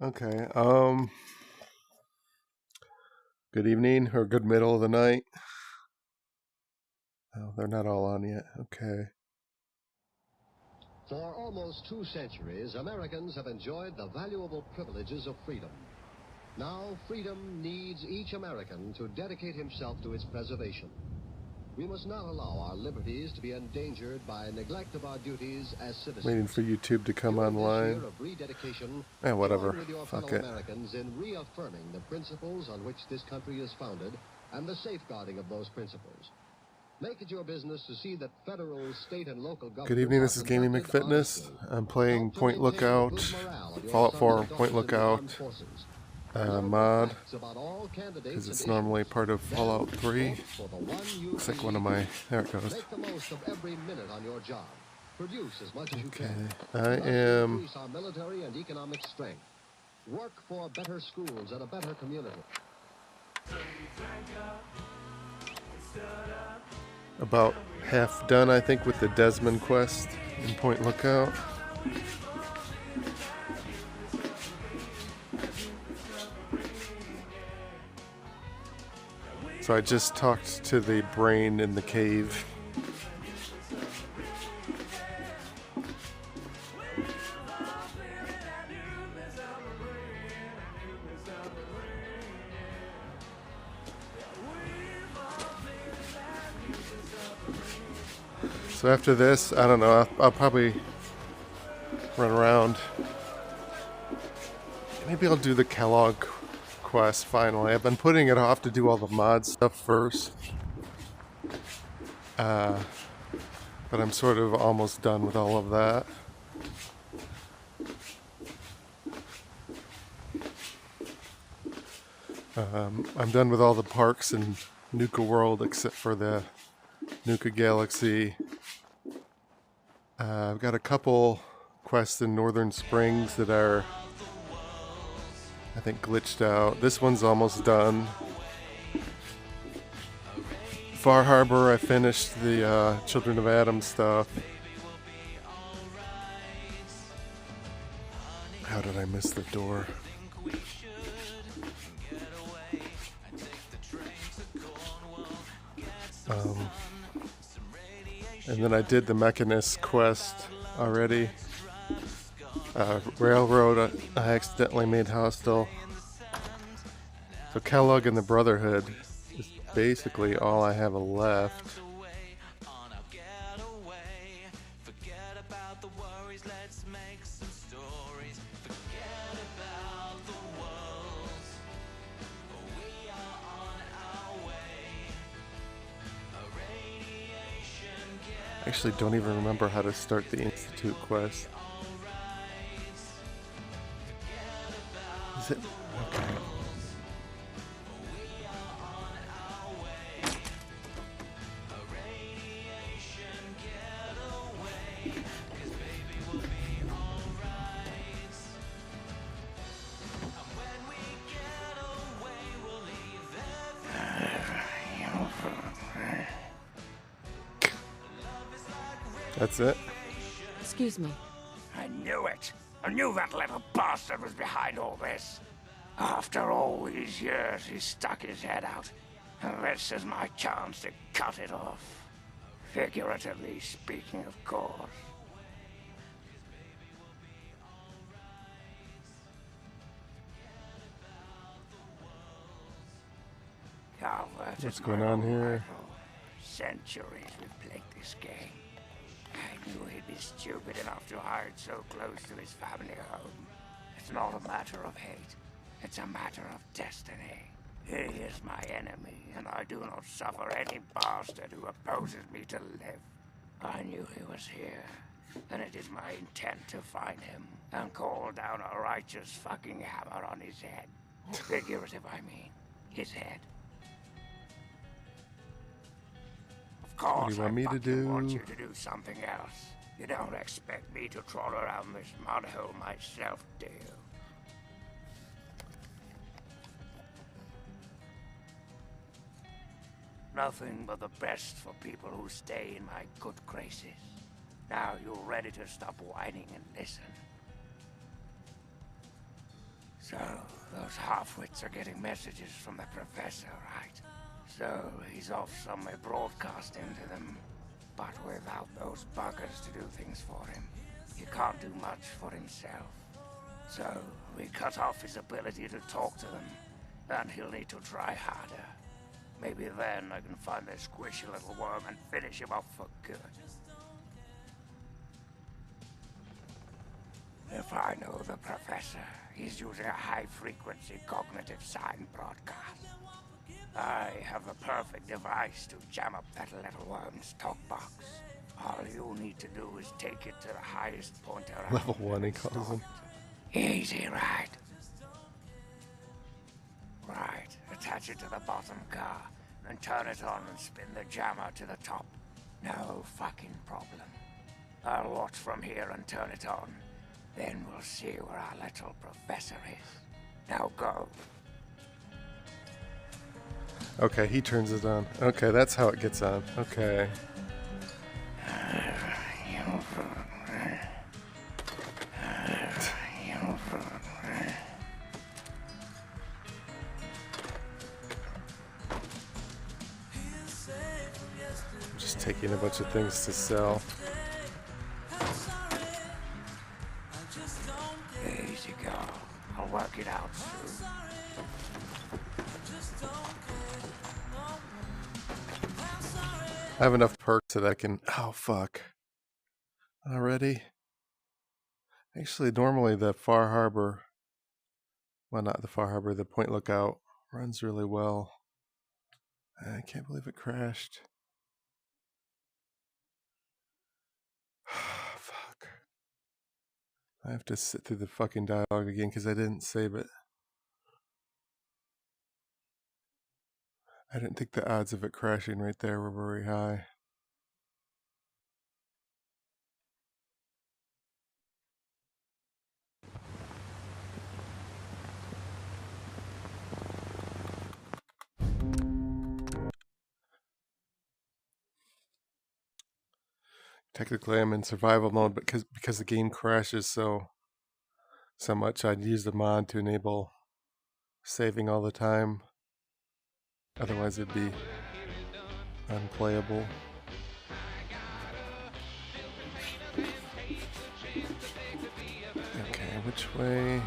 Okay. Good evening or good middle of the night. Oh, they're not all on yet. Okay. For almost 2 centuries, Americans have enjoyed the valuable privileges of freedom. Now, freedom needs each American to dedicate himself to its preservation. We must not allow our liberties to be endangered by neglect of our duties as citizens. Waiting for YouTube to come online. This year of rededication, Whatever. join with your Fuck fellow it. Americans in reaffirming the principles on which this country is founded and the safeguarding of those principles. Make it your business to see that federal, state, and local governments. Good evening, this is Gaming McFitness. I'm playing Point Lookout, Fallout 4 Point Lookout mod, because it's normally part of Fallout 3. Looks like one of my, there it goes. Make the most of every minute on your job. Produce as much as you can. I am increase our military and economic strength. Work for better schools and a better community. about half done, I think, with the Desmond quest in Point Lookout. So I just talked to the brain in the cave. So after this, I don't know, I'll probably run around. Maybe I'll do the Kellogg quest finally. I've been putting it off to do all the mod stuff first. But I'm sort of almost done with all of that. I'm done with all the parks in Nuka World except for the Nuka Galaxy. I've got a couple quests in Northern Springs that are, I think, glitched out. This one's almost done. Far Harbor, I finished the Children of Adam stuff. How did I miss the door? And then I did the Mechanist quest already. Railroad, I accidentally made hostile. So Kellogg and the Brotherhood is basically all I have left. I actually don't even remember how to start the Institute quest. Is it? Okay. That's it. Excuse me. I knew it. I knew that little bastard was behind all this. After all these years, he stuck his head out. And this is my chance to cut it off. Figuratively speaking, of course. What's going on here? Centuries we've played this game. I knew he'd be stupid enough to hide so close to his family home. It's not a matter of hate. It's a matter of destiny. He is my enemy, and I do not suffer any bastard who opposes me to live. I knew he was here, and it is my intent to find him and call down a righteous fucking hammer on his head. Figurative, I mean. His head. Of course, What do you want me to do? want you to do something else. You don't expect me to troll around this mud hole myself, do you? Nothing but the best for people who stay in my good graces. Now you're ready to stop whining and listen. So, those half-wits are getting messages from the professor, right? So, he's off somewhere broadcasting to them. But without those buggers to do things for him, he can't do much for himself. So, we cut off his ability to talk to them, and he'll need to try harder. Maybe then I can find that squishy little worm and finish him off for good. If I know the professor, he's using a high-frequency cognitive sign broadcast. I have the perfect device to jam up that little worm's talk box. All you need to do is take it to the highest point around. Level 1, he calls him. Easy, right? Right. Attach it to the bottom car, and turn it on and spin the jammer to the top. No fucking problem. I'll watch from here and turn it on. Then we'll see where our little professor is. Now go. Okay, he turns it on. Okay, that's how it gets on. Okay. I'm just taking a bunch of things to sell. Easy go. I'll work it out soon. I have enough perks that I can... Oh, fuck. Already? Actually, normally the Far Harbor... Well, not the Far Harbor, the Point Lookout runs really well. I can't believe it crashed. Fuck. I have to sit through the fucking dialogue again because I didn't save it. I didn't think the odds of it crashing right there were very high. Technically, I'm in survival mode, but because the game crashes so much, I'd use the mod to enable saving all the time. Otherwise, it'd be unplayable. Okay, which way?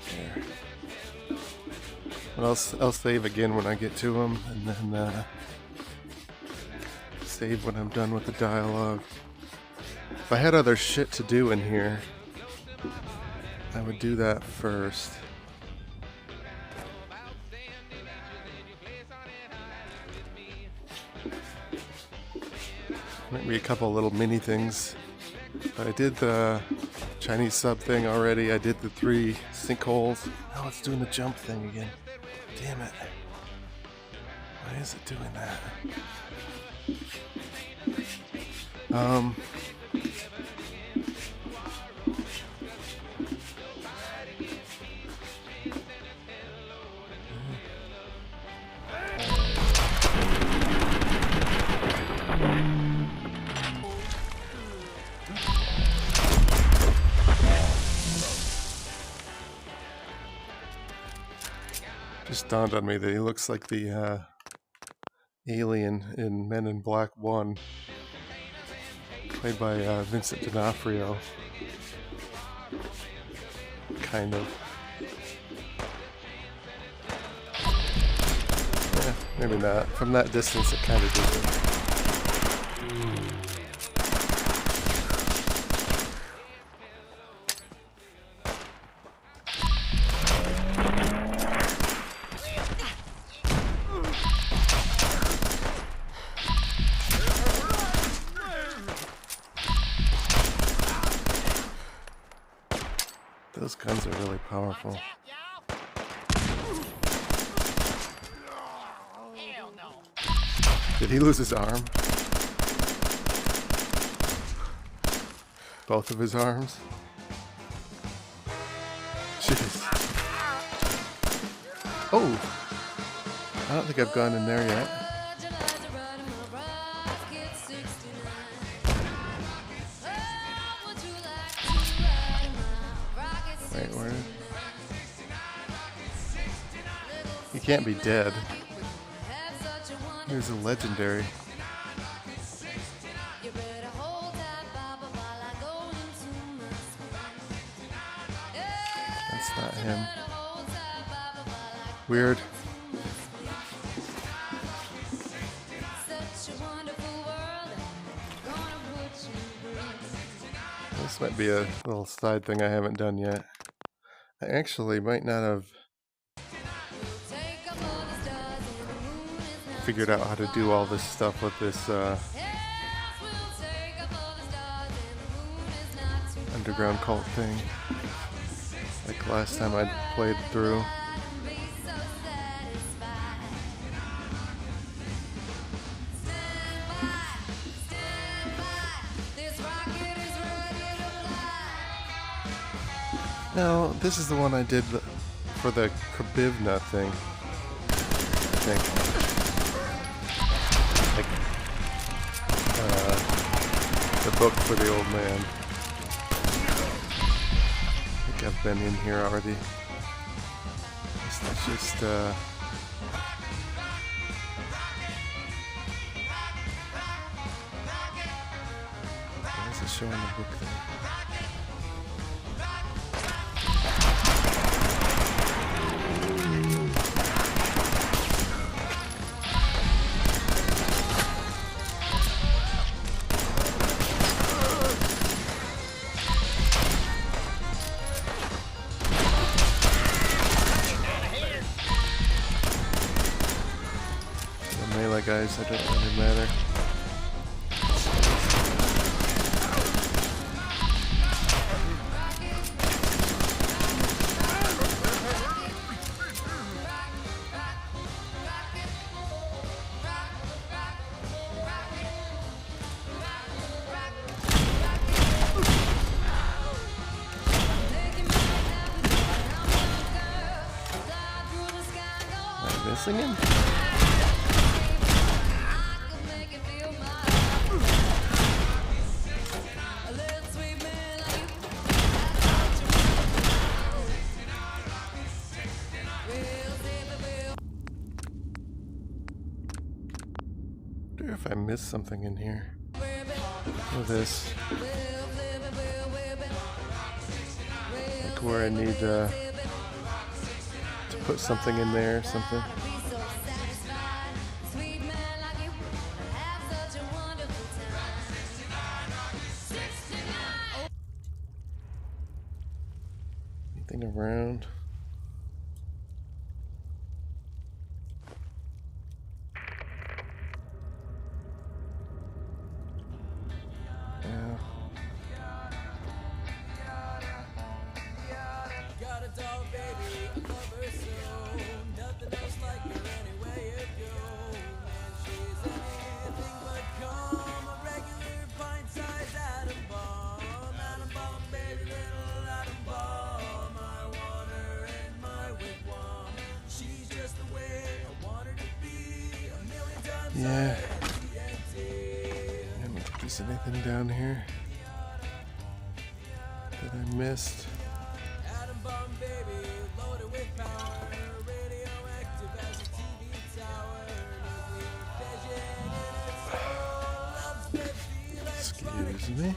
There. Well, I'll save again when I get to them, and then save when I'm done with the dialogue. If I had other shit to do in here, I would do that first. Maybe a couple little mini things. But I did the Chinese sub thing already. I did the 3 sinkholes. Now it's doing the jump thing again. Damn it. Why is it doing that? Just dawned on me that he looks like the alien in Men in Black 1, played by Vincent D'Onofrio. Kind of. Yeah, maybe not. From that distance, it kind of did. Those guns are really powerful. Did he lose his arm? Both of his arms? Jeez. Oh! I don't think I've gone in there yet. Wait, where? He can't be dead. He was a legendary. That's not him. Weird. This might be a little side thing I haven't done yet. I actually might not have figured out how to do all this stuff with this underground cult thing. Like last time I played through. No, this is the one I did for the Kabivna thing, I think. Like, the book for the old man. I think I've been in here already. It's just, why is it showing the book there? Melee guys, I don't really matter. Am I missing him? I wonder if I missed something in here. With this. Like where I need to put something in there or something. Anything around? Yeah. I don't think there's anything down here that I missed. Excuse me.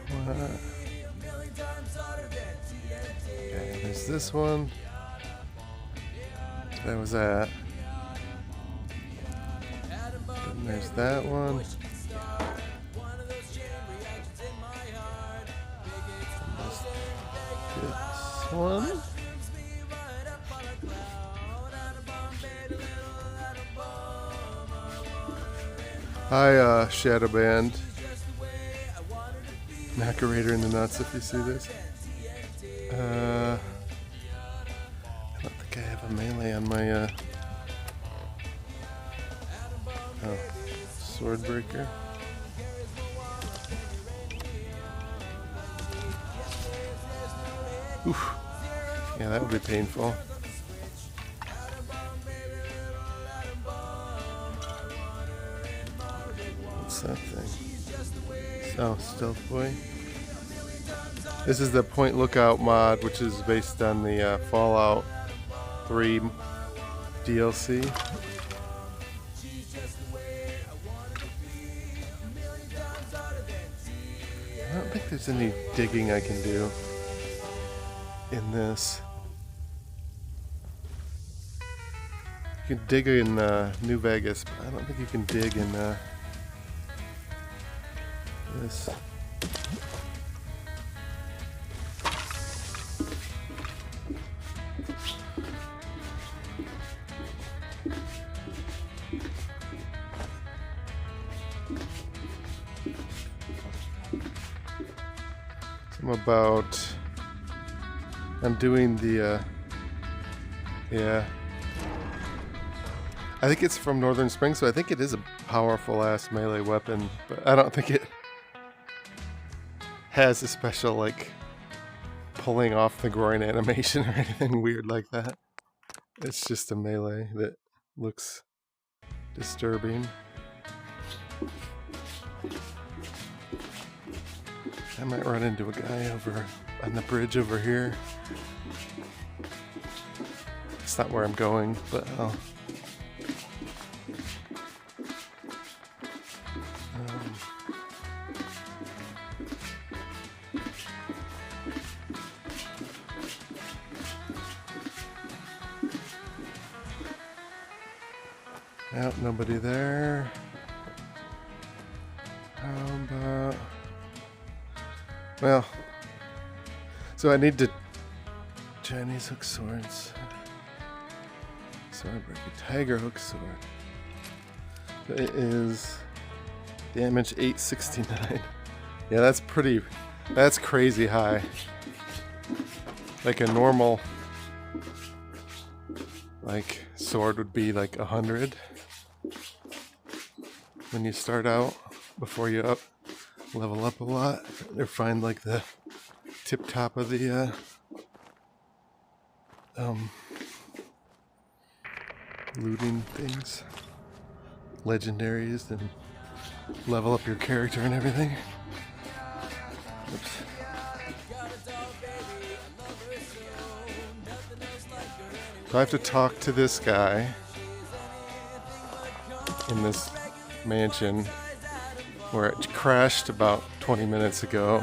What? Okay, there's this one. That was that. And there's that one. This one. Hi, Shadow Band. Macerator in the nuts, if you see this. I don't think I have a melee on my, oh, sword breaker. Oof. Yeah, that would be painful. What's that thing? Oh, Stealth Boy. This is the Point Lookout mod, which is based on the Fallout 3 DLC. I don't think there's any digging I can do in this. You can dig in New Vegas, but I don't think you can dig in this. I'm doing the, yeah. I think it's from Northern Springs, so I think it is a powerful ass melee weapon, but I don't think it has a special, like, pulling off the groin animation or anything weird like that. It's just a melee that looks disturbing. I might run into a guy over on the bridge over here. It's not where I'm going, but I'll... Nope, nobody there. How about... Well, so I need to... Chinese hook swords. Swordbreaker, tiger hook sword. So it is damage 869. Yeah, that's pretty... That's crazy high. Like a normal... like, sword would be like 100. When you start out, before you level up a lot, or find like the tip top of the looting things, legendaries, and level up your character and everything. Oops. So I have to talk to this guy in this mansion where it crashed about 20 minutes ago.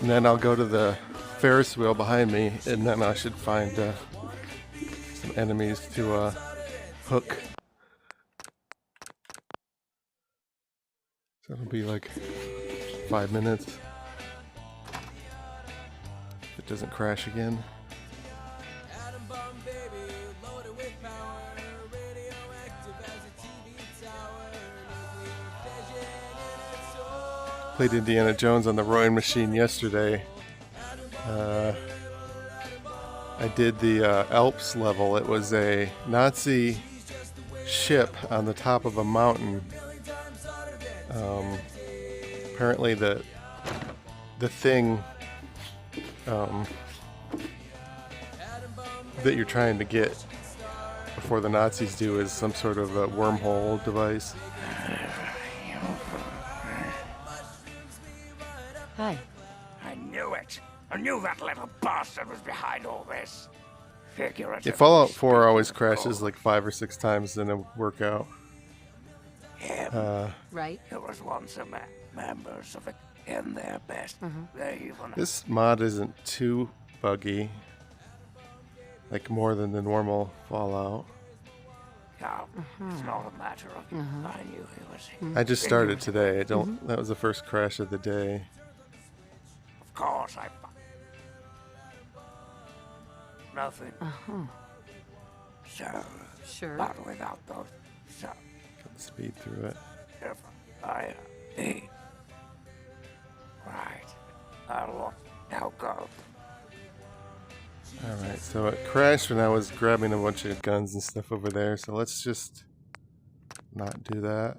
And then I'll go to the Ferris wheel behind me, and then I should find some enemies to hook. So it'll be like 5 minutes if it doesn't crash again. Played Indiana Jones on the rowing machine yesterday. I did the Alps level. It was a Nazi ship on the top of a mountain. Apparently the thing that you're trying to get before the Nazis do is some sort of a wormhole device. Hi. I knew it. I knew that little bastard was behind all this. Figurative. Yeah, Fallout 4 always crashes like 5 or 6 times in a workout. Right. It was once members of it in their best. They even... This mod isn't too buggy, like more than the normal Fallout. No, it's not a matter of... I knew he was here. I just started today. That was the first crash of the day. Of course, nothing. So, Sure. but without those, so, Got speed through it. if I eat, right, I'll now go. Alright, so it crashed when I was grabbing a bunch of guns and stuff over there, so let's just not do that.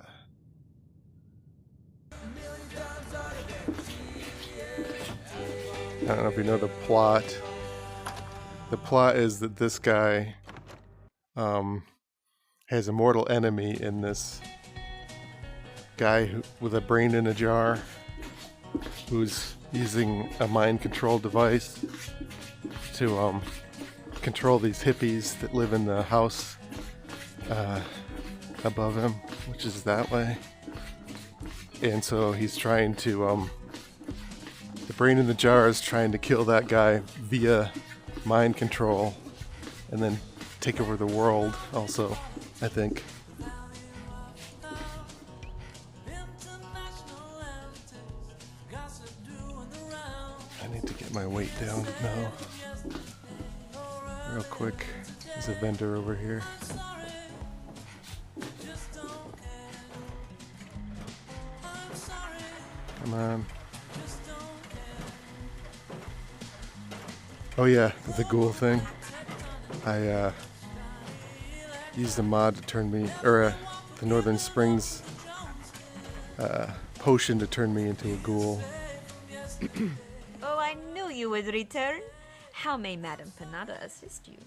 I don't know if you know the plot. The plot is that this guy has a mortal enemy in this guy with a brain in a jar who's using a mind control device to control these hippies that live in the house above him, which is that way. And so he's trying to the brain in the jar is trying to kill that guy via mind control and then take over the world also, I think. I need to get my weight down now. Real quick. There's a vendor over here. Come on. Oh yeah, the ghoul thing. I used a mod to turn me, or the Northern Springs potion to turn me into a ghoul. Oh, I knew you would return. How may Madame Panada assist you?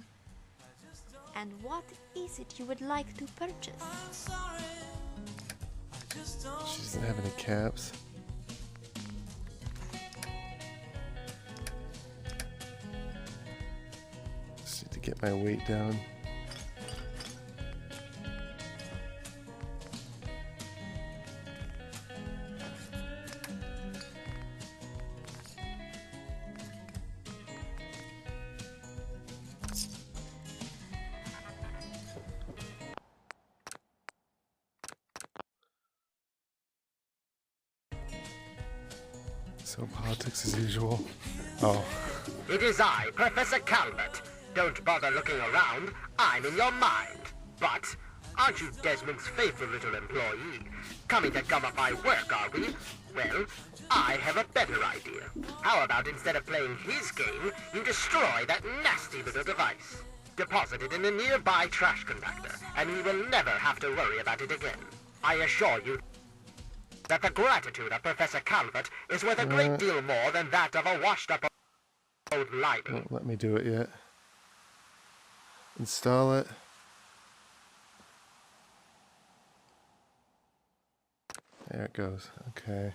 And what is it you would like to purchase? She doesn't have any caps. Just need to get my weight down. So politics as usual. Oh. It is I, Professor Calvert. Don't bother looking around. I'm in your mind. But aren't you Desmond's faithful little employee? Coming to gum up my work, are we? Well, I have a better idea. How about instead of playing his game, you destroy that nasty little device? Deposit it in a nearby trash compactor, and you will never have to worry about it again. I assure you that the gratitude of Professor Calvert is worth a great deal more than that of a washed-up old library. Won't let me do it yet. Install it. There it goes. Okay.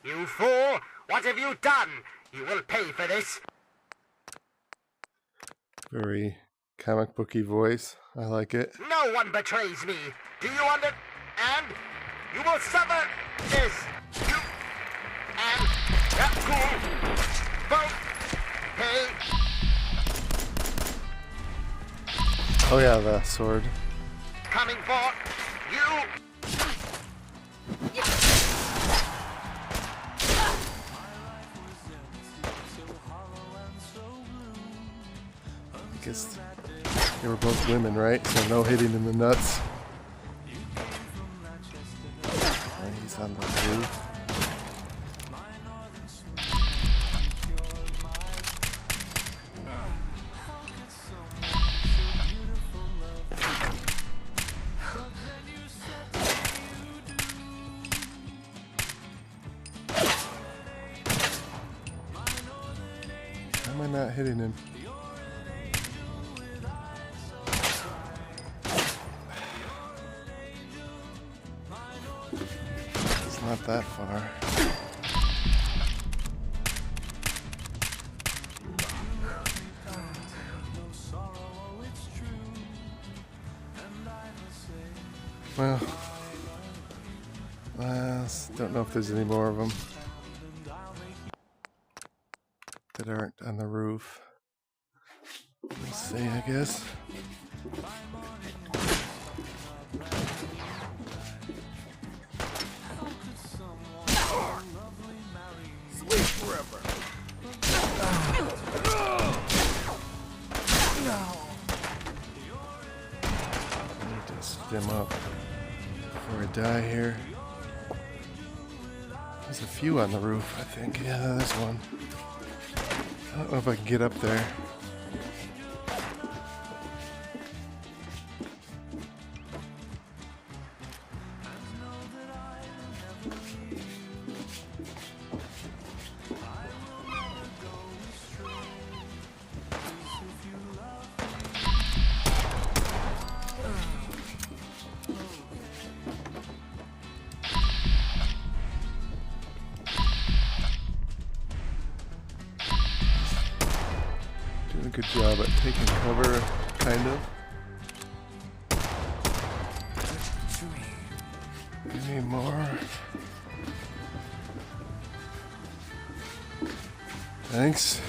You fool! What have you done? You will pay for this. Very comic booky voice. I like it. No one betrays me. Do you understand? And you will suffer this. You and that fool both pay. Oh yeah, the sword. Coming for you. I guess they were both women, right? So no hitting in the nuts. And he's on the roof. Why am I not hitting him? It's not that far. Well, don't know if there's any more of them that aren't on the roof. We'll see, I guess. Sleep forever. I need to stim up before I die here. There's a few on the roof, I think. Yeah, there's one. I don't know if I can get up there. a good job at taking cover, kind of. Give me more. Thanks.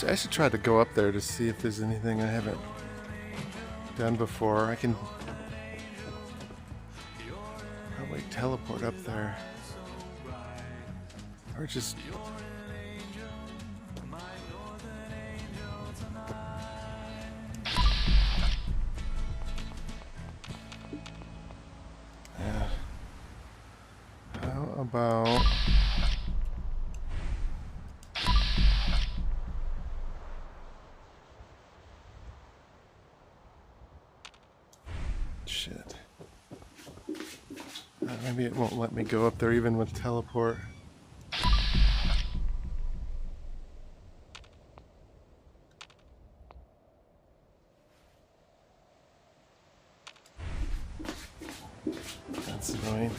I should try to go up there to see if there's anything I haven't done before. I can probably teleport up there. Or just... yeah. How about... shit. Maybe it won't let me go up there even with teleport. That's annoying.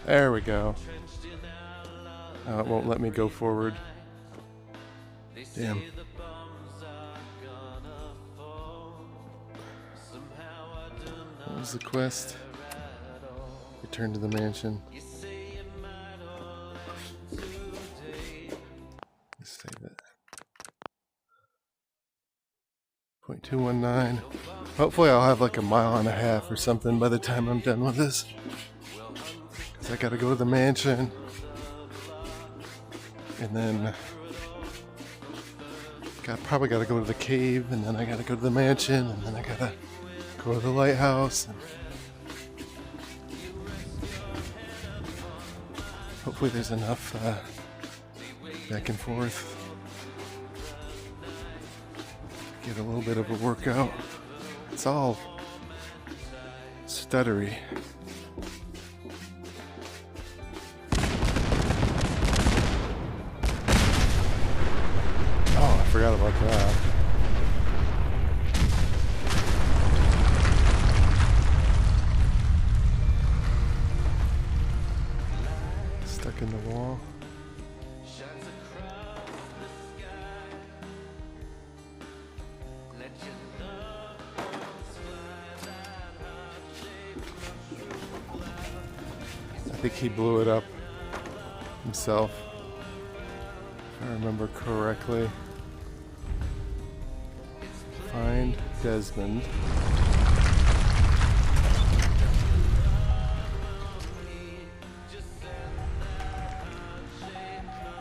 There we go. It won't let me go forward. Damn. What was the quest? Return to the mansion. Let's save it. 0.219. Hopefully I'll have like a mile and a half or something by the time I'm done with this. I gotta go to the mansion, and then probably gotta go to the cave, and then I gotta go to the mansion, and then I gotta go to the lighthouse. And hopefully there's enough back and forth to get a little bit of a workout. It's all stuttery. Forgot about that. Stuck in the wall. I think he blew it up himself, if I remember correctly. Find Desmond.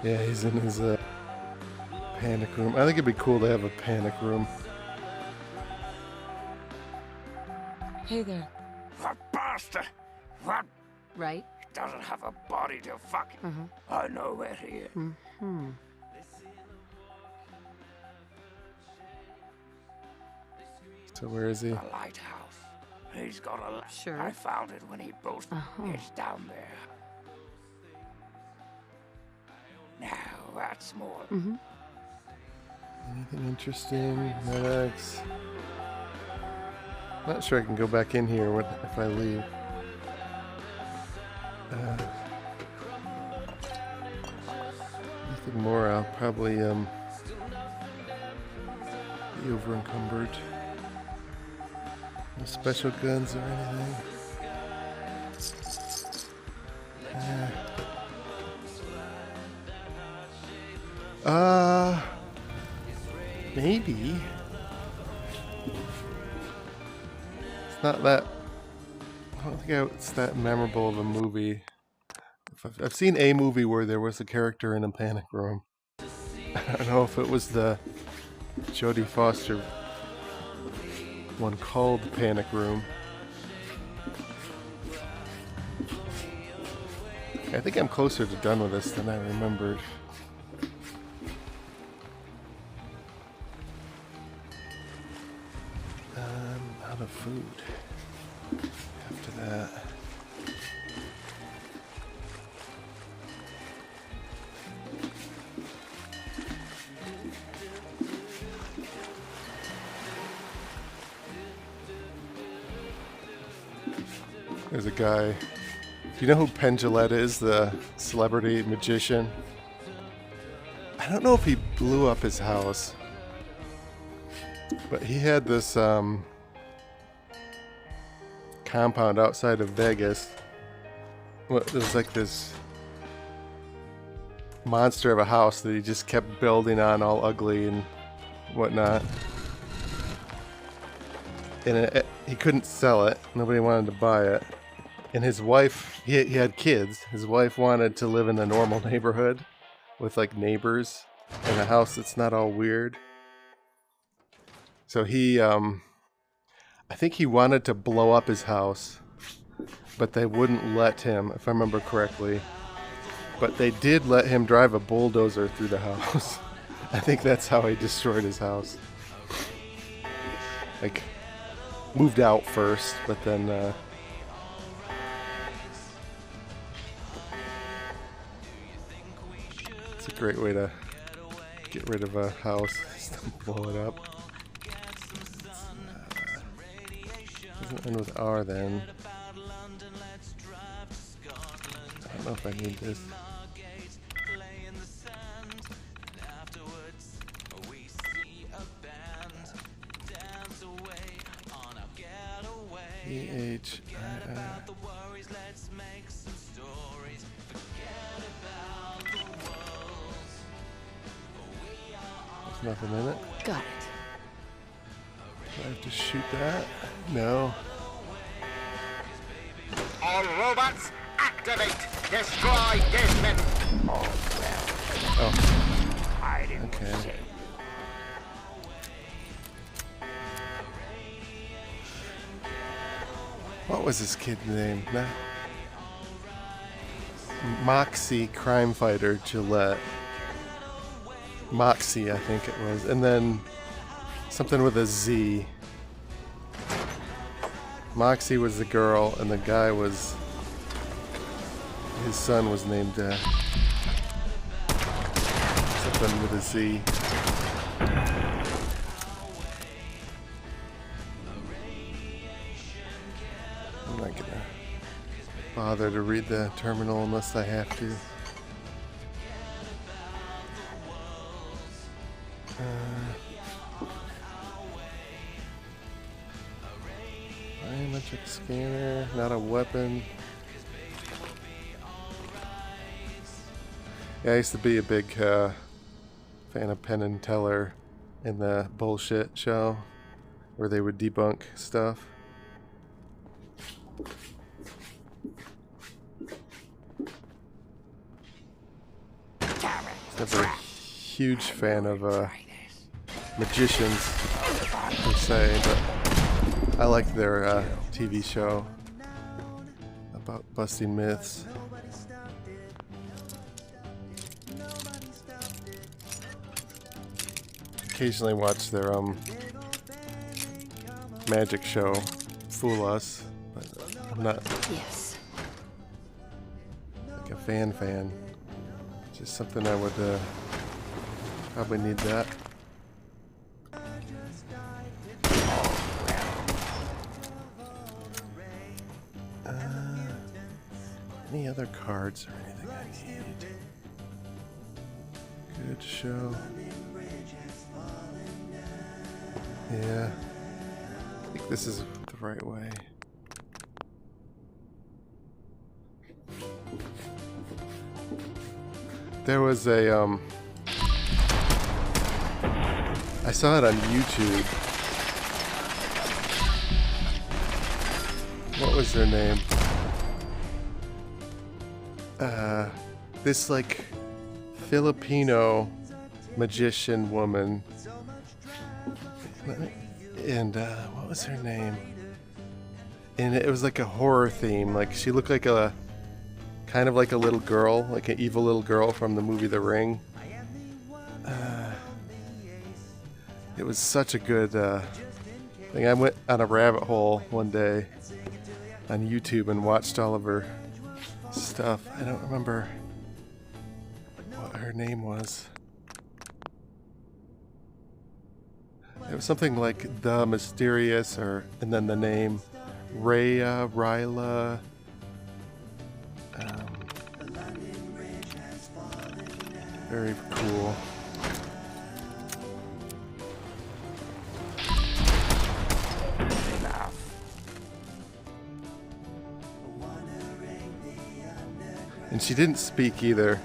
Yeah, he's in his panic room. I think it'd be cool to have a panic room. Hey there. That bastard! What? Right? He doesn't have a body to fuck. I know where he is. So where is he? The lighthouse. He's got a... Sure. I found it when he boosted. It's down there. Now that's more. Anything interesting? Medics? Not sure I can go back in here if I leave. Anything more? I'll probably be over encumbered. No special guns or anything. Maybe. It's not that... I don't think it's that memorable of a movie. I've seen a movie where there was a character in a panic room. I don't know if it was the Jodie Foster one called Panic Room. I think I'm closer to done with this than I remembered. Out of food after that. There's a guy. Do you know who Penn Jillette is, the celebrity magician? I don't know if he blew up his house, but he had this compound outside of Vegas. Well, it was like this monster of a house that he just kept building on, all ugly and whatnot. And he couldn't sell it. Nobody wanted to buy it. And his wife, he had kids. His wife wanted to live in a normal neighborhood with like neighbors in a house that's not all weird. So he, I think he wanted to blow up his house, but they wouldn't let him, if I remember correctly. But they did let him drive a bulldozer through the house. I think that's how he destroyed his house. Like, moved out first, but then it's a great way to get rid of a house. Just blow it up. Doesn't end with R then. I don't know if I need this. E-H-I-I. There's nothing in it. Got it. Do I have to shoot that? No. All robots, activate! Destroy Desmond! Oh, Hide in okay. plain sight. What was this kid's name? Moxie Crime Fighter Gillette. Moxie, I think it was. And then something with a Z. Moxie was the girl, and the guy was... his son was named something with a Z. I'm not gonna bother to read the terminal unless I have to. Biometric scanner, not a weapon. Yeah, I used to be a big fan of Penn and Teller in the bullshit show where they would debunk stuff. Never a huge fan of magicians per se, but I like their TV show about busting myths. Occasionally watch their magic show, Fool Us, but I'm not Yes. like a fan. Just something I would probably need that. Any other cards or anything I need? Good show. Yeah. I think this is the right way. There was a I saw it on YouTube. What was their name? This like Filipino magician woman. And what was her name? And it was like a horror theme. Like she looked like a kind of like a little girl, like an evil little girl from the movie The Ring. It was such a good thing. I went on a rabbit hole one day on YouTube and watched all of her stuff. I don't remember what her name was. It was something like The Mysterious, and then the name Rhea, Ryla, Very cool. Enough. And she didn't speak either.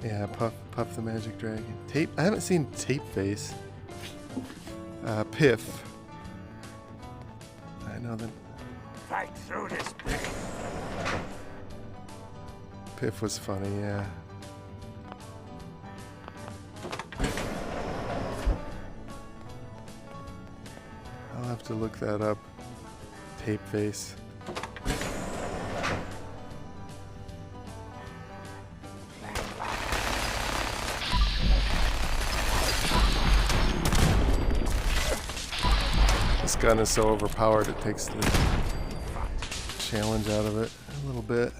Yeah, Puff the Magic Dragon. Tape. I haven't seen Tape Face. Piff. I know that Fight through this place. Piff was funny, yeah. I'll have to look that up. Tape Face. This gun is so overpowered it takes the challenge out of it a little bit.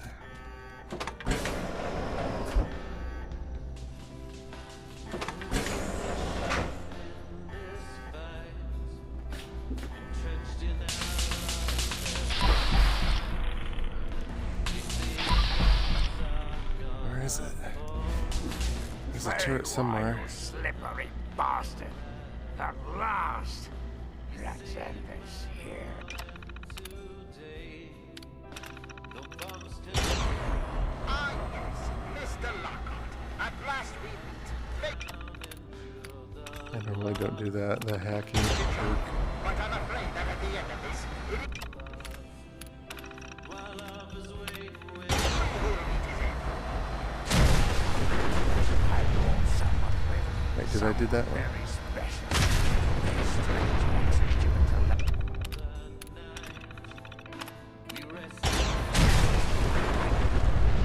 Where is it? There's a turret somewhere. You slippery bastard. At last. Let's end this here. Ah, yes, Mr. Lockhart. At last we meet. I normally don't do that, the hacking joke. But I'm afraid that at the end of this, Wait, did I do that one? Very special. These strange ones are given to let.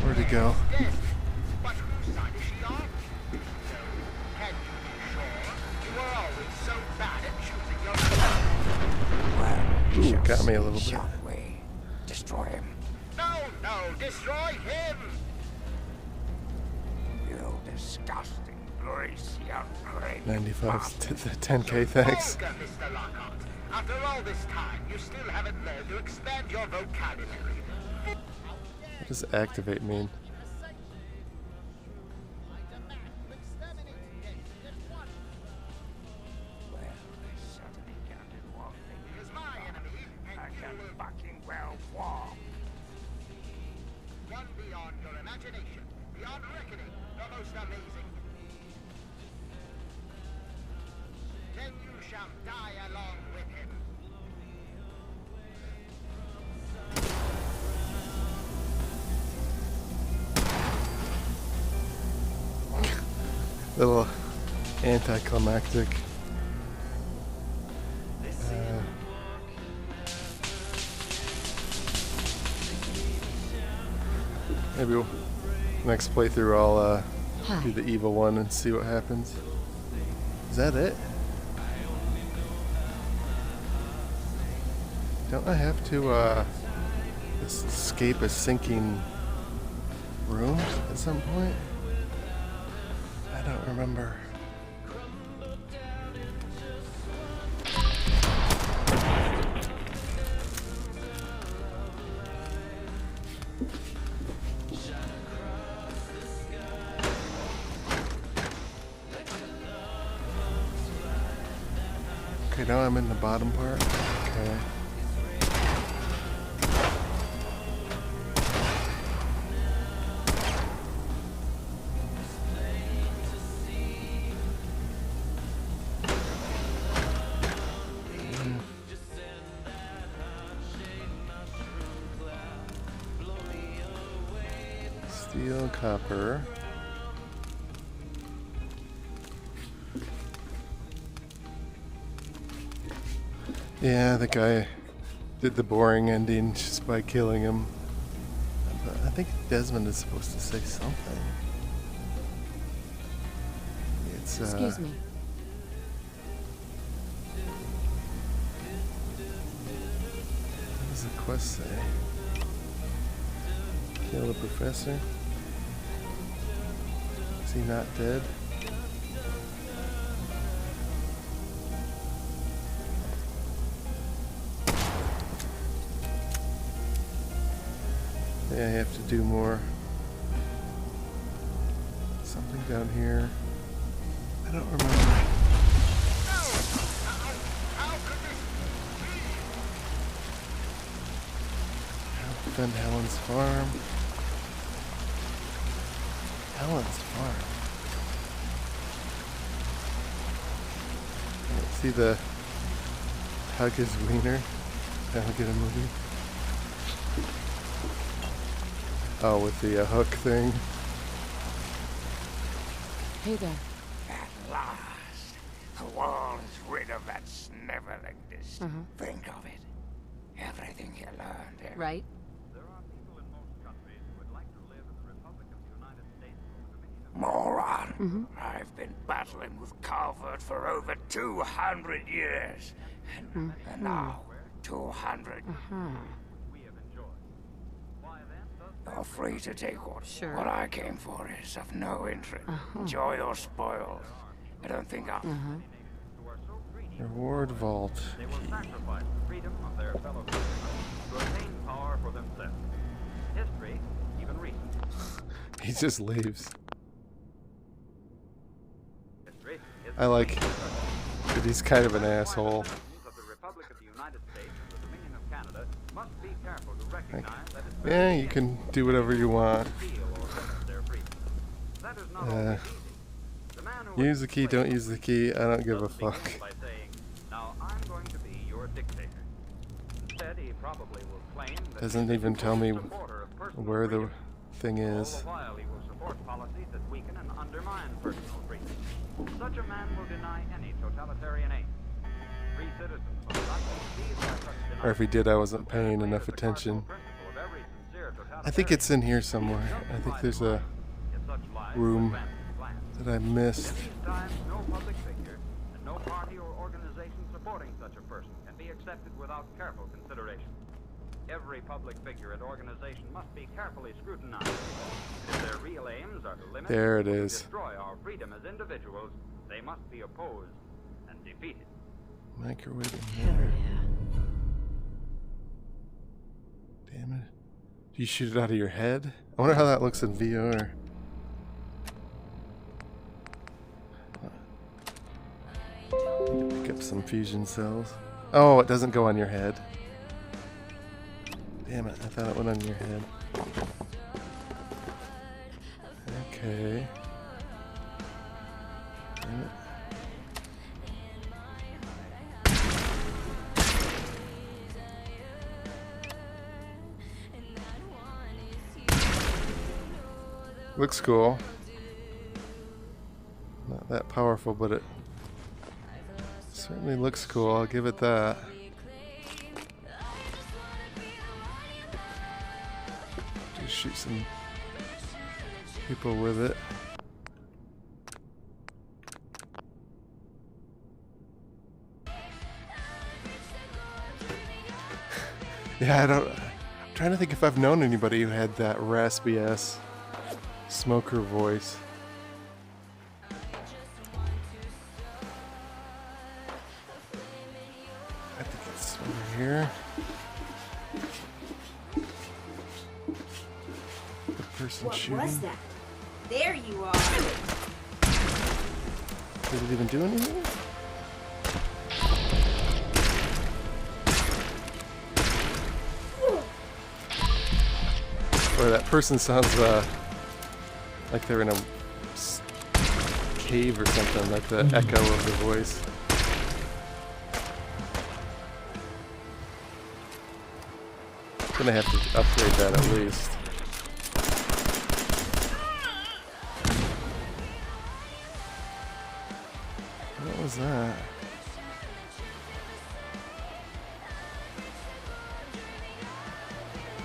Where'd he go? yes. But whose side is she on? So, can you be sure? You were always so bad at choosing your side. Well, Ooh, shall got me a see, little bit. shall we? Destroy him. No, destroy him! You disgusting, greasy, ungrateful 95 bastard. to the 10k, thanks. Vulgar, Mr. Lockhart. After all this time, you still haven't learned to expand your vocabulary. What does activate mean? Well, I certainly can't do one thing. He is my enemy, I and you can will fucking well walk. one beyond your imagination, beyond reckoning, the most amazing. Then you shall die along with him. Little anticlimactic. Maybe next playthrough I'll Hi. do the evil one and see what happens. Is that it? Don't I have to escape a sinking room at some point? I don't remember. Okay, now I'm in the bottom part. Okay. Steel, copper. Yeah, the guy did the boring ending just by killing him. But I think Desmond is supposed to say something. It's Excuse me. What does the quest say? Kill the professor? Is he not dead? Yeah, I have to do more Something down here. I don't remember. Defend Helen's farm. Helen's farm. See the hug his wiener? That'll get a movie. Oh, with the hook thing. Hey there. At last, the world is rid of that sniveling dist. Think of it. Everything you learned here. Right? There are people in most countries who would like to live in the Republic of the United States or the Dominion of Moron. I've been battling with Calvert for over 200 years. And now, 200. we have enjoyed. Why then does You're free to take what, Sure. what I came for is of no interest. Enjoy your spoils. I don't think I'll... who are so greedy Reward vault. they will sacrifice the freedom of their fellow citizens to obtain power for themselves? History, even recent He just leaves. history, is I like that he's kind of an asshole. citizens of the Republic of the United States and the Dominion of Canada must be careful to recognize that it's Yeah, you can do whatever you want. steal or limit their freedom. That is not always easy. The man who Use the key, don't use the key. I don't give a doesn't begin fuck. by saying, "Now I'm going to be your dictator." Instead, he probably will claim that Doesn't he's even a tell me supporter of personal where the freedom. thing All is. the while, he will support policies that weaken and undermine personal freedom. Such a man will deny any totalitarian aim. Free citizens must not be deceived by such denial. Or if he did, I wasn't paying Apparently, enough it's the cardinal attention. principle of every sincere I think it's in here somewhere. I think there's a If such lies room advance his plans. that I missed. In these times, no public figure and no party or organization supporting such a person can be accepted without careful consideration. Every public figure and organization must be carefully scrutinized. If their real aims are to limit There it or to is. destroy our freedom as individuals, they must be opposed and defeated. Microwave Hell emitter. yeah. Damn it. Do you shoot it out of your head? I wonder how that looks in VR. Need to pick up some fusion cells. Oh, it doesn't go on your head. Damn it, I thought it went on your head. Okay. Damn it. Looks cool. Not that powerful, but it certainly looks cool. I'll give it that. Just shoot some people with it. Yeah, I'm trying to think if I've known anybody who had that raspy ass smoker voice. I think it's over here. The person What shooting. was that? There you are. Did it even do anything? Or that person sounds like they're in a cave or something, like the echo of the voice. Gonna have to upgrade that at least. What was that?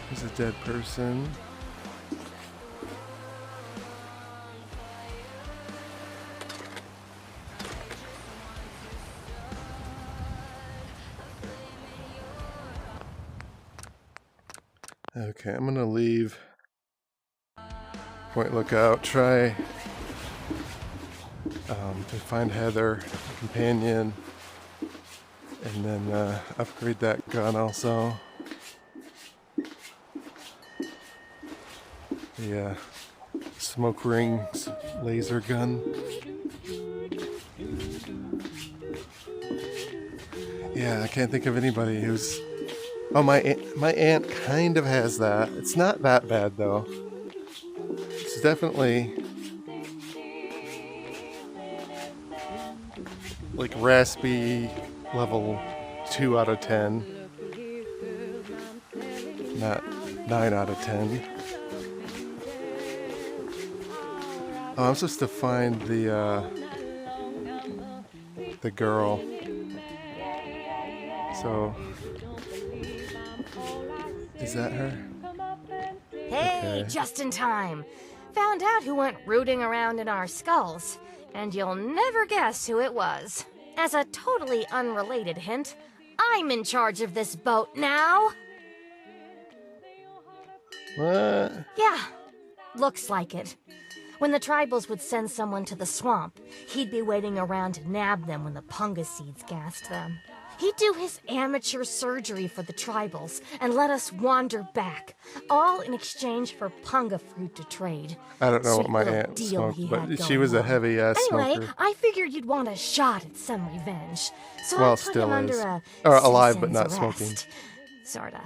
There's a dead person. Okay, I'm gonna leave Point Lookout, try to find Heather, a companion, and then upgrade that gun also. The smoke rings laser gun. Yeah, I can't think of anybody who's... Oh, my aunt kind of has that. It's not that bad, though. It's definitely... like raspy level 2 out of 10. Not 9 out of 10. Oh, I'm supposed to find the girl. So, is that her? Hey, Okay. just in time. Found out who went rooting around in our skulls, and you'll never guess who it was. As a totally unrelated hint, I'm in charge of this boat now. What? Yeah, looks like it. When the tribals would send someone to the swamp, he'd be waiting around to nab them when the punga seeds gassed them. He'd do his amateur surgery for the tribals and let us wander back, all in exchange for punga fruit to trade. I don't know what Sweet my little aunt deal he smoked, had but she going was a on. heavy-ass Anyway, smoker. I figured you'd want a shot at some revenge, so Well, I put still him under is. a Or alive, but citizen's not arrest. smoking. Sorta.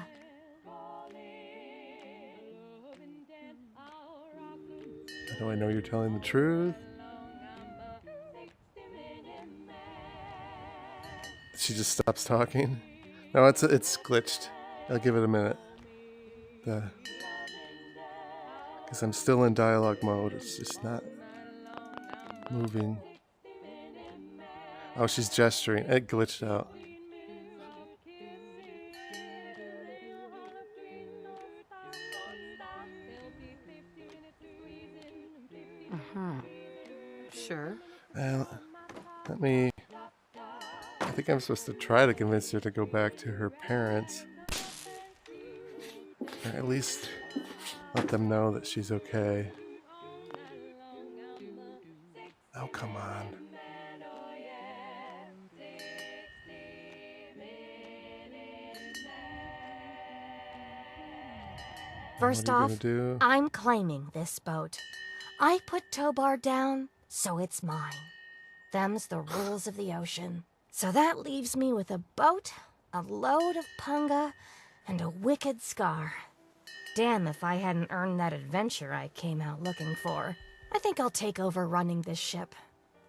Do I know you're telling the truth? She just stops talking. No, it's glitched. I'll give it a minute. Because I'm still in dialogue mode. It's just not moving. Oh, she's gesturing. It glitched out. Sure. Let me... I think I'm supposed to try to convince her to go back to her parents. Or at least let them know that she's okay. Oh, come on. First What are you off, gonna do? I'm claiming this boat. I put Tobar down, so it's mine. Them's the rules of the ocean. So that leaves me with a boat, a load of punga, and a wicked scar. Damn if I hadn't earned that adventure I came out looking for. I think I'll take over running this ship.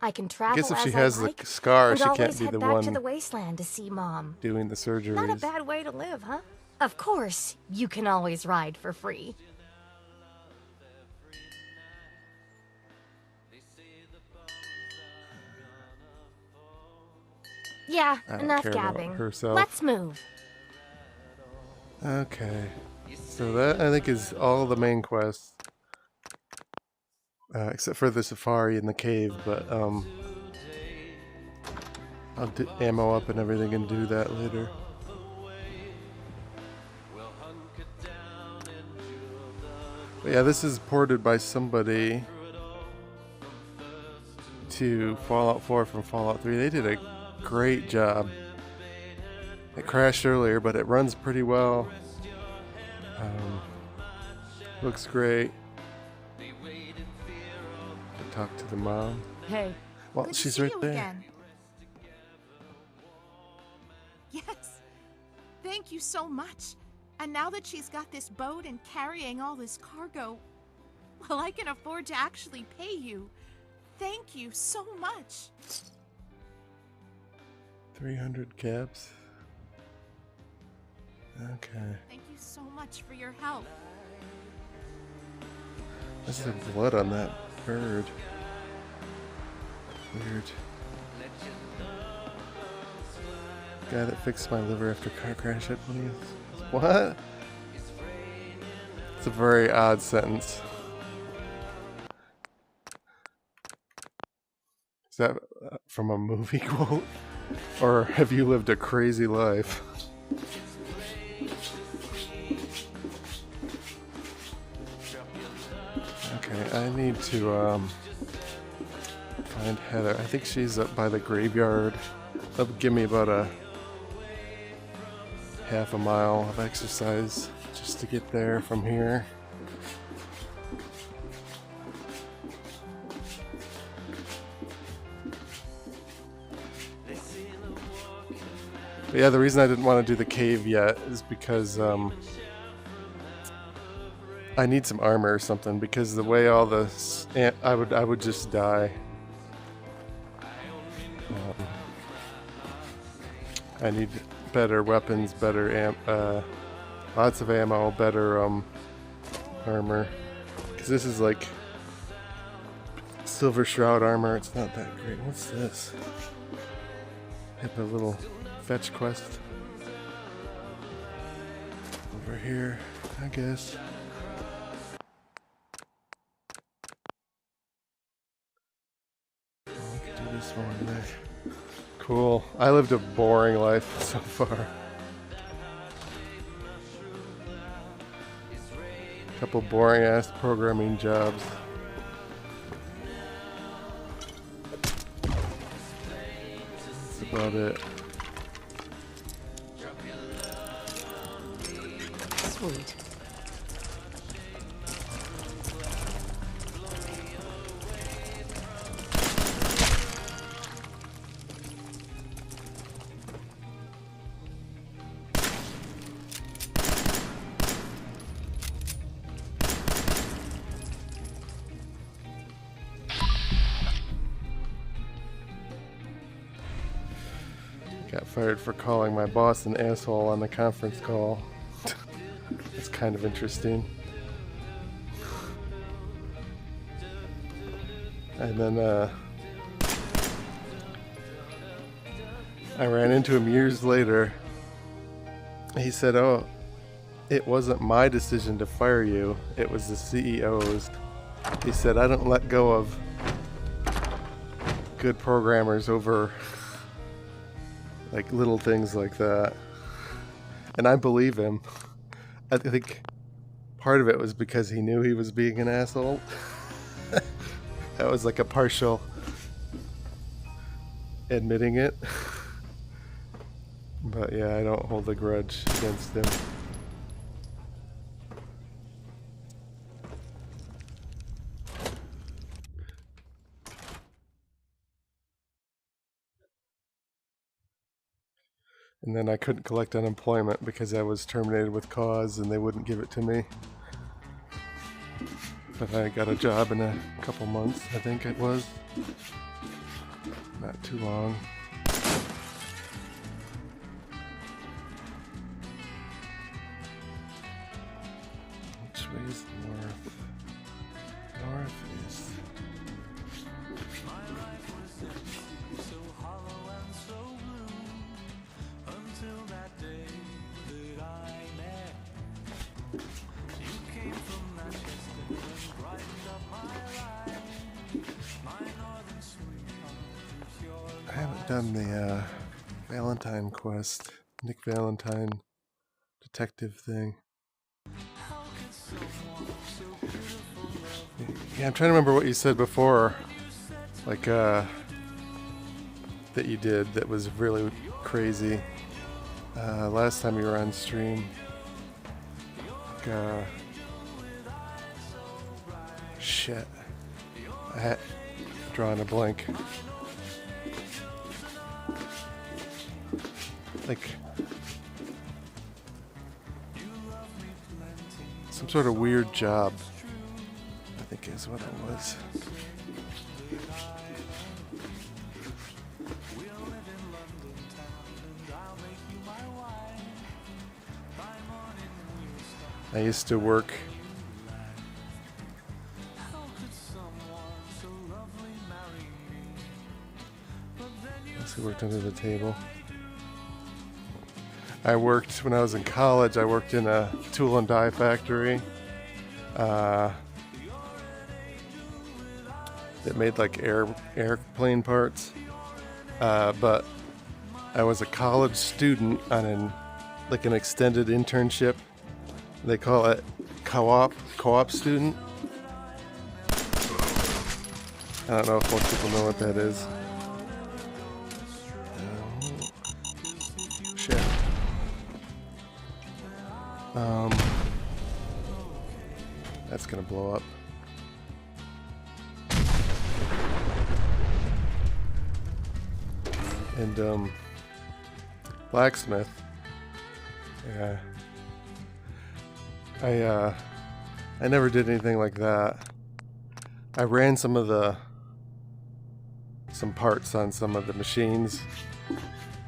I can travel I guess if as she I has like, the scar, and she always can't be head the back to one the wasteland to see Mom. doing the surgeries. Not a bad way to live, huh? Of course, you can always ride for free. Yeah, I don't enough care about gabbing. herself. Let's move. Okay. So that, I think, is all the main quests. Except for the safari in the cave, but, I'll ammo up and everything and do that later. But yeah, this is ported by somebody to Fallout 4 from Fallout 3. They did a great job. It crashed earlier, but it runs pretty well. Looks great. Talk to the mom. Hey. Well, Good to she's see right you there. again. Yes. Thank you so much. And now that she's got this boat and carrying all this cargo, well, I can afford to actually pay you. Thank you so much. 300 caps. Okay. Thank you so much for your help. There's some blood on that bird. Weird. Guy that fixed my liver after car crash at me. What? It's a very odd sentence. Is that from a movie quote? Or have you lived a crazy life? Okay, I need to find Heather. I think she's up by the graveyard. That'll give me about a half a mile of exercise just to get there from here. But yeah, the reason I didn't want to do the cave yet is because I need some armor or something, because the way all the I would just die. I need better weapons, better lots of ammo, better armor. Because this is like Silver Shroud armor. It's not that great. What's this? Hit a little fetch quest over here, I guess. I could do this one today. Cool. I lived a boring life so far. Couple boring ass programming jobs. That's about it. Sweet. Got fired for calling my boss an asshole on the conference call. It's kind of interesting. And then I ran into him years later. He said, "Oh, it wasn't my decision to fire you. It was the CEO's." He said, "I don't let go of good programmers over like little things like that." And I believe him. I think part of it was because he knew he was being an asshole. That was like a partial admitting it. But yeah, I don't hold a grudge against him. And then I couldn't collect unemployment because I was terminated with cause and they wouldn't give it to me. But I got a job in a couple months, I think it was. Not too long. Which way is north? North is... I haven't done the Valentine quest, Nick Valentine detective thing. Yeah, I'm trying to remember what you said before, like that you did that was really crazy. Last time you were on stream, like, shit, I had drawn a blank. Like some sort of weird job, I think is what it was. I used to work worked under the table. I worked, when I was in college, I worked in a tool and die factory that made like airplane parts. But I was a college student on an extended internship. They call it co-op student. I don't know if most people know what that is. Shit. That's gonna blow up. And blacksmith. Yeah. I never did anything like that. I ran some parts on some of the machines,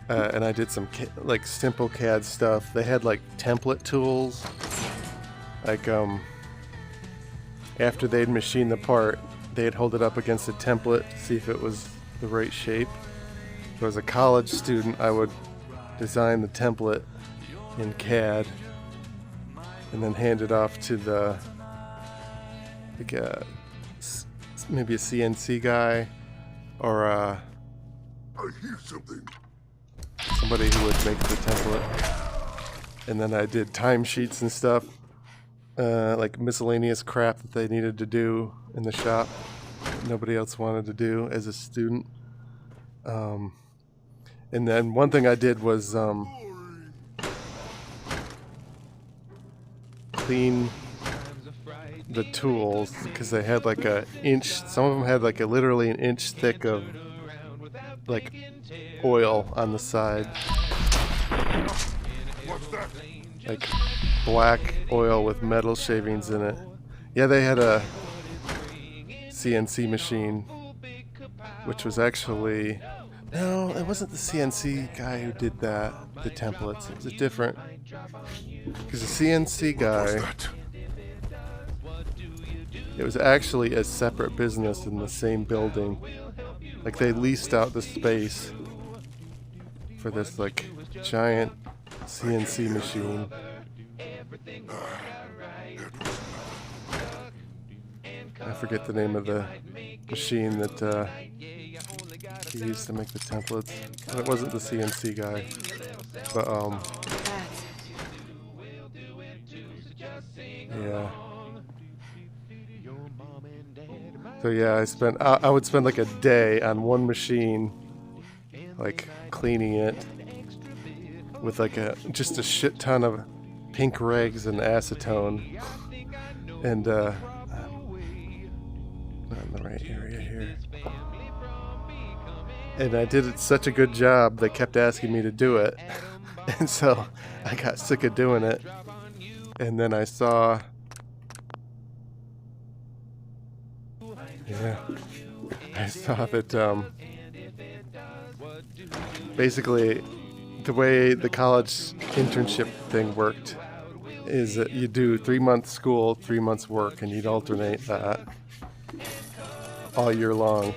and I did some like simple CAD stuff. They had like template tools. Like after they'd machine the part, they'd hold it up against a template to see if it was the right shape. So as a college student, I would design the template in CAD and then hand it off to the maybe a CNC guy or I hear something. somebody who would make the template. And then I did timesheets and stuff, like miscellaneous crap that they needed to do in the shop that nobody else wanted to do as a student. And then one thing I did was clean the tools, because they had like a inch, some of them had like literally an inch thick of like oil on the side, like black oil with metal shavings in it. Yeah, they had a CNC machine, which was actually, no, it wasn't the CNC guy who did that, the templates. It was a different, because the CNC guy, it was actually a separate business in the same building. Like they leased out the space for this like giant CNC machine. I forget the name of the machine that he used to make the templates. And it wasn't the CNC guy, but yeah. So yeah, I would spend like a day on one machine, like cleaning it with like just a shit ton of pink rags and acetone, and not in the right area here. And I did such a good job, they kept asking me to do it, and so I got sick of doing it. And then I saw, I saw that basically the way the college internship thing worked is that you do 3 months school, 3 months work, and you'd alternate that all year long.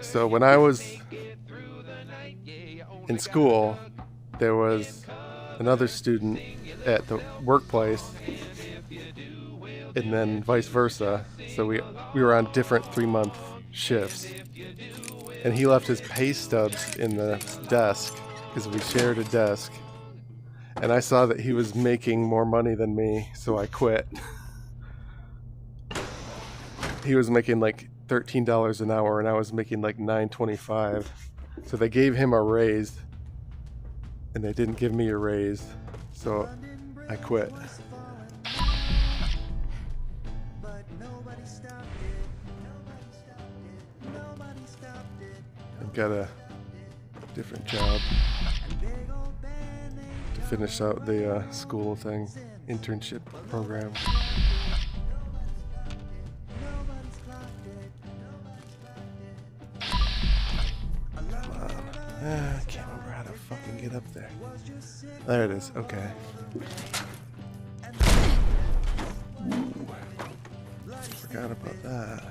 So when I was in school, there was another student at the workplace, and then vice versa. So we were on different 3-month shifts, and he left his pay stubs in the desk because we shared a desk, and I saw that he was making more money than me, so I quit. He was making like $13 an hour, and I was making like $9.25. So they gave him a raise, and they didn't give me a raise, so I quit. I got a different job to finish out the school thing, internship program. I can't remember how to fucking get up there. There it is, okay. Ooh. Forgot about that.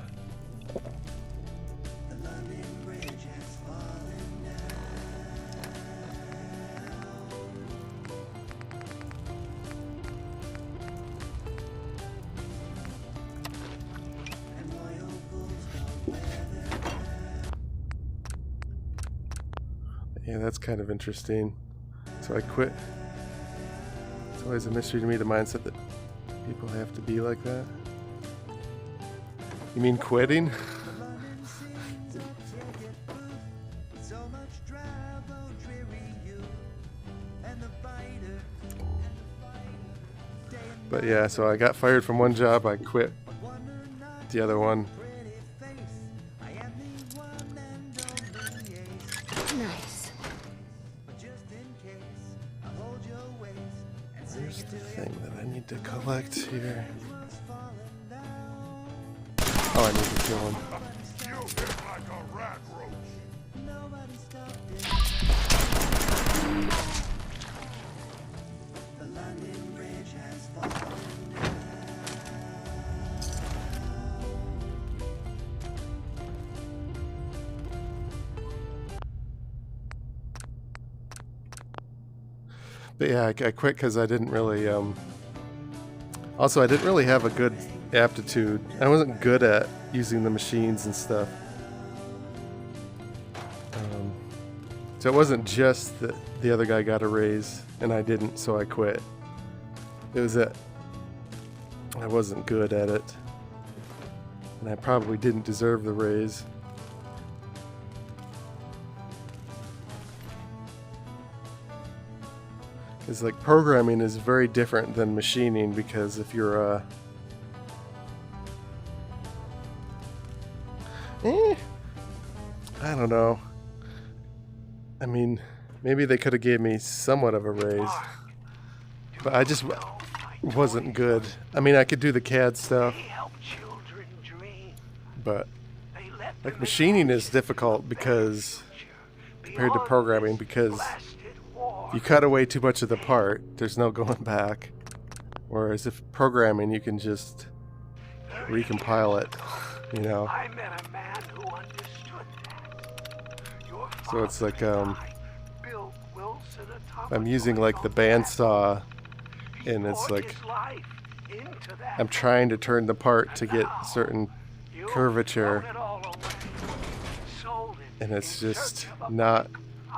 Yeah, that's kind of interesting. So I quit. It's always a mystery to me, the mindset that people have to be like that. You mean quitting? But yeah, so I got fired from one job, I quit the other one. thing that I need to collect here. Oh, I need to kill him. You hit like a rat roach. But yeah, I quit because I didn't really, also I didn't really have a good aptitude. I wasn't good at using the machines and stuff. So it wasn't just that the other guy got a raise and I didn't, so I quit. It was that I wasn't good at it. And I probably didn't deserve the raise. It's like programming is very different than machining, because if you're I don't know. I mean, maybe they could have gave me somewhat of a raise, but I just wasn't good. I mean, I could do the CAD stuff, but like machining is difficult because compared to programming, because you cut away too much of the part, there's no going back. Whereas if programming, you can just recompile it, you know. So it's like I'm using like the bandsaw, and it's like I'm trying to turn the part to get certain curvature, and it's just not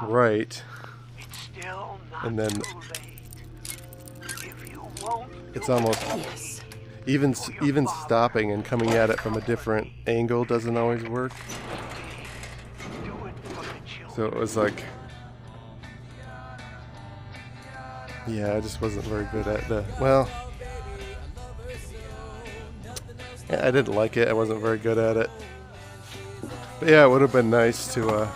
right. And then it's almost even stopping and coming at it from a different angle doesn't always work. So it was like, yeah, I just wasn't very good at the, well, yeah, I didn't like it. I wasn't very good at it. But yeah, it would have been nice to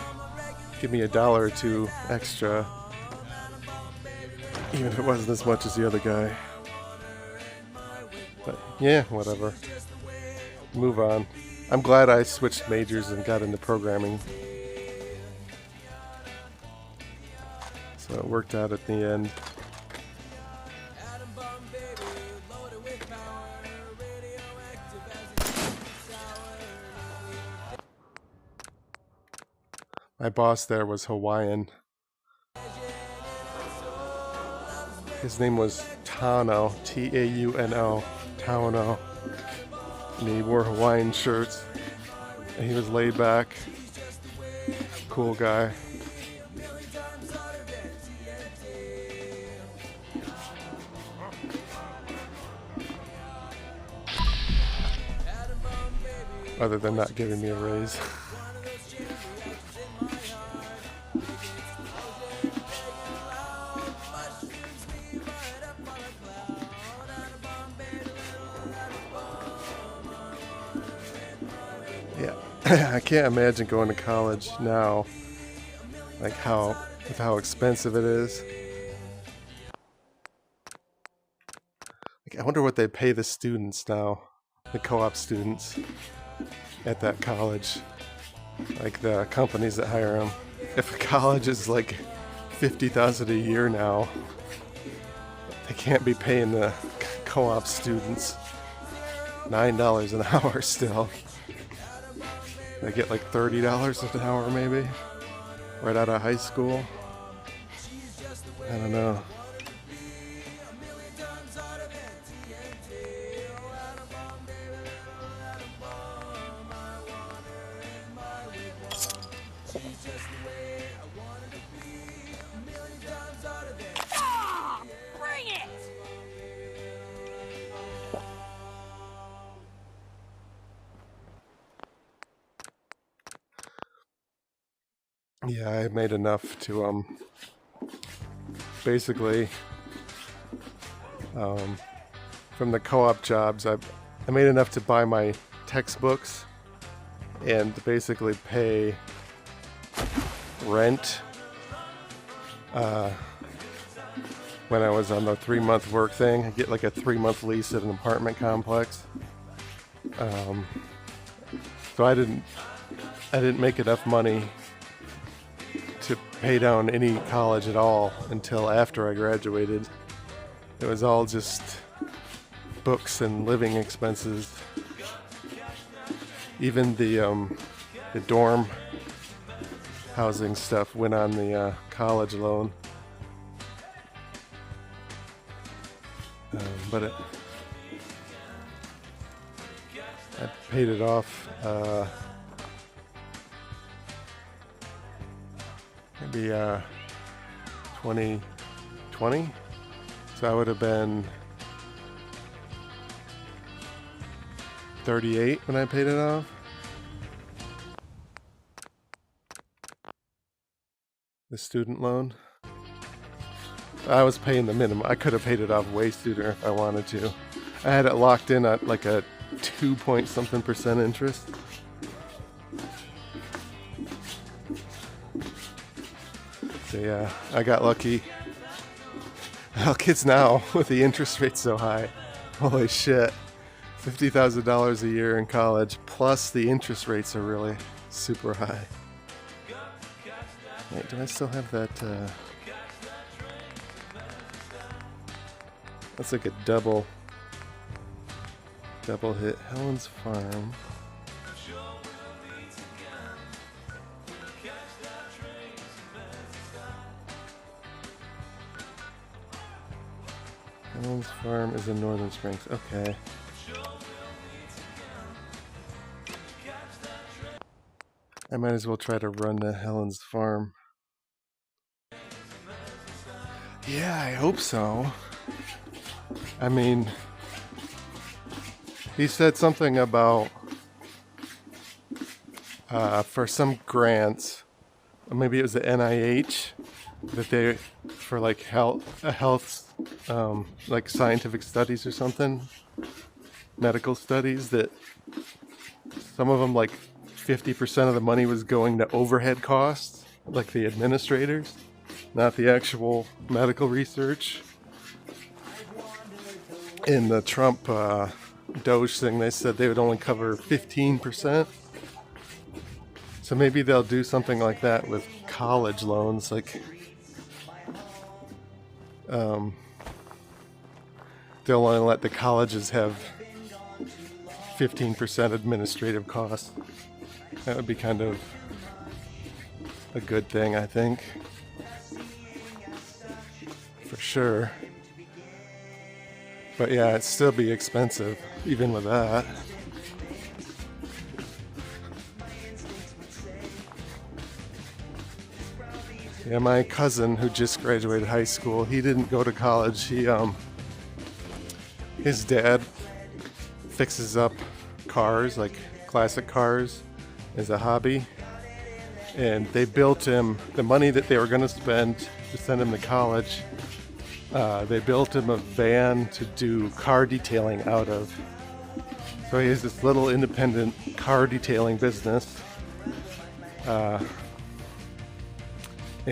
give me $1 or $2 extra, even if it wasn't as much as the other guy. But yeah, whatever. Move on. I'm glad I switched majors and got into programming. So it worked out at the end. My boss there was Hawaiian. His name was Tauno, T-A-U-N-O, Tauno. And he wore Hawaiian shirts. And he was laid back. Cool guy. Other than not giving me a raise. Yeah, I can't imagine going to college now, like how expensive it is. Like, I wonder what they pay the students now, the co-op students at that college, like the companies that hire them. If a college is like $50,000 a year now, they can't be paying the co-op students $9 an hour still. They get like $30 an hour maybe, right out of high school. I don't know. Bring it! Yeah, I made enough to basically from the co-op jobs, I made enough to buy my textbooks and basically pay rent, when I was on the 3-month work thing. I get like a 3-month lease at an apartment complex. So I didn't make enough money to pay down any college at all until after I graduated. It was all just books and living expenses. Even the dorm housing stuff went on the college loan. But I paid it off maybe 2020. So I would have been 38 when I paid it off. The student loan. I was paying the minimum. I could have paid it off way sooner if I wanted to. I had it locked in at like a 2-point-something% interest. So yeah, I got lucky. Well, kids now with the interest rate so high, holy shit, $50,000 a year in college plus the interest rates are really super high. Wait, do I still have that? That's like a double hit. Helen's Farm. Helen's Farm is in Northern Springs. Okay. I might as well try to run to Helen's Farm. Yeah, I hope so. I mean, he said something about for some grants, maybe it was the NIH, that they for like health like scientific studies or something, medical studies, that some of them like 50% of the money was going to overhead costs, like the administrators, not the actual medical research. In the Trump Doge thing, they said they would only cover 15%. So maybe they'll do something like that with college loans, like they'll only let the colleges have 15% administrative costs. That would be kind of a good thing, I think, for sure. But yeah, it'd still be expensive, even with that. Yeah, my cousin who just graduated high school, he didn't go to college. His dad fixes up cars, like classic cars, as a hobby. And they built him, the money that they were going to spend to send him to college, they built him a van to do car detailing out of. So he has this little independent car detailing business. And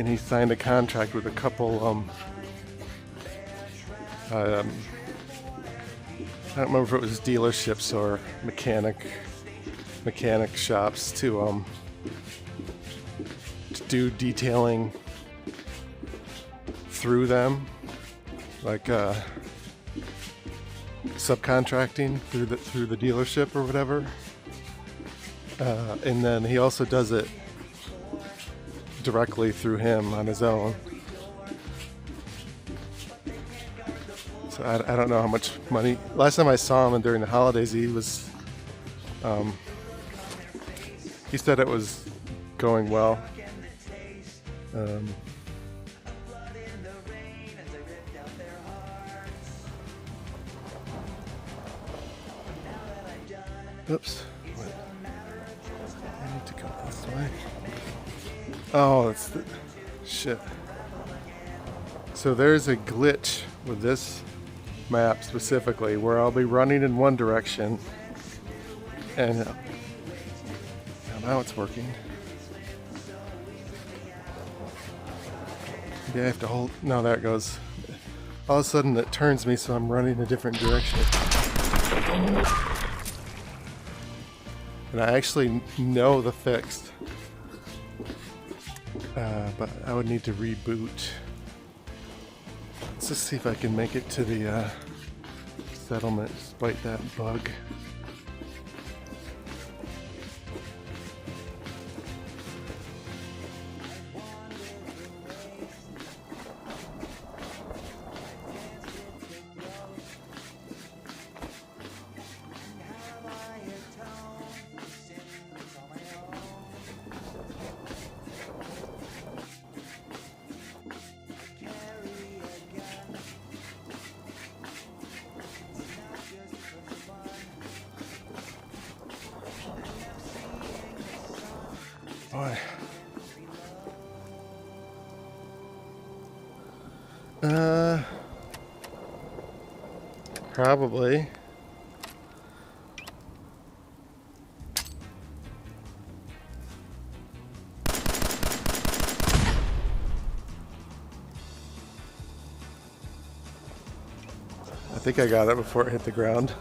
he signed a contract with a couple, I don't remember if it was dealerships or mechanic shops to do detailing through them, like subcontracting through the dealership or whatever. And then he also does it directly through him on his own. So I don't know how much money. Last time I saw him during the holidays, he was he said it was going well. Oops. I need to go this way. Oh, it's the shit. So there's a glitch with this map specifically where I'll be running in one direction and now it's working. Maybe I have to hold. No, there it goes. all of a sudden it turns me so I'm running a different direction. And I actually know the fix. But I would need to reboot. Let's just see if I can make it to the settlement despite that bug. Boy. Probably. I think I got it before it hit the ground.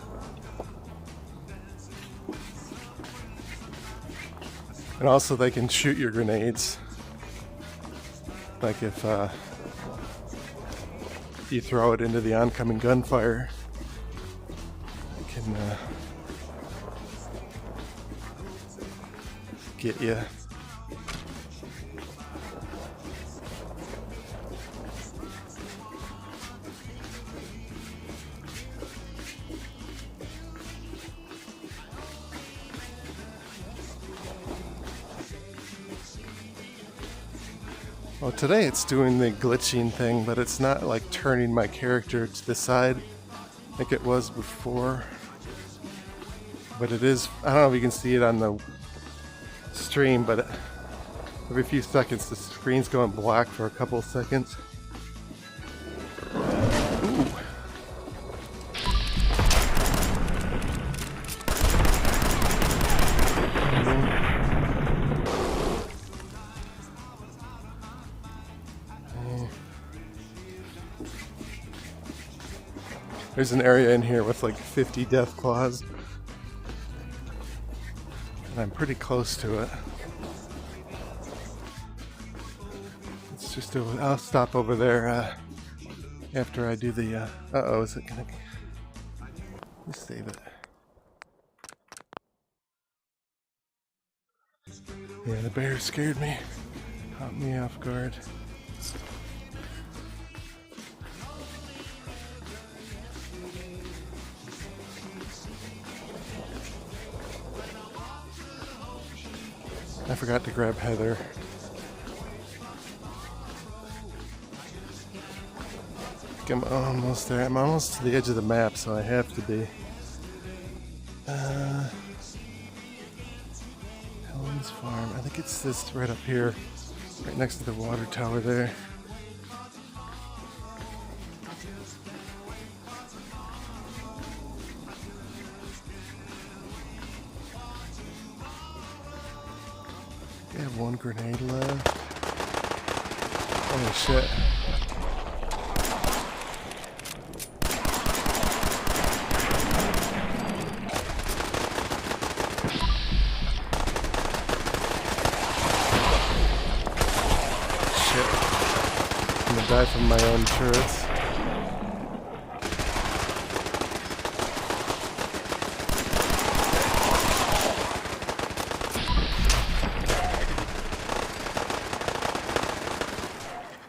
And also they can shoot your grenades. Like if you throw it into the oncoming gunfire, it can get you. Well, today it's doing the glitching thing, but it's not like turning my character to the side like it was before. But it is, I don't know if you can see it on the stream, but every few seconds the screen's going black for a couple of seconds. Ooh. There's an area in here with like 50 death claws. And I'm pretty close to it. It's just I'll stop over there after I do the uh-oh, is it gonna... Let's save it. Yeah, the bear scared me. Caught me off guard. I forgot to grab Heather. I think I'm almost there. I'm almost to the edge of the map, so I have to be. Helen's Farm. I think it's this right up here, right next to the water tower there. I have one grenade left. Holy shit. Shit. I'm gonna die from my own turrets.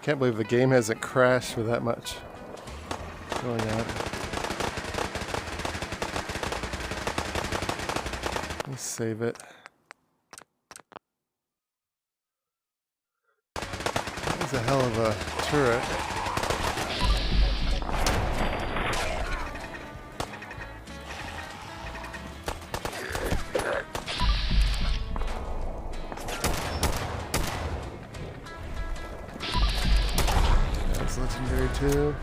Can't believe the game hasn't crashed with that much going on. Let's save it. That was a hell of a turret. Legendary too.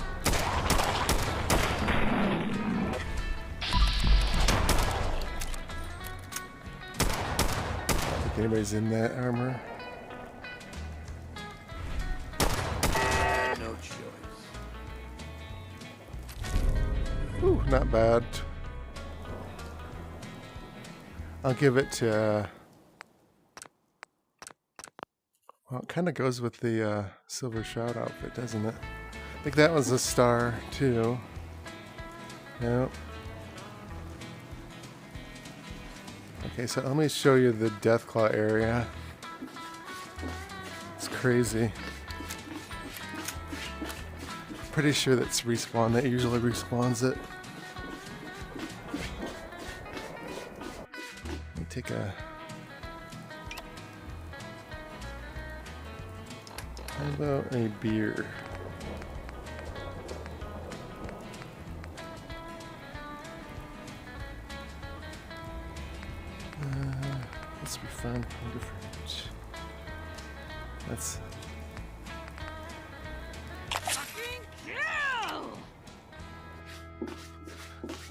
I don't think anybody's in that armor. No choice. not bad. I'll give it to... well, it kind of goes with the Silver Shroud outfit, doesn't it? I think that was a star, too. Yep. Okay, so let me show you the Deathclaw area. It's crazy. Pretty sure that's respawn that usually respawns it. Let me take a... how about a beer? Let's be fun. Let's...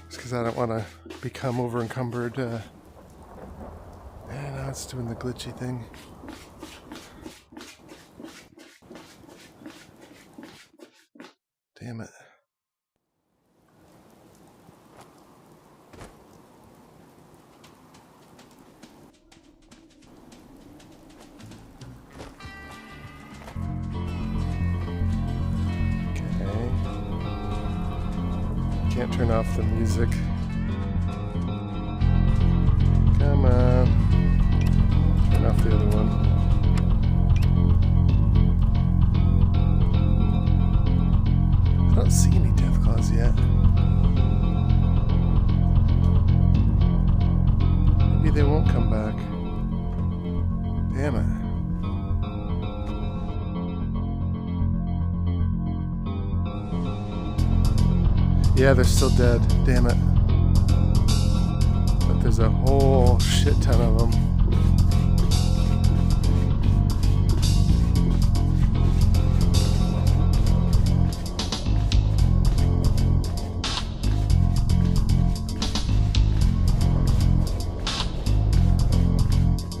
just because I don't want to become over encumbered. And now it's doing the glitchy thing. Damn it. Can't turn off the music. Come on. Turn off the other one. I don't see any Deathclaws yet. Maybe they won't come back. Damn it. Yeah, they're still dead. Damn it. But there's a whole shit ton of them.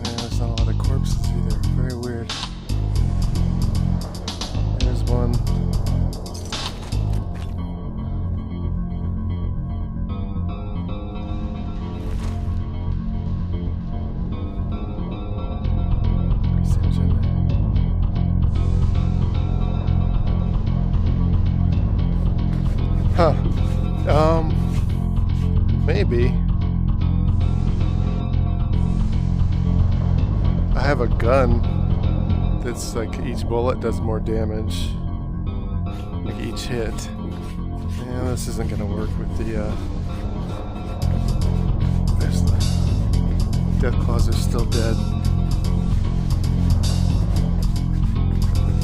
Yeah, there's not a lot of corpses either. Very weird. There's one. Huh. Maybe. I have a gun that's like each bullet does more damage. Like each hit. Yeah, this isn't gonna work with the there's the Deathclaws are still dead.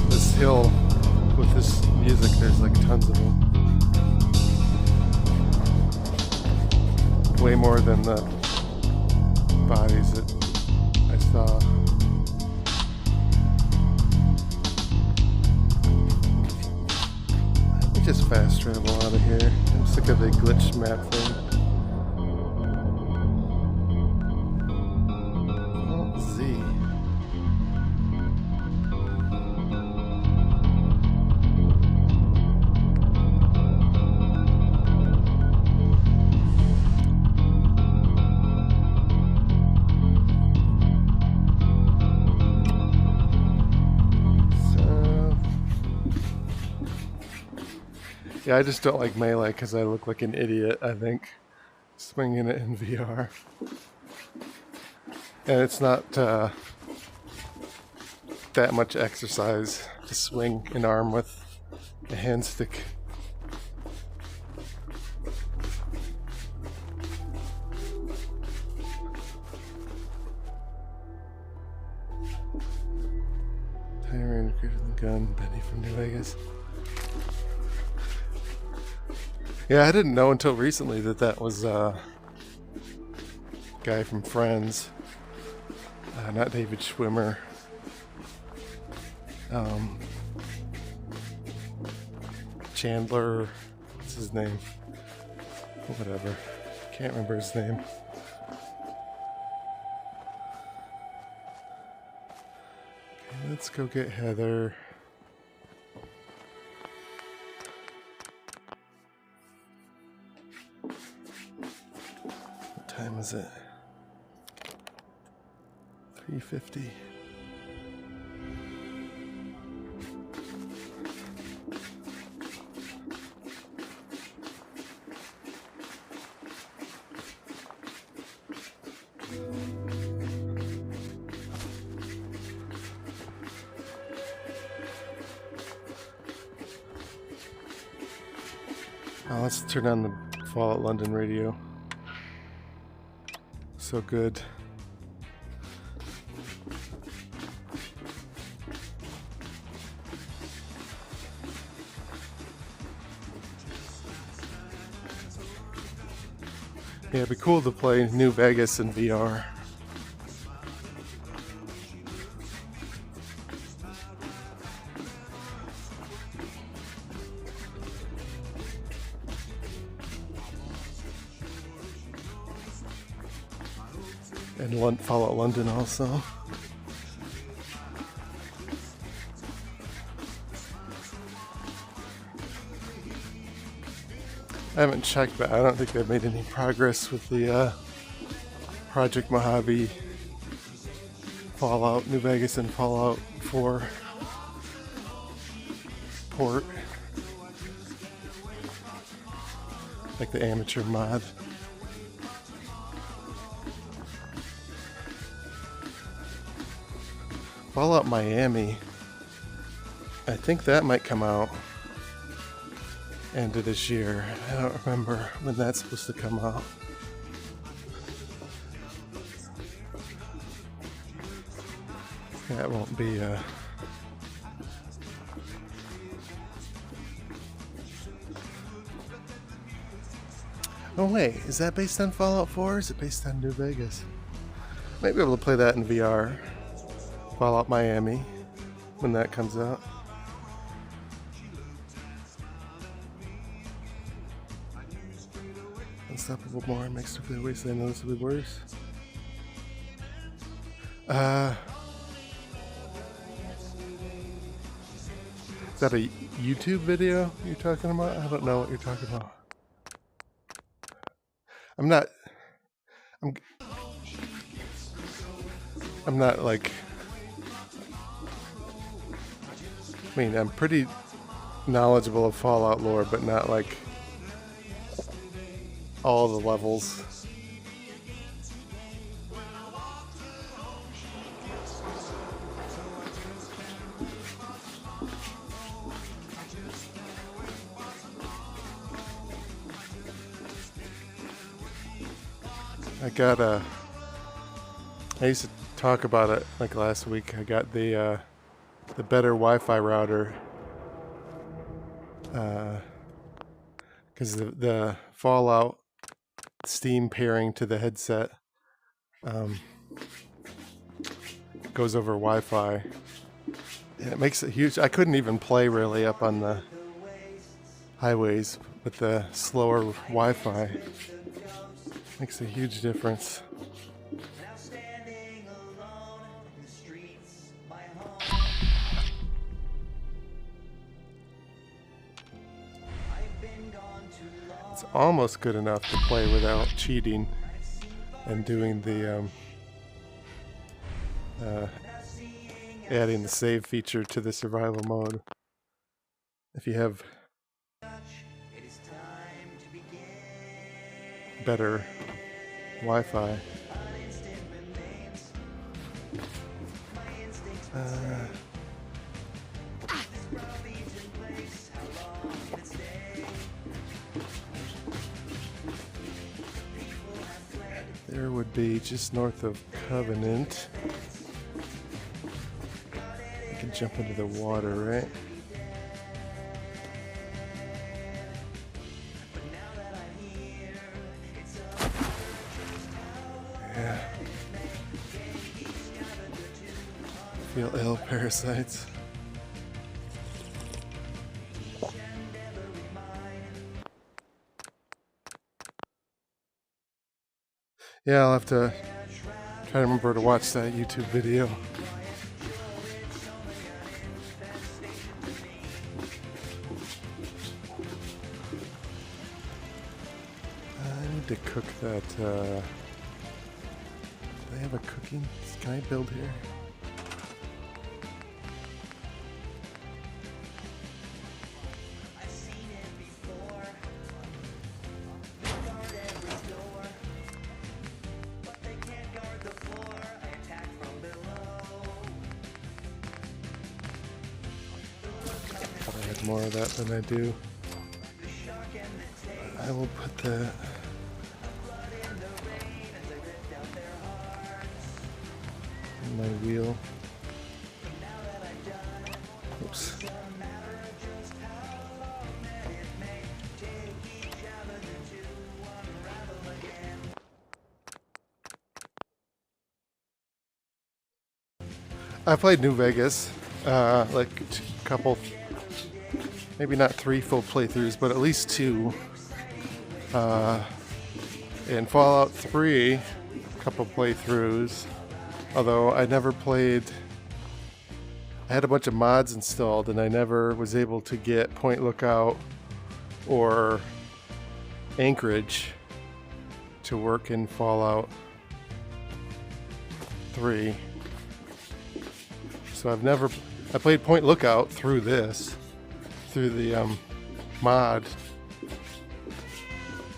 This hill with this music, there's like tons of them. Way more than the bodies that I saw. Let me just fast travel out of here. I'm sick of the glitch map thing. Oh, Z. Yeah, I just don't like melee because I look like an idiot, I think, swinging it in VR. And it's not that much exercise to swing an arm with a hand stick. Tyrant greater than gun, Benny from New Vegas. Yeah, I didn't know until recently that that was a guy from Friends, not David Schwimmer. Chandler, what's his name? Whatever, can't remember his name. Okay, let's go get Heather. is it? 350. Oh, let's turn on the Fallout London radio. So good. Yeah, it'd be cool to play New Vegas in VR. And Fallout London also. I haven't checked, but I don't think they've made any progress with the Project Mojave, Fallout New Vegas, and Fallout 4 port. Like the amateur mod. Fallout Miami, I think that might come out end of this year. I don't remember when that's supposed to come out. That won't be Oh wait, is that based on Fallout 4 or is it based on New Vegas? Might be able to play that in VR. Fallout Miami, when that comes out. Unstoppable more makes the wasteland noticeably worse. Is that a YouTube video you're talking about? I don't know what you're talking about. I'm not like, I mean, I'm pretty knowledgeable of Fallout lore, but not like all the levels. I used to talk about it like last week. I got the better Wi-Fi router because the Fallout Steam pairing to the headset goes over Wi-Fi, and it makes it huge. I couldn't even play really up on the highways with the slower Wi-Fi. Makes a huge difference. It's almost good enough to play without cheating and doing the adding the save feature to the survival mode. If you have better Wi-Fi. There would be just north of Covenant. I can jump into the water, right? Yeah. Feel ill, parasites. Yeah, I'll have to try to remember to watch that YouTube video. I need to cook that have a cooking? Can I build here? I had more of that than I do. I will put that. In my wheel. Oops. I played New Vegas, like a couple, maybe not 3 full playthroughs, but at least 2. In Fallout 3, a couple playthroughs. Although I never played, I had a bunch of mods installed and I never was able to get Point Lookout or Anchorage to work in Fallout 3. So I played Point Lookout through this, through the mod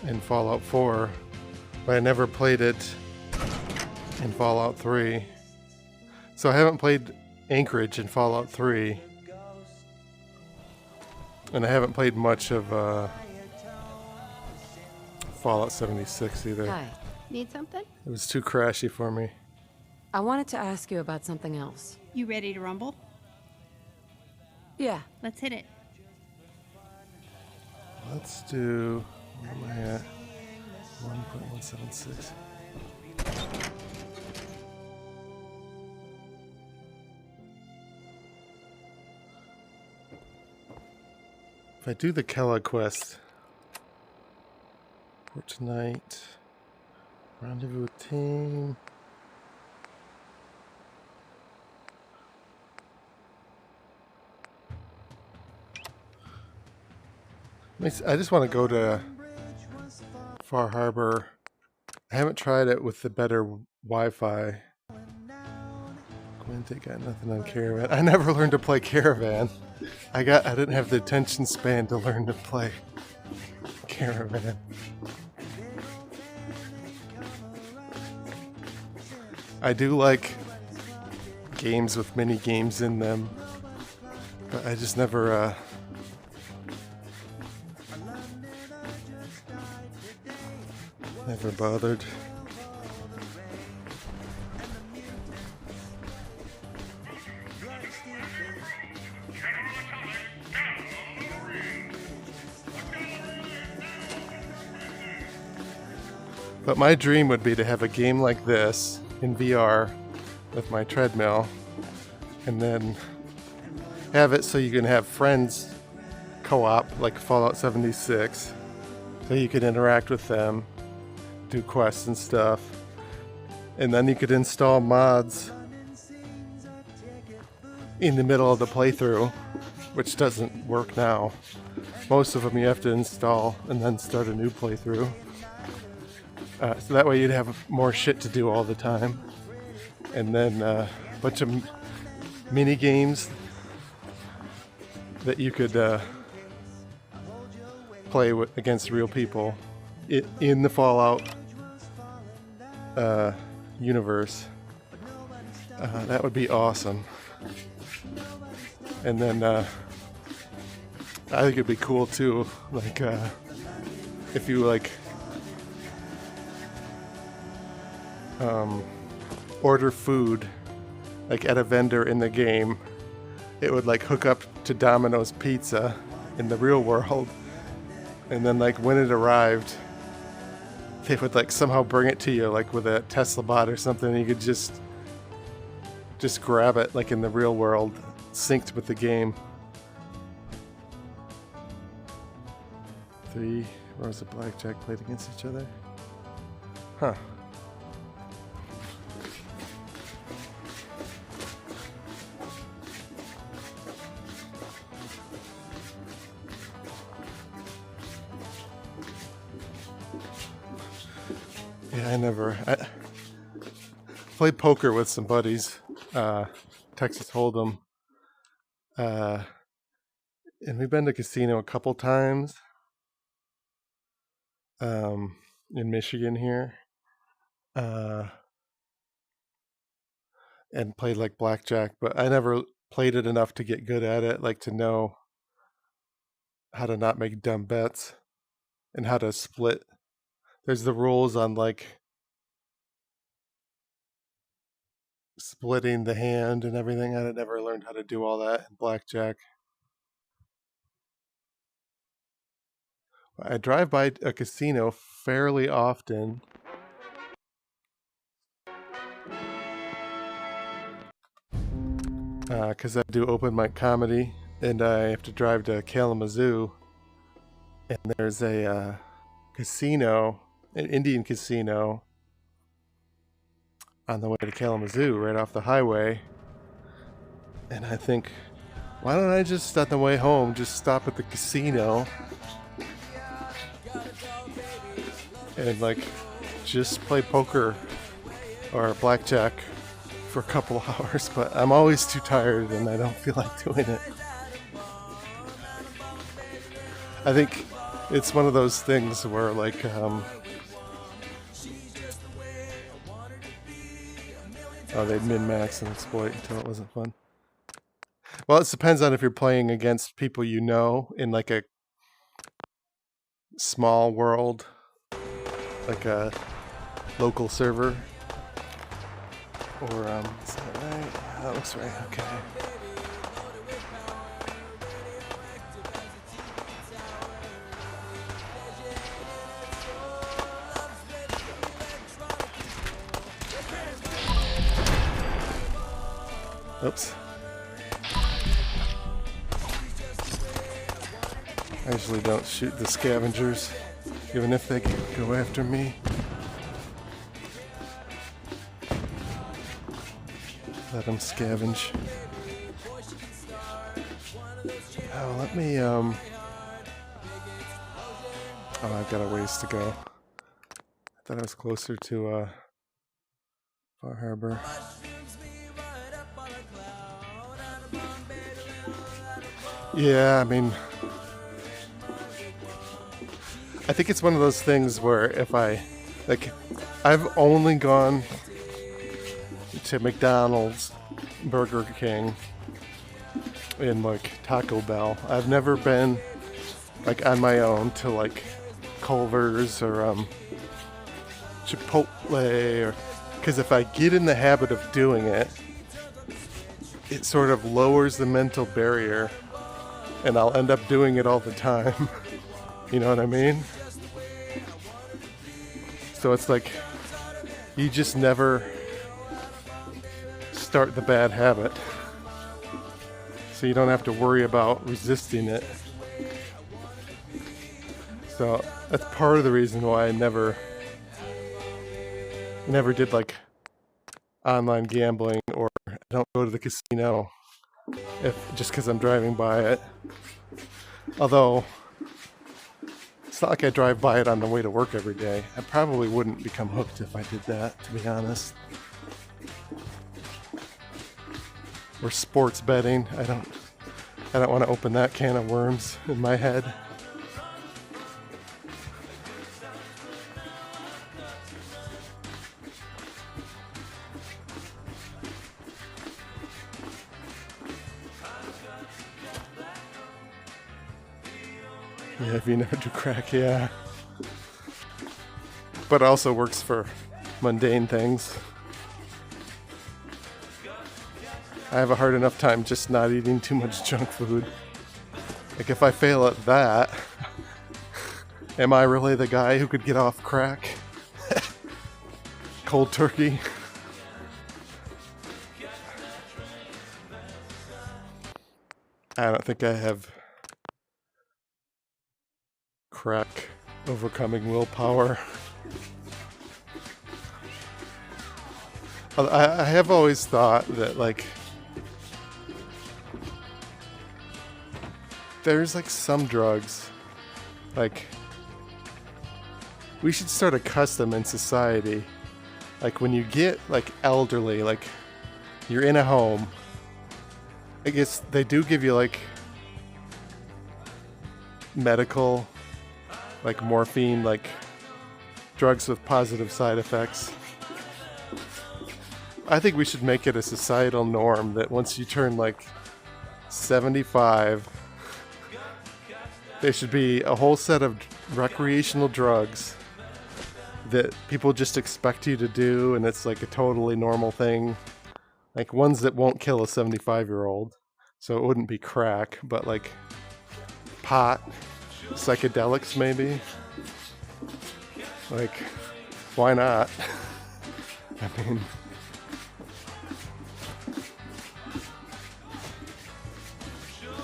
in Fallout 4, but I never played it in Fallout 3. So I haven't played Anchorage in Fallout 3. And I haven't played much of Fallout 76 either. Hi. Need something? It was too crashy for me. I wanted to ask you about something else. You ready to rumble? Yeah. Let's hit it. Let's do, where am I at? 1.176. If I do the Kellogg quest for tonight, rendezvous with team. I just want to go to Far Harbor. I haven't tried it with the better Wi-Fi. Quinte got nothing on Caravan. I never learned to play Caravan. I didn't have the attention span to learn to play Caravan. I do like games with mini games in them, but I just never never bothered. But my dream would be to have a game like this in VR with my treadmill, and then have it so you can have friends co-op like Fallout 76, so you can interact with them, do quests and stuff, and then you could install mods in the middle of the playthrough, which doesn't work now. Most of them you have to install and then start a new playthrough. So that way you'd have more shit to do all the time. And then a bunch of mini games that you could play against real people in the Fallout universe. That would be awesome. And then I think it'd be cool too, like if you like order food like at a vendor in the game, it would like hook up to Domino's Pizza in the real world, and then like when it arrived they would like somehow bring it to you like with a Tesla bot or something, and you could just grab it like in the real world, synced with the game. 3 rows of blackjack played against each other. Huh. Yeah, played poker with some buddies, Texas Hold'em, and we've been to casino a couple times in Michigan here, and played like blackjack, but I never played it enough to get good at it, like to know how to not make dumb bets and how to split. There's the rules on like splitting the hand and everything. I never learned how to do all that in blackjack. I drive by a casino fairly often. Because I do open mic comedy and I have to drive to Kalamazoo. And there's a casino, an Indian casino, on the way to Kalamazoo, right off the highway. And I think, why don't I just, on the way home, just stop at the casino and like just play poker or blackjack for a couple of hours, but I'm always too tired and I don't feel like doing it. I think it's one of those things where like they'd min-max and exploit until it wasn't fun. Well, it depends on if you're playing against people you know in like a small world, like a local server. Or, is that right? Yeah, that looks right, okay. Oops. I usually don't shoot the scavengers, even if they go after me. Let them scavenge. Oh, let me, oh, I've got a ways to go. I thought I was closer to, Far Harbor. Yeah, I mean, I think it's one of those things where if I, like, I've only gone to McDonald's, Burger King, and like Taco Bell. I've never been like on my own to like Culver's or Chipotle, or because if I get in the habit of doing it, it sort of lowers the mental barrier and I'll end up doing it all the time. You know what I mean? So it's like you just never start the bad habit, so you don't have to worry about resisting it. So that's part of the reason why I never did like online gambling, or I don't go to the casino just because I'm driving by it. Although it's not like I drive by it on the way to work every day. I probably wouldn't become hooked if I did that, to be honest. Or sports betting. I don't want to open that can of worms in my head. Yeah, if you never do crack, yeah. But it also works for mundane things. I have a hard enough time just not eating too much junk food. Like if I fail at that, am I really the guy who could get off crack? Cold turkey. I don't think I have crack overcoming willpower. I have always thought that like there's like some drugs, like we should start a custom in society like when you get like elderly, like you're in a home, I guess they do give you like medical, like morphine, like drugs with positive side effects. I think we should make it a societal norm that once you turn like 75, there should be a whole set of recreational drugs that people just expect you to do, and it's like a totally normal thing. Like ones that won't kill a 75-year-old. So it wouldn't be crack, but like pot, psychedelics maybe. Like, why not? I mean,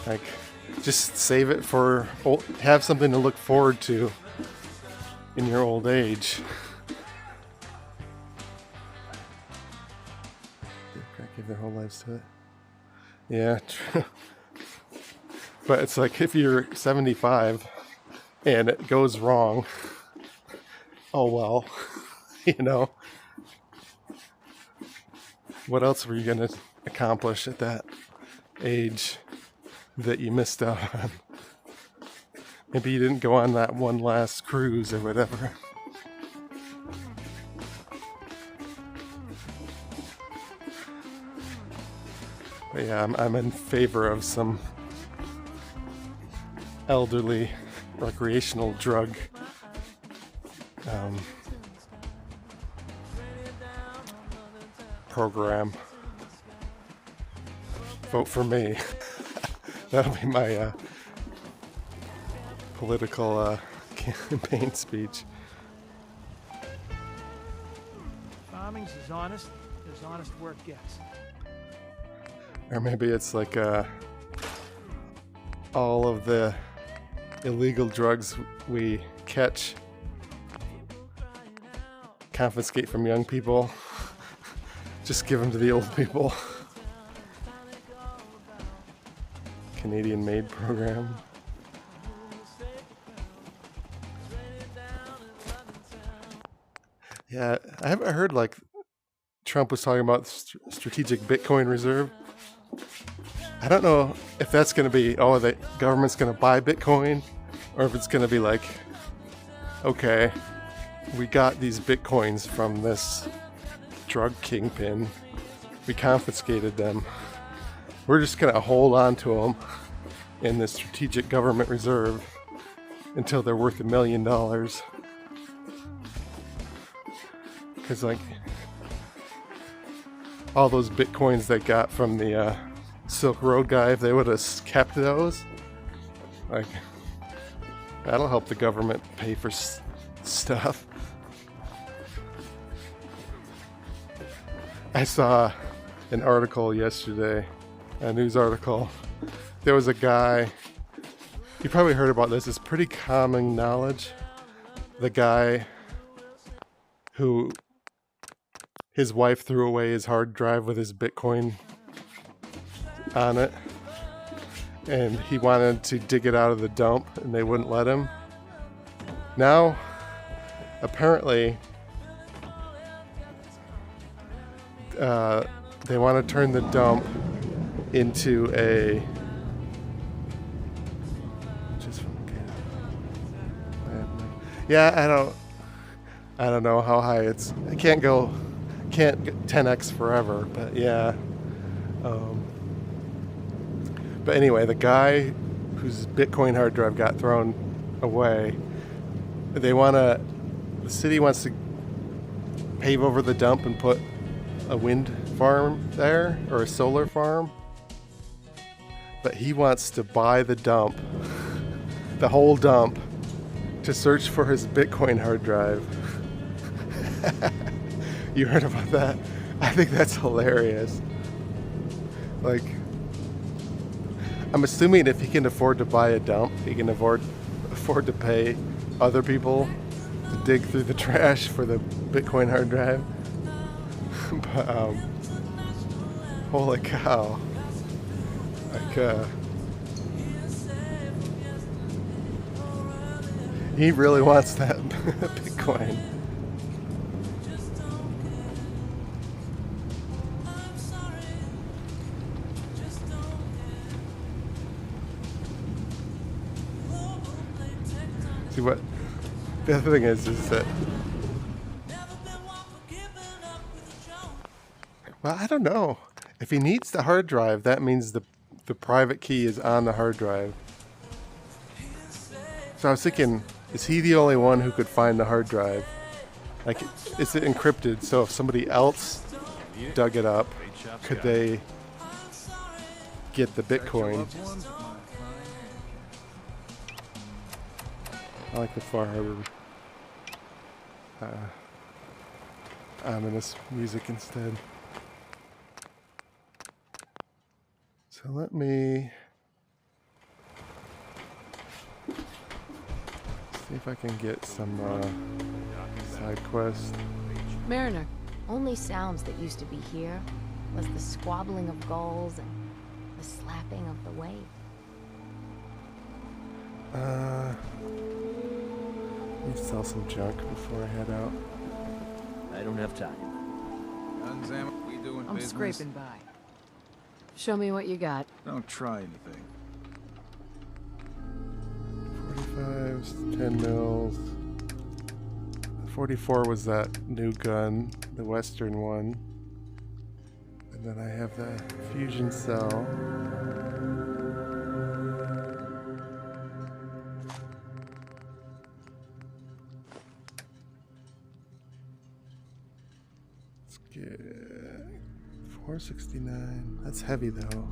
like, just save it for, have something to look forward to in your old age. Give their whole lives to it. Yeah, true. But it's like if you're 75 and it goes wrong, oh well, you know. What else were you going to accomplish at that age that you missed out on? Maybe you didn't go on that one last cruise or whatever. But yeah, I'm in favor of some elderly recreational drug program. Vote for me. That'll be my political campaign speech. Farming's as honest work gets. Or maybe it's like all of the illegal drugs we catch, confiscate from young people, just give them to the old people. Canadian-made program. Yeah, I haven't heard like Trump was talking about strategic Bitcoin reserve. I don't know if that's going to be, oh, the government's going to buy Bitcoin, or if it's going to be like, okay, we got these Bitcoins from this drug kingpin. We confiscated them. We're just going to hold on to them in the strategic government reserve until they're worth $1 million. Because, like, all those Bitcoins they got from the Silk Road guy, if they would have kept those, like, that'll help the government pay for stuff. I saw an article yesterday, a news article. There was a guy, you probably heard about this, it's pretty common knowledge. The guy who, his wife threw away his hard drive with his Bitcoin on it, and he wanted to dig it out of the dump and they wouldn't let him. Now, apparently, they want to turn the dump into a I don't know how high it's. I can't get 10x forever, but yeah. But anyway, the guy whose Bitcoin hard drive got thrown away, the city wants to pave over the dump and put a wind farm there, or a solar farm. But he wants to buy the dump, the whole dump, to search for his Bitcoin hard drive. You heard about that? I think that's hilarious. Like, I'm assuming if he can afford to buy a dump, he can afford to pay other people to dig through the trash for the Bitcoin hard drive. But, holy cow. Like, he really wants that Bitcoin. See what the other thing is that, well, I don't know. If he needs the hard drive, that means the private key is on the hard drive. So I was thinking, is he the only one who could find the hard drive? Like, is it encrypted? So if somebody else dug it up, could they get the Bitcoin? I like the Far Harbor ominous music instead. So let me see if I can get some side quest. Mariner, only sounds that used to be here was the squabbling of gulls and the slapping of the wave. Need to sell some junk before I head out. I don't have time. Guns, ammo, we doing I'm business? scraping by. Show me what you got. Don't try anything. 45s, 10 mils. 44 was that new gun, the Western one. And then I have the fusion cell. Let's get 469. That's heavy though.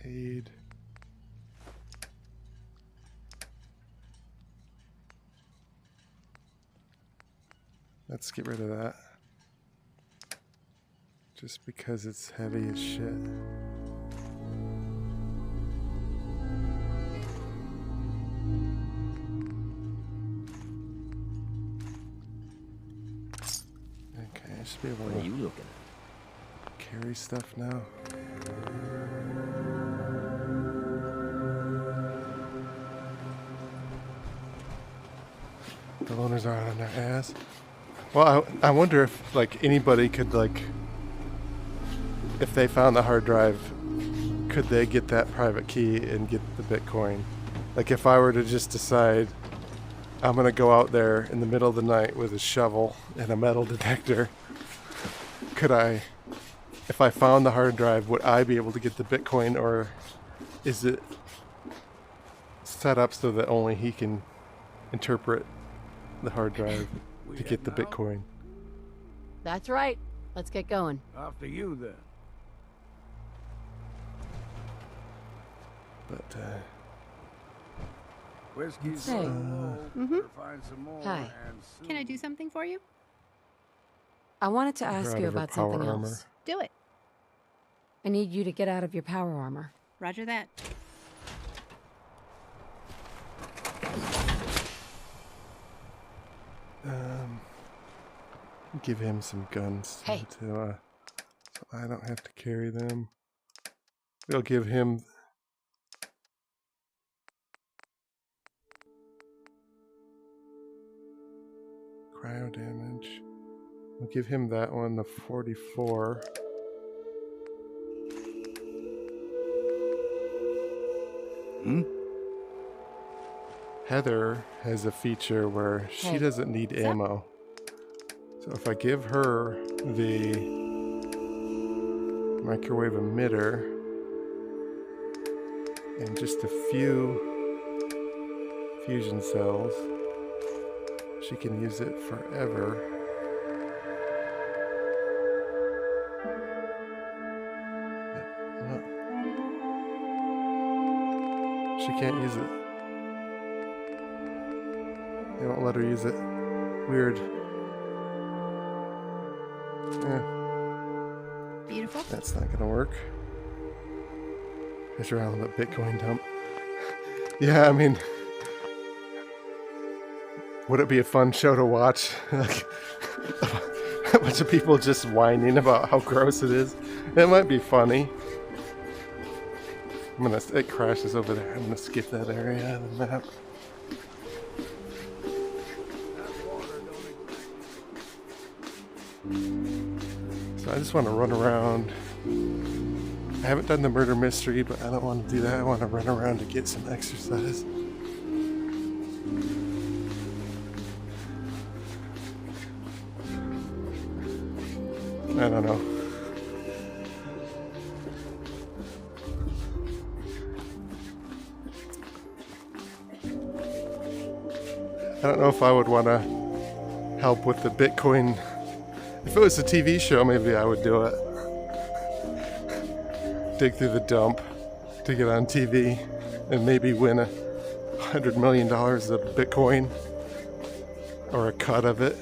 Paid. Let's get rid of that. Just because it's heavy as shit. Okay, I should be able What are you looking to carry stuff now. The loners are out on their ass. Well, I wonder if, like, anybody could, like, if they found the hard drive, could they get that private key and get the Bitcoin? Like, if I were to just decide I'm going to go out there in the middle of the night with a shovel and a metal detector, could I, if I found the hard drive, would I be able to get the Bitcoin, or is it set up so that only he can interpret the hard drive to get the Bitcoin? That's right. Let's get going. After you, then. But, Whiskey's Hey. Find some more. Hi. And Can I do something for you? I wanted to Her ask out you of her about power something armor. else. Do it. I need you to get out of your power armor. Roger that. Give him some guns Hey. so I don't have to carry them. We'll give him cryo damage. We'll give him that one, the 44. Heather has a feature where she Hey. doesn't need ammo. So if I give her the microwave emitter and just a few fusion cells, she can use it forever. Well, she can't use it. They won't let her use it. Weird. Beautiful. That's not gonna work. It's around the Bitcoin dump. Yeah, I mean, would it be a fun show to watch? Like, a bunch of people just whining about how gross it is. It might be funny. It crashes over there. I'm gonna skip that area of the map. So I just want to run around I haven't done the murder mystery, but I don't want to do that. I want to run around to get some exercise. I don't know. I don't know if I would want to help with the Bitcoin. If it was a TV show, maybe I would do it. Dig through the dump to get on TV and maybe win $100 million of Bitcoin or a cut of it.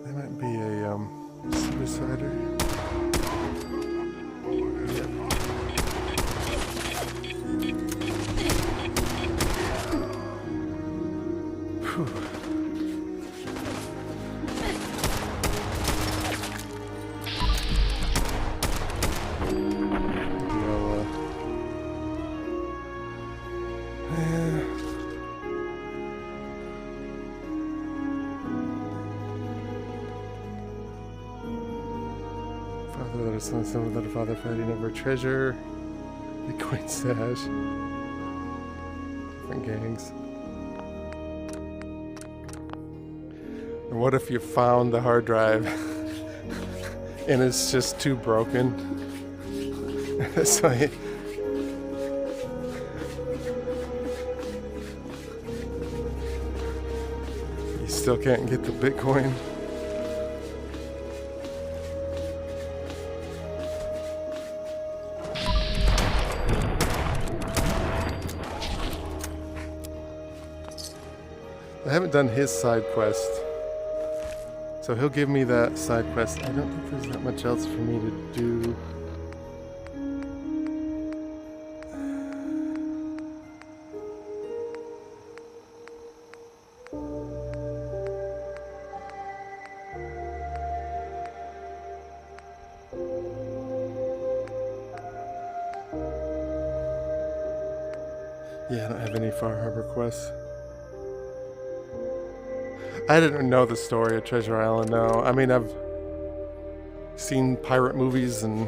That might be a suicider. Son without a father fighting over treasure, Bitcoin stash, different gangs. And what if you found the hard drive and it's just too broken? So you still can't get the Bitcoin. I haven't done his side quest, so he'll give me that side quest. I don't think there's that much else for me to do. Yeah, I don't have any Far Harbor quests. I didn't know the story of Treasure Island, no. I mean, I've seen pirate movies, and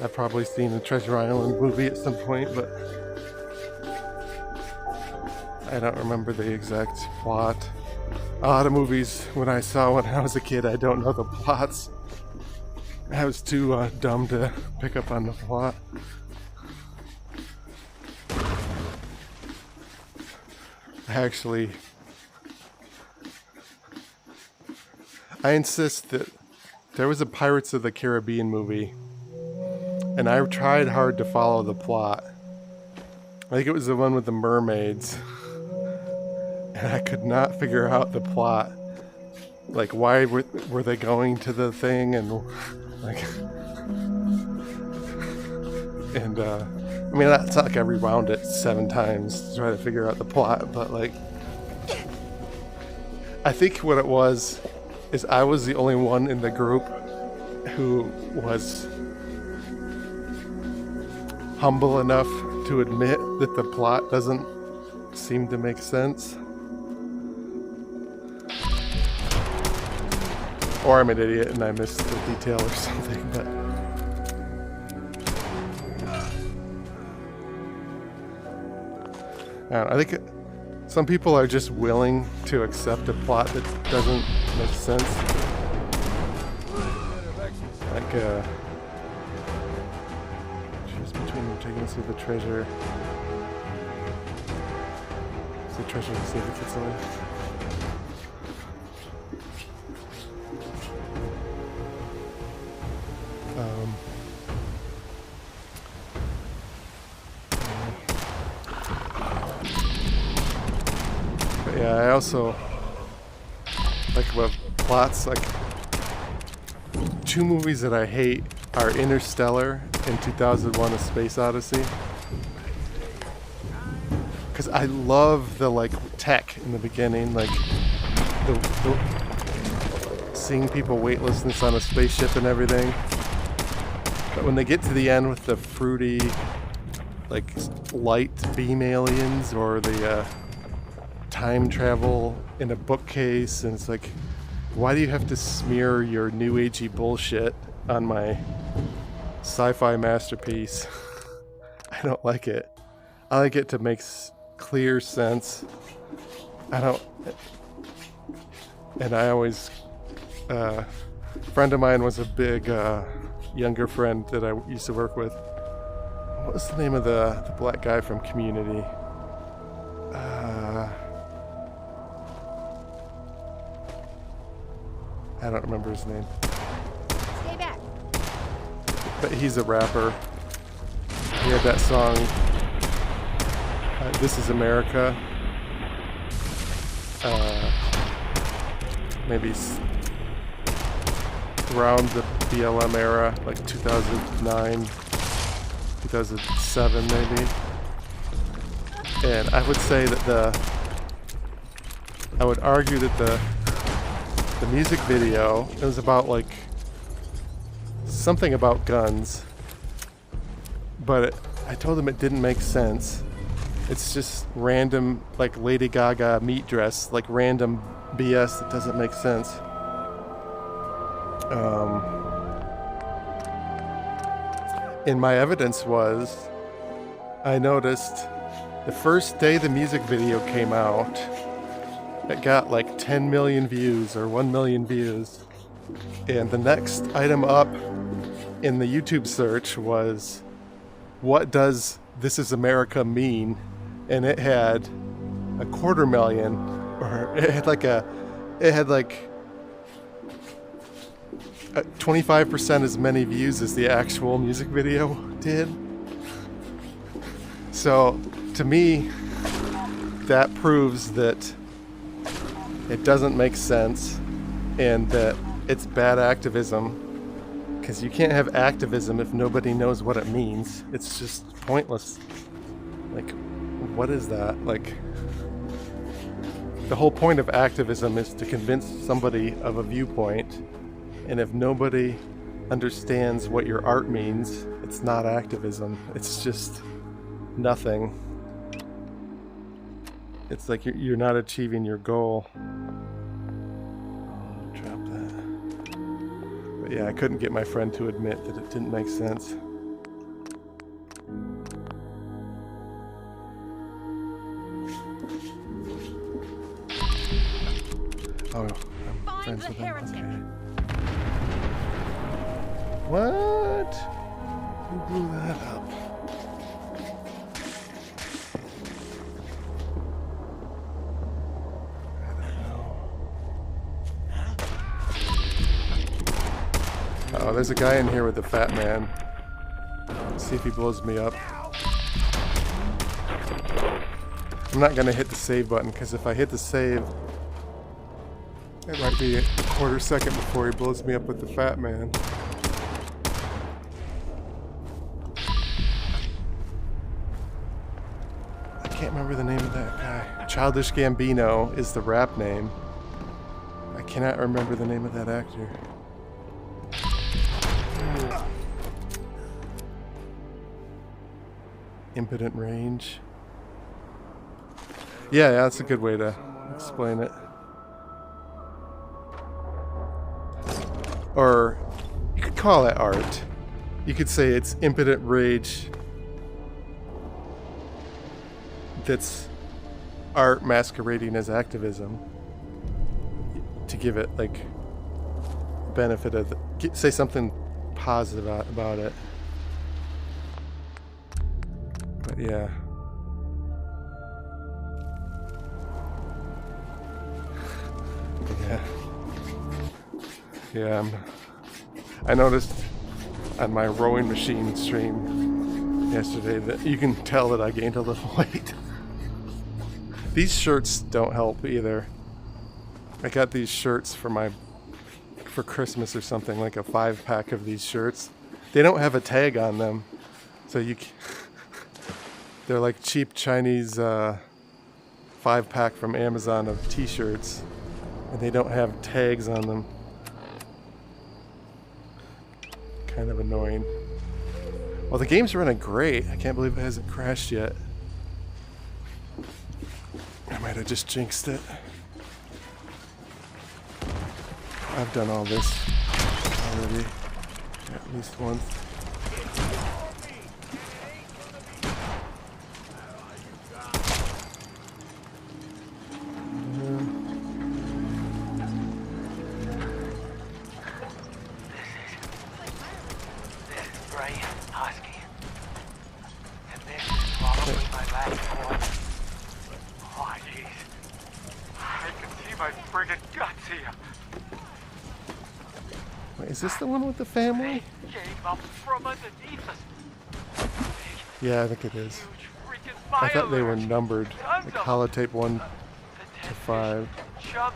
I've probably seen a Treasure Island movie at some point, but I don't remember the exact plot. A lot of movies, when I saw when I was a kid, I don't know the plots. I was too dumb to pick up on the plot. I insist that there was a Pirates of the Caribbean movie, and I tried hard to follow the plot. I think it was the one with the mermaids, and I could not figure out the plot. Like, why were they going to the thing, and like, and I mean, it's not like I rewound it 7 times to try to figure out the plot, but like, I think what it was is I was the only one in the group who was humble enough to admit that the plot doesn't seem to make sense. Or I'm an idiot and I missed the detail or something, but I think some people are just willing to accept a plot that doesn't make sense. Like, choose between taking us to the treasure. It's the treasure to save the kids' life. Yeah, I also like what plots, like 2 movies that I hate are Interstellar and 2001: A Space Odyssey. Because I love the like tech in the beginning, like the seeing people weightlessness on a spaceship and everything. But when they get to the end with the fruity, like light beam aliens or the time travel in a bookcase, and it's like, why do you have to smear your new agey bullshit on my sci-fi masterpiece? I don't like it. I like it to make clear sense. I don't... And I always... a friend of mine was a big younger friend that I used to work with. What was the name of the black guy from Community? I don't remember his name. Stay back. But he's a rapper. He had that song, This Is America. Maybe around the BLM era, like 2009, 2007 maybe. And I would say that I would argue that the music video, it was about like something about guns, but I told him it didn't make sense. It's just random, like Lady Gaga meat dress, like random BS that doesn't make sense. And my evidence was, I noticed the first day the music video came out, it got like 10 million views or 1 million views. And the next item up in the YouTube search was, what does This Is America mean? And it had 250,000, or it had like 25% as many views as the actual music video did. So to me, that proves that it doesn't make sense and that it's bad activism, because you can't have activism if nobody knows what it means. It's just pointless. Like, what is that? Like, the whole point of activism is to convince somebody of a viewpoint, and if nobody understands what your art means, it's not activism. It's just nothing. It's like you're not achieving your goal. Oh, drop that. But yeah, I couldn't get my friend to admit that it didn't make sense. Oh, I'm friends with him. Okay. What? Who blew that up? Oh, there's a guy in here with a fat man. Let's see if he blows me up. I'm not gonna hit the save button, because if I hit the save, it might be a quarter second before he blows me up with the fat man. I can't remember the name of that guy. Childish Gambino is the rap name. I cannot remember the name of that actor. Impotent Range. Yeah, that's a good way to explain it. Or you could call it art. You could say it's impotent rage that's art masquerading as activism, to give it like benefit of say something positive about it. But yeah. Yeah, I noticed on my rowing machine stream yesterday that you can tell that I gained a little weight. These shirts don't help either. I got these shirts for Christmas or something, like a 5-pack of these shirts. They don't have a tag on them, so they're like cheap Chinese 5-pack from Amazon of t-shirts, and they don't have tags on them. Kind of annoying. Well, the game's running great. I can't believe it hasn't crashed yet. I might have just jinxed it. I've done all this already, at least once. Wait, is this the one with the family? Yeah, I think it is. I thought they were numbered, like holotape 1 to 5. Chum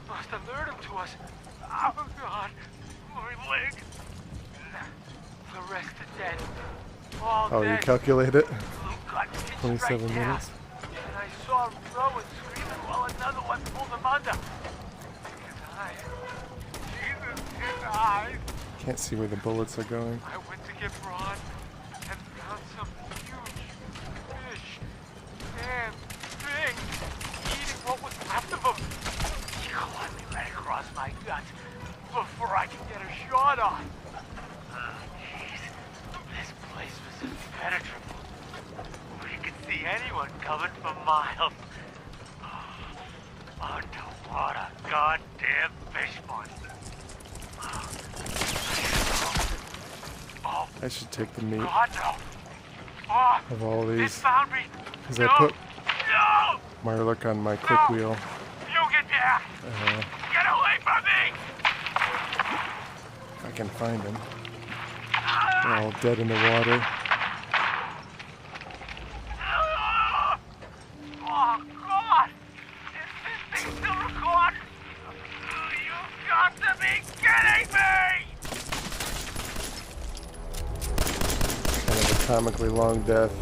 must have lured him to us. Oh God, my leg. The rest are dead. All Oh, dead. you calculate it? Luke got pinched 27 right down, minutes. and I saw Rowan screaming while another one pulled him under. His eyes. Jesus, his eyes. Can't see where the bullets are going. I went to get Ron and found some huge fish. Damn thing. Eating what was left of him. He clawed me right across my guts before I could get a shot on. Jeez. This place was impenetrable. We could see anyone coming for miles. Underwater goddamn fish monster. I should take the meat God, no. Oh, of all it these. found me. Because No. I put No. Marlock on my quick wheel. You get there. Get away from me. If I can find him. They're all dead in the water. Oh, God. Is this thing still recording? You've got to be kidding me. Kind of a comically long death.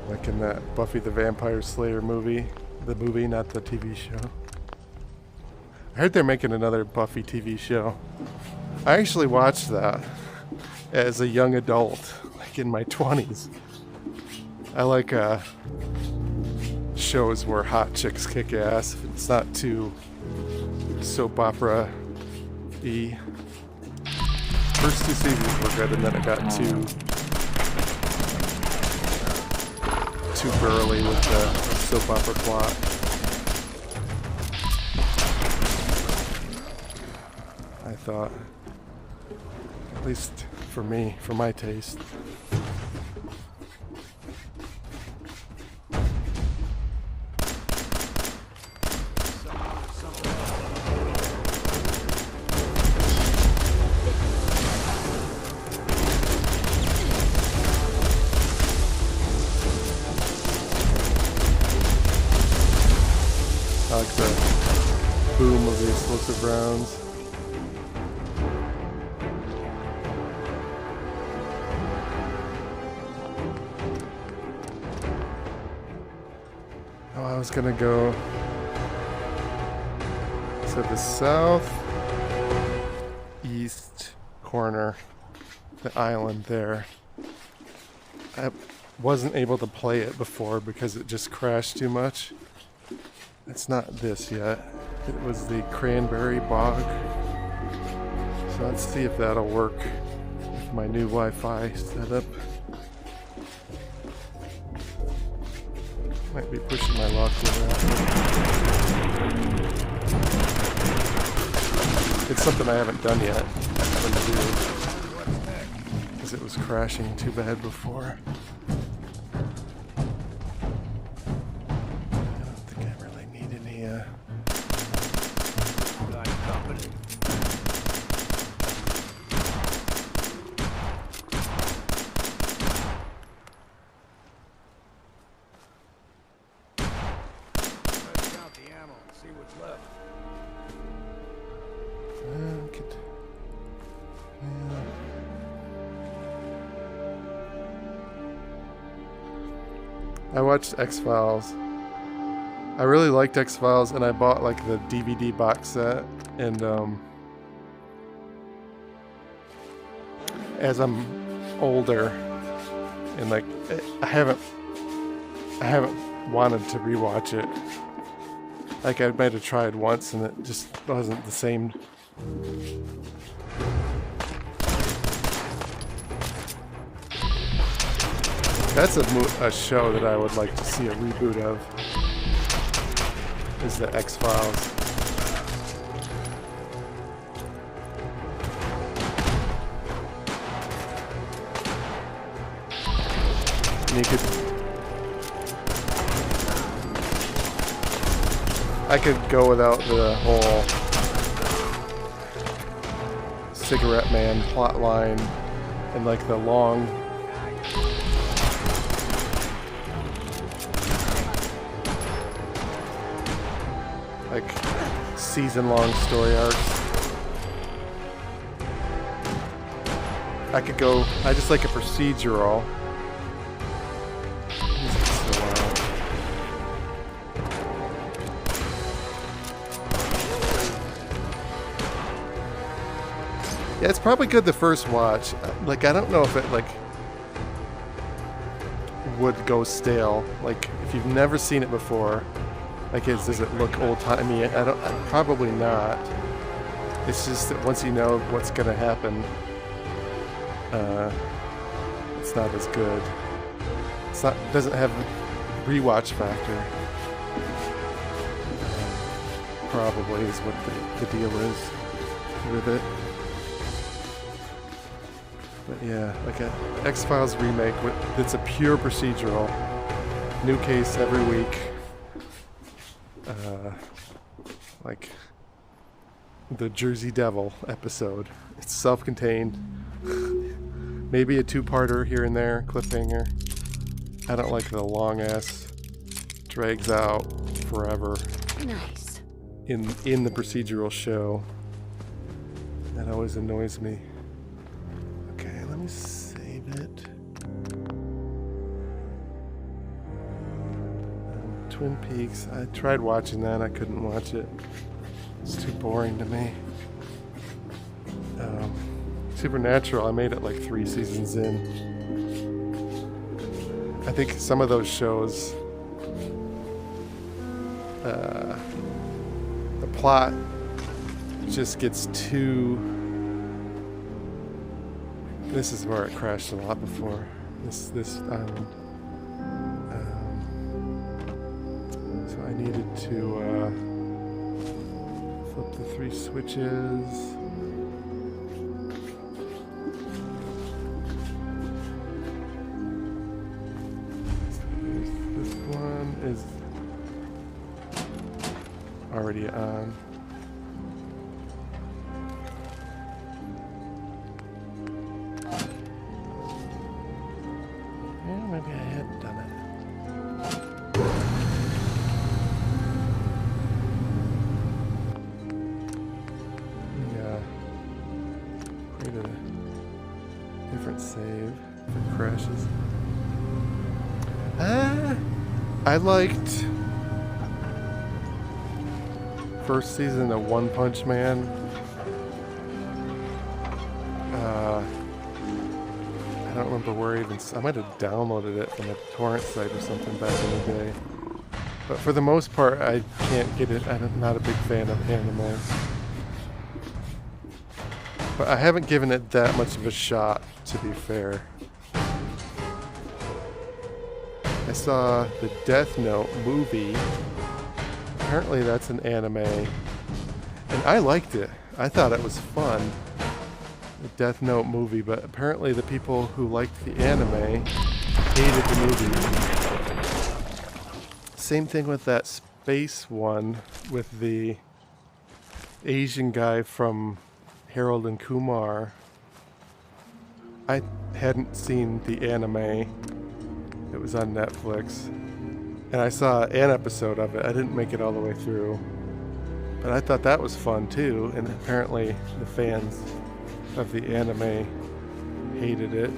Like in that Buffy the Vampire Slayer movie. The movie, not the TV show. I heard they're making another Buffy TV show. I actually watched that as a young adult, like in my 20s. I like shows where hot chicks kick ass. It's not too soap opera-y. First 2 seasons were good, and then it got too burly with the soap opera plot. I thought, at least for me, for my taste. I like the boom of the explosive rounds. Oh, I was gonna go to the south east corner, the island there. I wasn't able to play it before because it just crashed too much. It's not this yet. It was the Cranberry Bog. So let's see if that'll work with my new Wi-Fi setup. Might be pushing my luck with that. It's something I haven't done yet. I'm gonna do because it was crashing too bad before. I watched X-Files. I really liked X-Files, and I bought like the DVD box set, and as I'm older and like I I haven't wanted to rewatch it. Like, I might have tried once and it just wasn't the same. That's a show that I would like to see a reboot of. Is the X-Files. And you could... I could go without the whole cigarette man plotline and like the long like season-long story arcs. I could go. I just like a procedural. Yeah, it's probably good the first watch. Like, I don't know if it, like, would go stale. Like, if you've never seen it before, like, does it look old-timey? Probably not. It's just that once you know what's going to happen, it's not as good. It doesn't have a rewatch factor. Probably is what the deal is with it. But yeah, like a X-Files remake that's a pure procedural. New case every week. Like the Jersey Devil episode. It's self-contained. Maybe a two-parter here and there, cliffhanger. I don't like the long-ass, drags out forever. Nice. In the procedural show. That always annoys me. Let me save it. Twin Peaks. I tried watching that. I couldn't watch it. It's too boring to me. Supernatural. I made it like 3 seasons in. I think some of those shows, the plot just gets too... This is where it crashed a lot before. This island. So I needed to flip the 3 switches. This one is already on. Maybe I hadn't done it. Yeah. Create a different save if it crashes. I liked first season of One Punch Man. I don't remember where I might have downloaded it from a torrent site or something back in the day. But for the most part, I can't get it. I'm not a big fan of anime. But I haven't given it that much of a shot, to be fair. I saw the Death Note movie. Apparently that's an anime. And I liked it. I thought it was fun. The Death Note movie, but apparently the people who liked the anime hated the movie. Same thing with that space one with the Asian guy from Harold and Kumar. I hadn't seen the anime. It was on Netflix. And I saw an episode of it. I didn't make it all the way through. But I thought that was fun too, and apparently the fans of the anime hated it.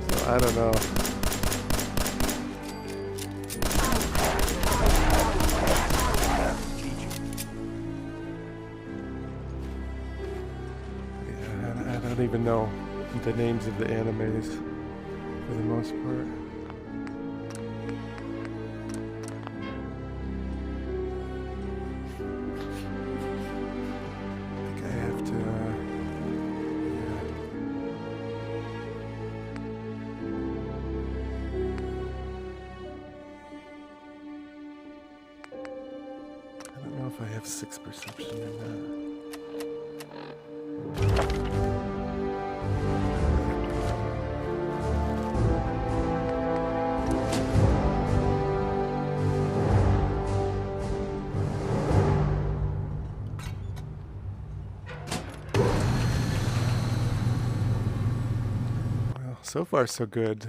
So I don't know. Yeah, I don't even know the names of the animes for the most part. I think I have to, yeah. I don't know if I have 6 perception or not. So far, so good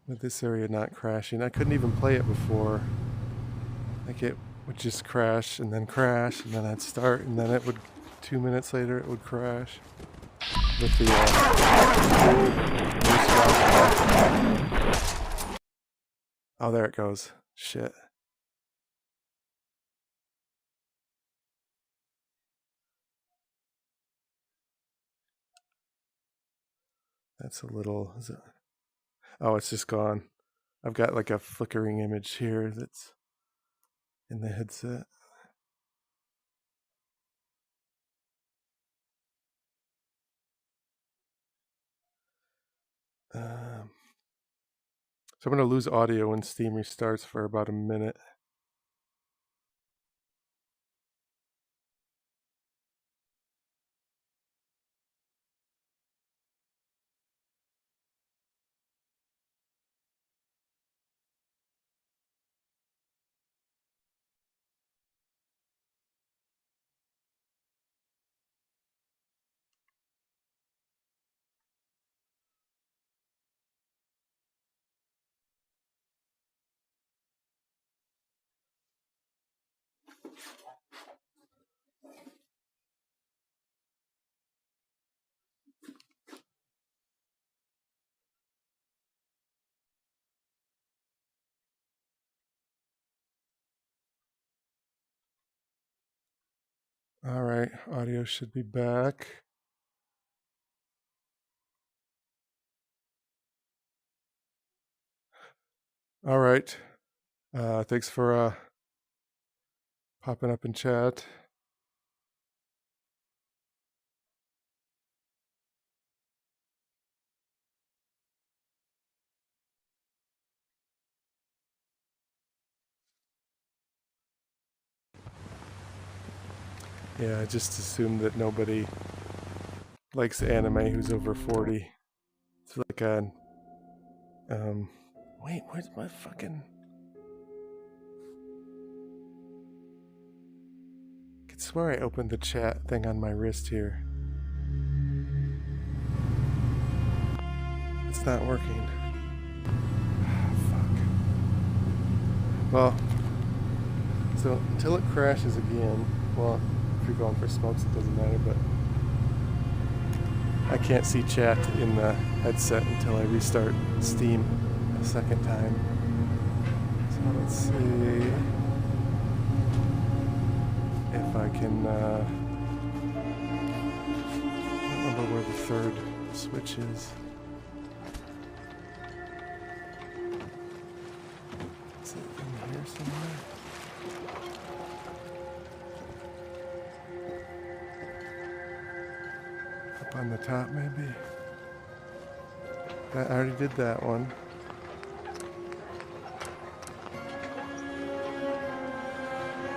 with this area not crashing. I couldn't even play it before. Like it would just crash, and then I'd start, and then it would, 2 minutes later, it would crash. With the oh, there it goes. Shit. That's a little... Is it? Oh, it's just gone. I've got like a flickering image here that's in the headset. So I'm going to lose audio when Steam restarts for about a minute. All right, audio should be back. All right. Thanks for popping up in chat. Yeah, I just assumed that nobody likes anime who's over 40. It's like a... wait, where's my fucking... I could swear I opened the chat thing on my wrist here. It's not working. Fuck. Well, so until it crashes again, well, if you're going for smokes, it doesn't matter, but I can't see chat in the headset until I restart Steam a second time. So let's see if I can, I don't remember where the third switch is. Is it in here somewhere? Up on the top, maybe? I already did that one.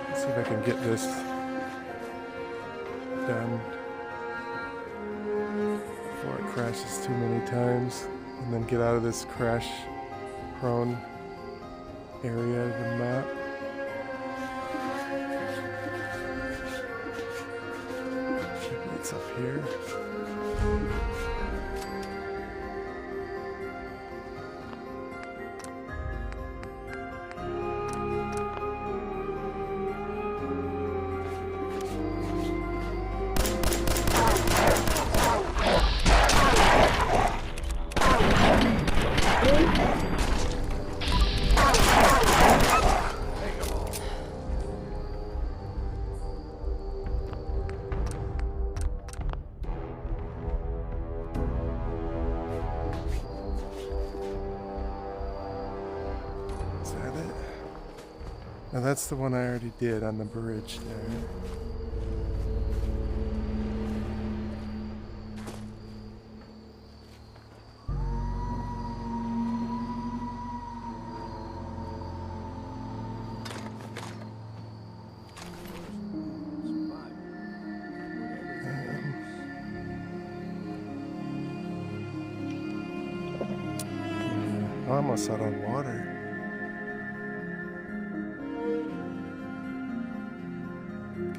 Let's see if I can get this done before it crashes too many times, and then get out of this crash-prone area of the map. Maybe it's up here. Now that's the one I already did on the bridge there. I almost out on water.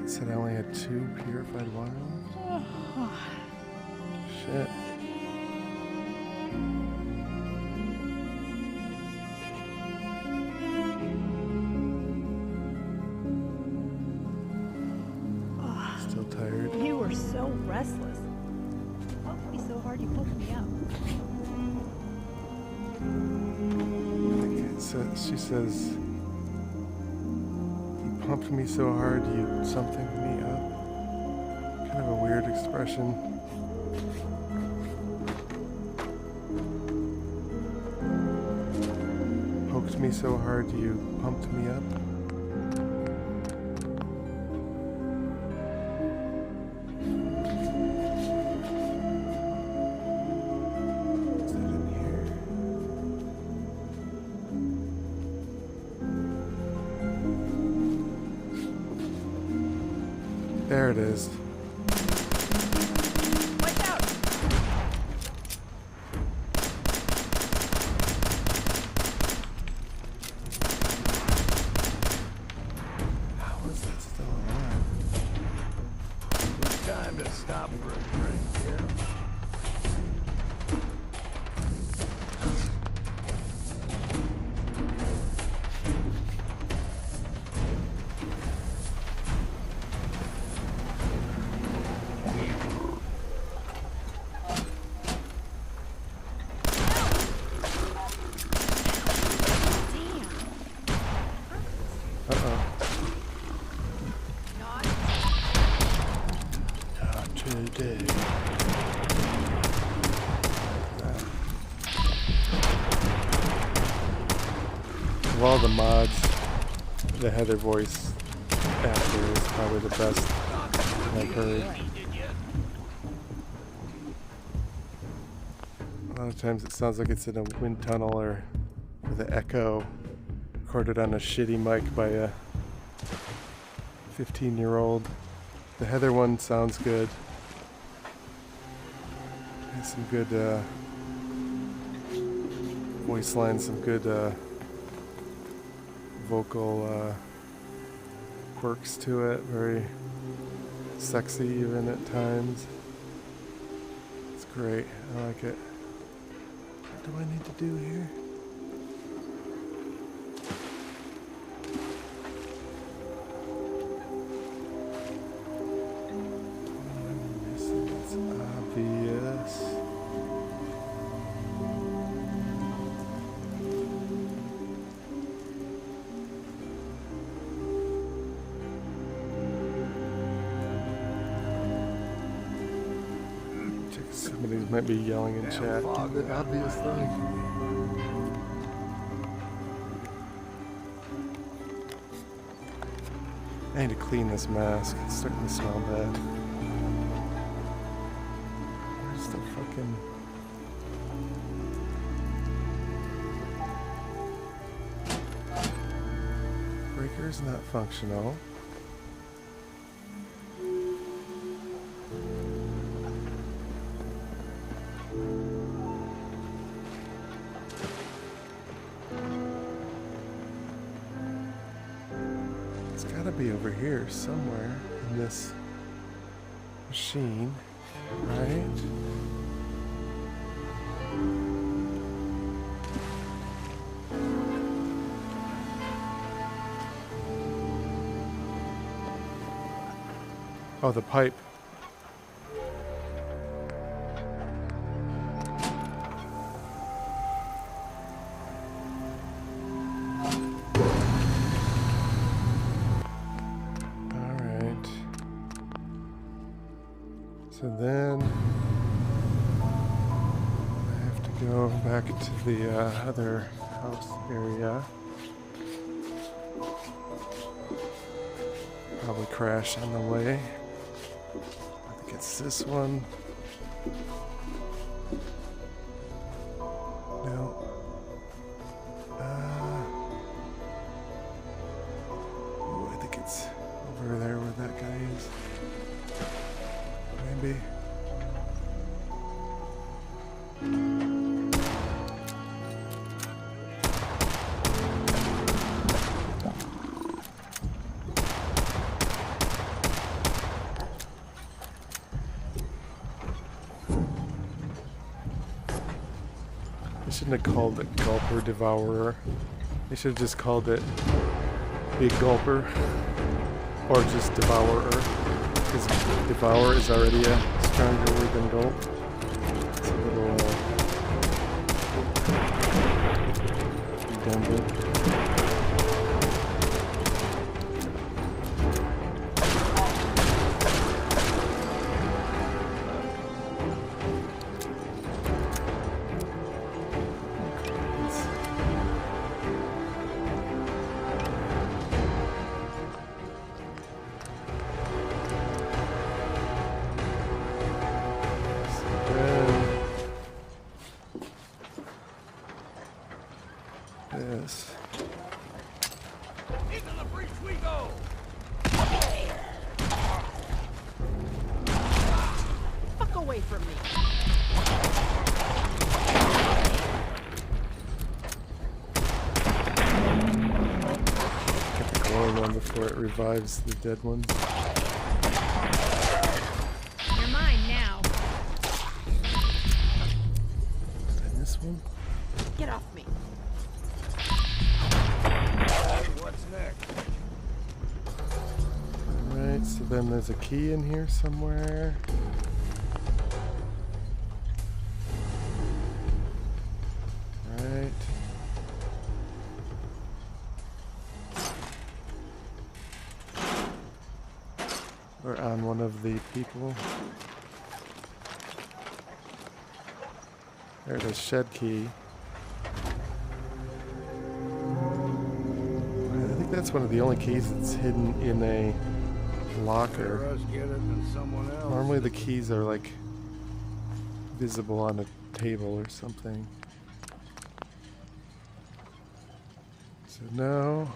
It said I only had 2 purified water left. Shit. Still tired. You were so restless. Pumped me so hard you pulled me up. She says, "You pumped me so hard, you something me up." Kind of a weird expression. Poked me so hard, you pumped me up. There it is. Watch out! How is that still alive? Good time to stop for a drink here. Of all the mods, the Heather voice actor is probably the best I've heard. A lot of times it sounds like it's in a wind tunnel or with an echo recorded on a shitty mic by a 15-year-old. The Heather one sounds good. Has some good voice lines, some good vocal quirks to it. Very sexy even at times. It's great. I like it. What do I need to do here? It's obvious. Somebody might be yelling in chat. Do the obvious thing. I need to clean this mask. It's starting to smell bad. Where's the fucking... Breaker's not functional. It's gotta be over here somewhere in this machine, right? Oh, the pipe. Alright. So then I have to go back to the other house area. Probably crash on the way. I think it's this one. No. Ooh, I think it's over there where that guy is. Maybe. I shouldn't have called it Gulper Devourer. They should have just called it Big Gulper. Or just Devourer. Because Devour is already a stronger word than Gulp. It's a little redundant. Yes. Into the breach we go! Fuck away from me. Get the glowing one before it revives the dead ones. You're mine now. Did I miss one? Get off me. What's next? Alright, so then there's a key in here somewhere. Right. We're on one of the people. There it is, shed key. I think that's one of the only keys that's hidden in a locker. Better us get it than someone else. Normally the keys are like visible on a table or something. So now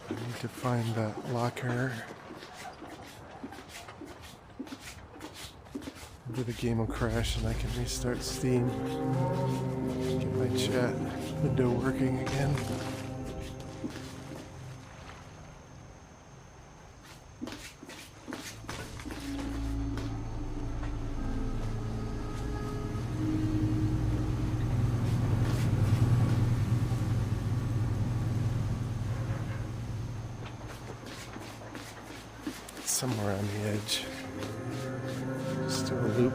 I need to find that locker. Maybe the game will crash and I can restart Steam. Get my chat window working again. Somewhere on the edge. Just do a loop.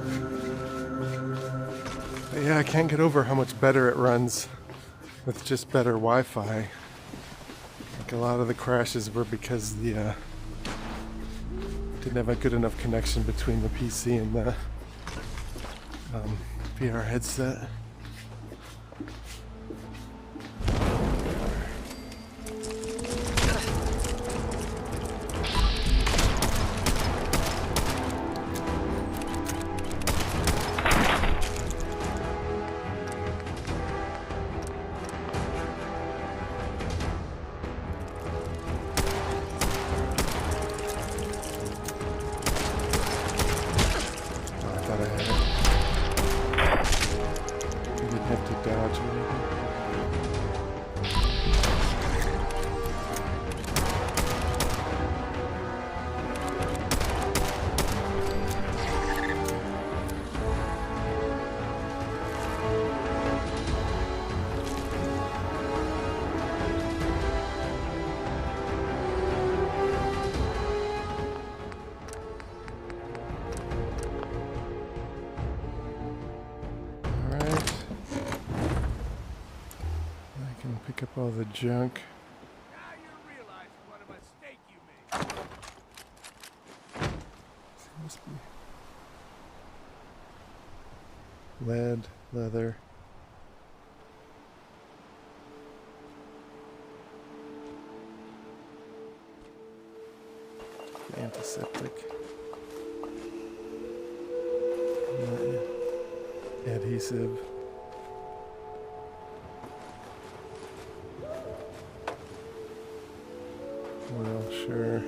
But yeah, I can't get over how much better it runs with just better Wi-Fi. Like a lot of the crashes were because the didn't have a good enough connection between the PC and the VR headset. Pick up all the junk. Now you're realizing what a mistake you made. Must be lead, leather. Antiseptic. Adhesive. Well, sure.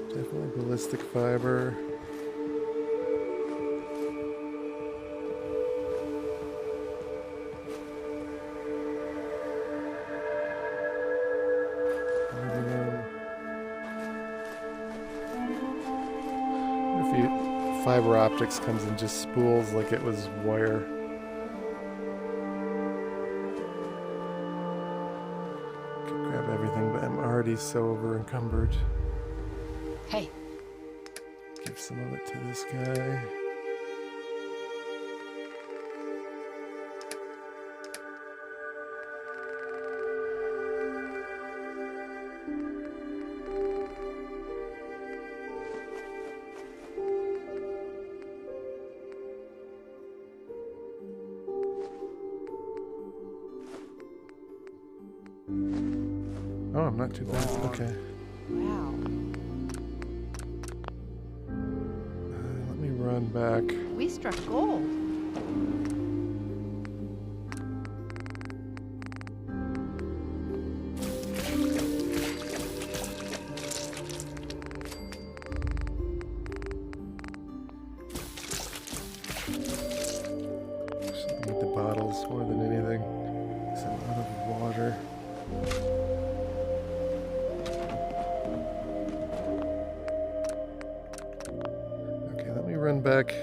Definitely ballistic fiber. Fiber optics comes in just spools like it was wire. Could grab everything, but I'm already so over encumbered. Hey. Give some of it to this guy. Oh, I'm not too bad. Okay. Wow. Let me run back. We struck gold. Just need the bottles more than anything. It's a lot of water. Run back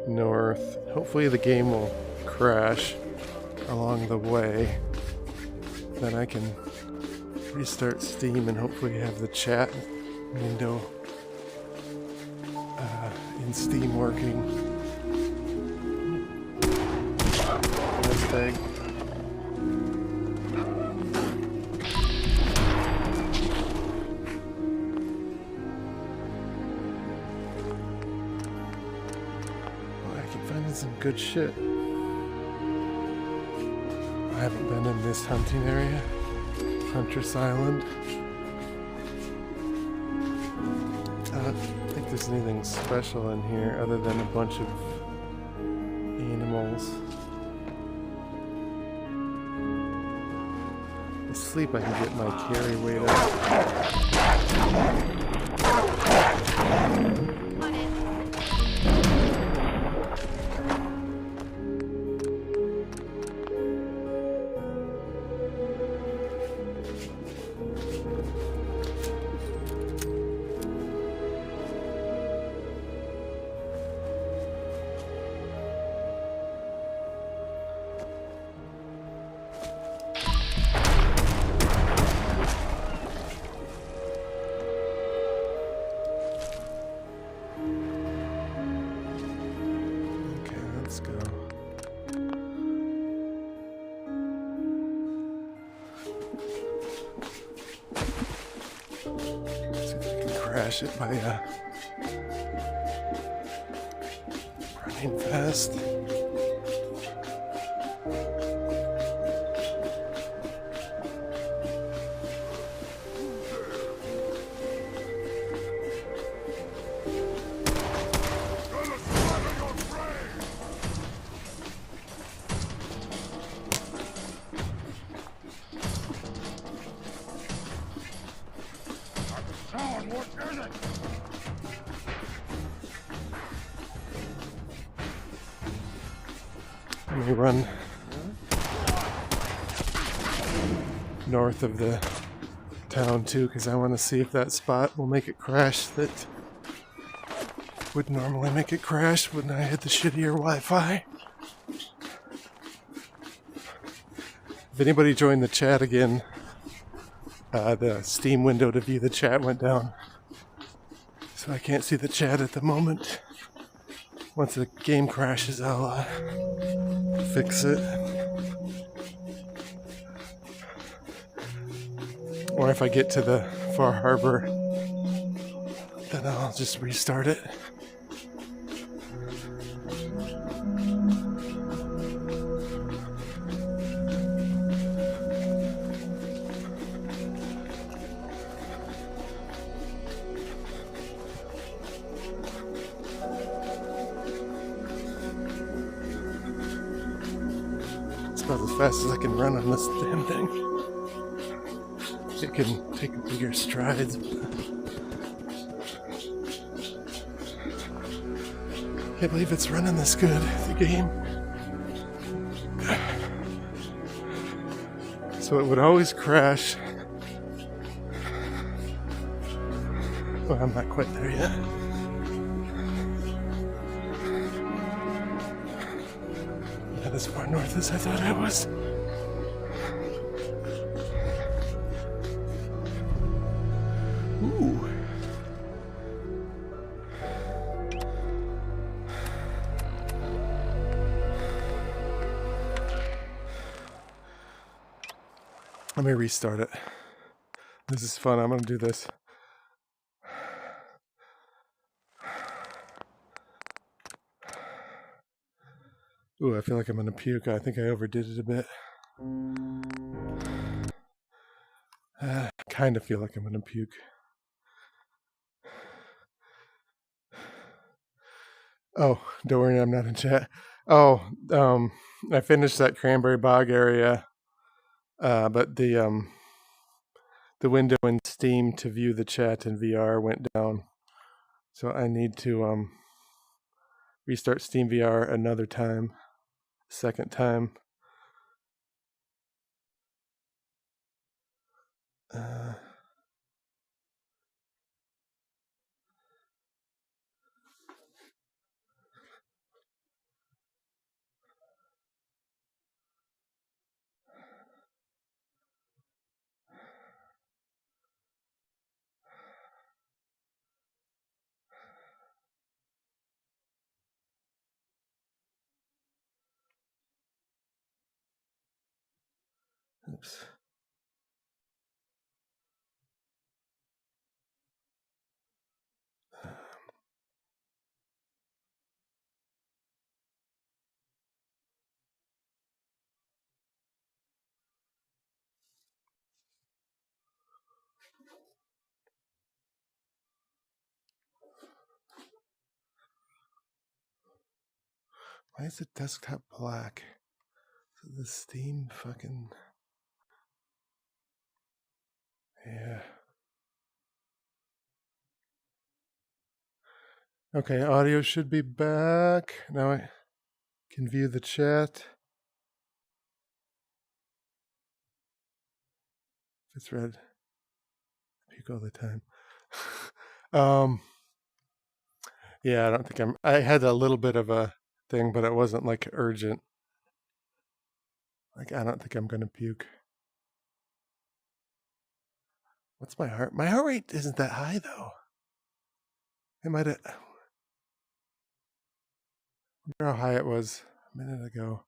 north. Hopefully the game will crash along the way. Then I can restart Steam and hopefully have the chat window in Steam working. Nice bag. Some good shit. I haven't been in this hunting area. Huntress Island. I don't think there's anything special in here other than a bunch of animals. With sleep I can get my carry weight up. Let's go. See if I can crash it by running fast. Let me run north of the town too, because I want to see if that spot will make it crash that would normally make it crash when I had the shittier Wi-Fi. If anybody joined the chat again, the Steam window to view the chat went down, so I can't see the chat at the moment. Once the game crashes, I'll fix it. Or if I get to the Far Harbor, then I'll just restart it. about as fast as I can run on this damn thing. It can take bigger strides. Can't believe it's running this good, the game. So it would always crash. Well, I'm not quite there yet. Not as far north as I thought I was. Ooh. Let me restart it. This is fun. I'm going to do this. Ooh, I feel like I'm going to puke. I think I overdid it a bit. I kind of feel like I'm going to puke. Oh, don't worry, I'm not in chat. Oh, I finished that Cranberry Bog area, but the window in Steam to view the chat in VR went down. So I need to restart Steam VR another time, second time. Oops. Why is the desktop black? So the Steam fucking... Yeah. Okay, audio should be back. Now I can view the chat. If it's red, I puke all the time. Yeah, I don't think I had a little bit of a thing, but it wasn't like urgent. Like, I don't think I'm gonna puke. What's my heart? My heart rate isn't that high though. It might have. I wonder how high it was a minute ago.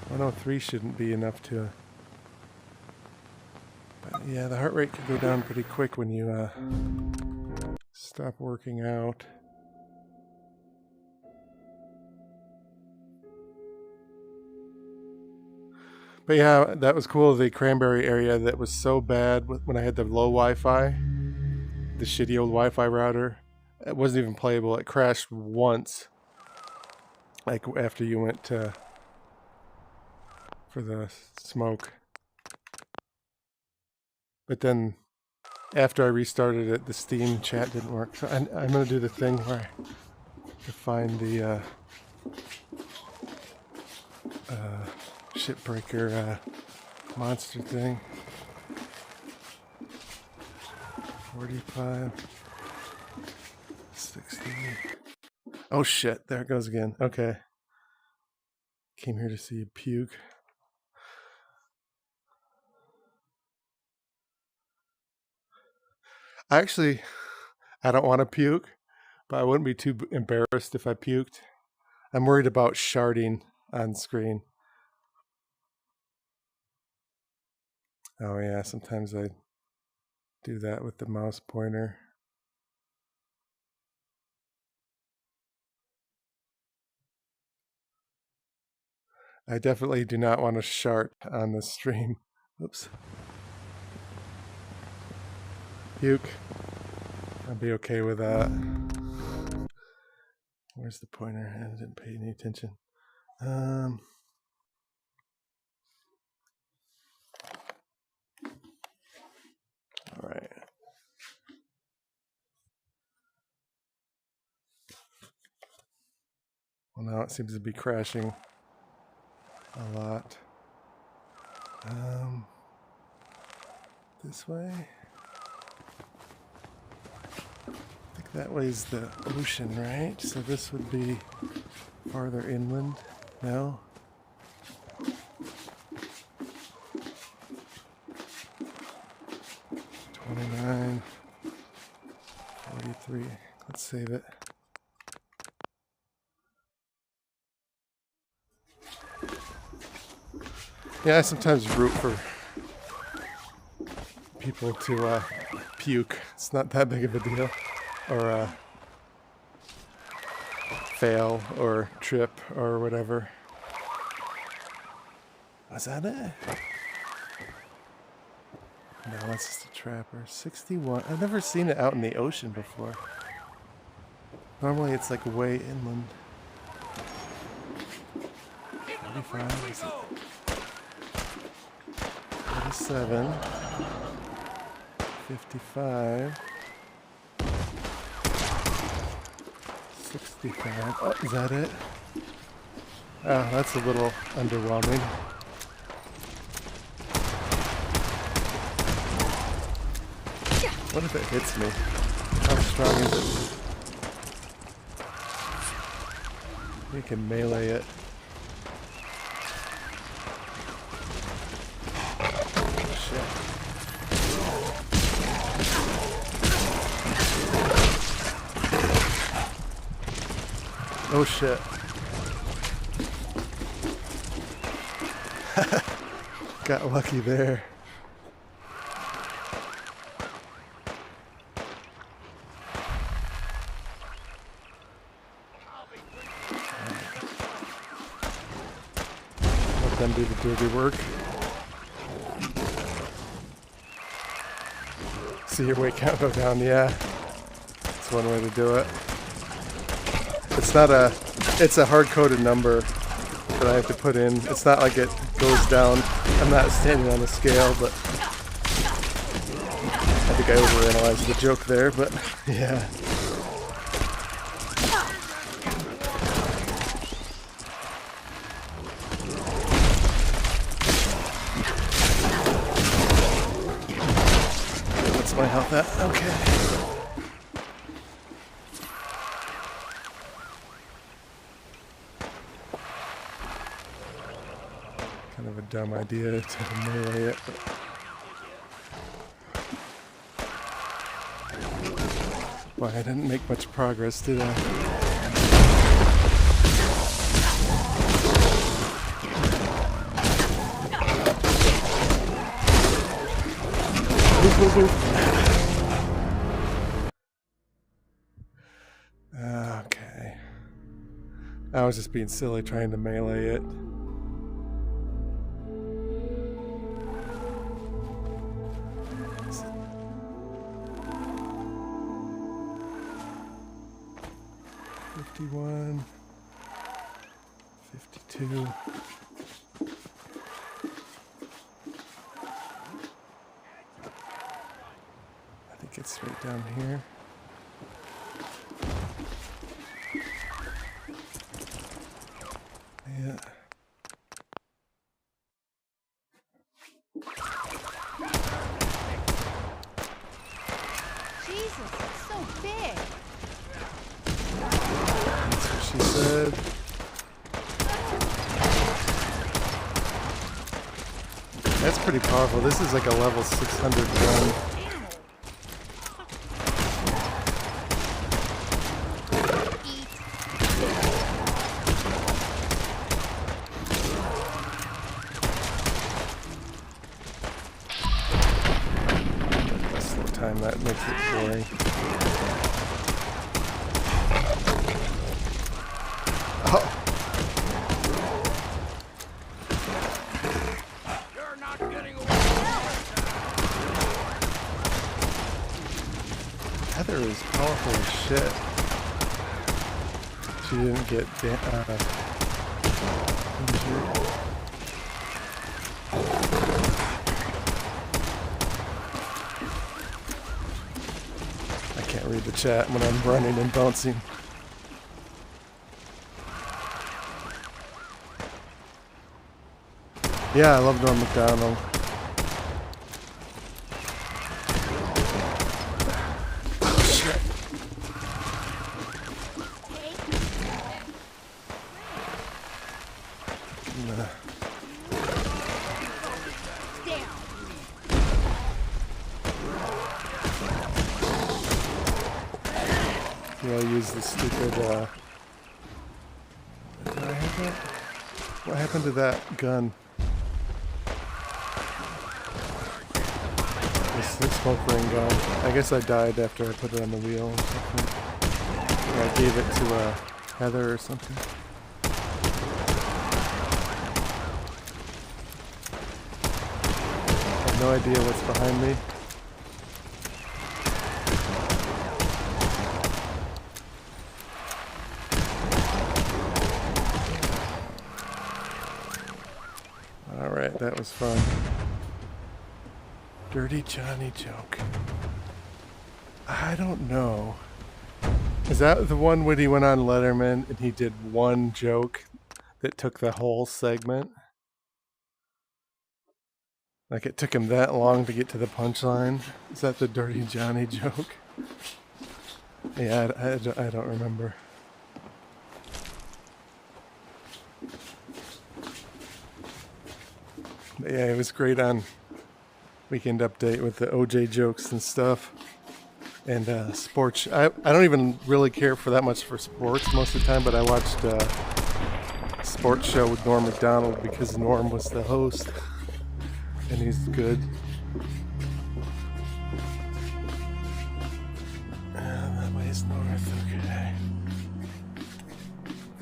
103 shouldn't be enough to... But yeah, the heart rate can go down pretty quick when you stop working out. But yeah, that was cool. The Cranberry area that was so bad when I had the low Wi-Fi, the shitty old Wi-Fi router. It wasn't even playable. It crashed once. Like after you went for the smoke. But then after I restarted it, the Steam chat didn't work. So I'm going to do the thing where I find the shipbreaker monster thing. 45, 60. Oh shit, there it goes again. Okay. Came here to see you puke. Actually, I don't want to puke, but I wouldn't be too embarrassed if I puked. I'm worried about sharding on screen. Oh yeah, sometimes I do that with the mouse pointer. I definitely do not want to shart on the stream. Oops. Puke. I'll be okay with that. Where's the pointer? I didn't pay any attention. All right. Well, now it seems to be crashing a lot. This way. I think that way's the ocean, right? So this would be farther inland. No? $29, $43. Let's save it. Yeah, I sometimes root for people to puke. It's not that big of a deal. Or fail or trip or whatever. Was that it? No, that's just a trapper. 61. I've never seen it out in the ocean before. Normally it's like way inland. 45. Is it? 47. 55. 65. Oh, is that it? Oh, that's a little underwhelming. What if it hits me? How strong is it? You can melee it. Shit. Oh shit. Got lucky there. Let them do the dirty work. See your weight count go down, yeah. That's one way to do it. It's not a, it's a hard-coded number that I have to put in. It's not like it goes down. I'm not standing on the scale, but I think I overanalyzed the joke there, but yeah. What's my health at? Okay. Kind of a dumb idea to melee it, but boy, I didn't make much progress, did I? Okay. I was just being silly trying to melee it. $51, $52. I think it's right down here. Yeah. Jesus, it's so big. That's what she said. That's pretty powerful. This is like a level 600 gun. Slow time, that makes it boring. Oh. You're not getting away. Heather is powerful as shit. She didn't get injured. I can't read the chat when I'm running and bouncing. Yeah, I love Norm Macdonald. Oh, shit. Yeah, I'll use the stupid, did I have that? What happened to that gun? The smoke ring gun. I guess I died after I put it on the wheel or something. Or I gave it to Heather or something. I have no idea what's behind me. Alright, that was fun. Dirty Johnny joke. I don't know. Is that the one when he went on Letterman and he did one joke that took the whole segment? Like it took him that long to get to the punchline? Is that the Dirty Johnny joke? Yeah, I don't remember. But yeah, it was great on Weekend Update with the OJ jokes and stuff. And sports. I don't even really care for that much for sports most of the time, but I watched a sports show with Norm Macdonald because Norm was the host. And he's good. That way's north, okay.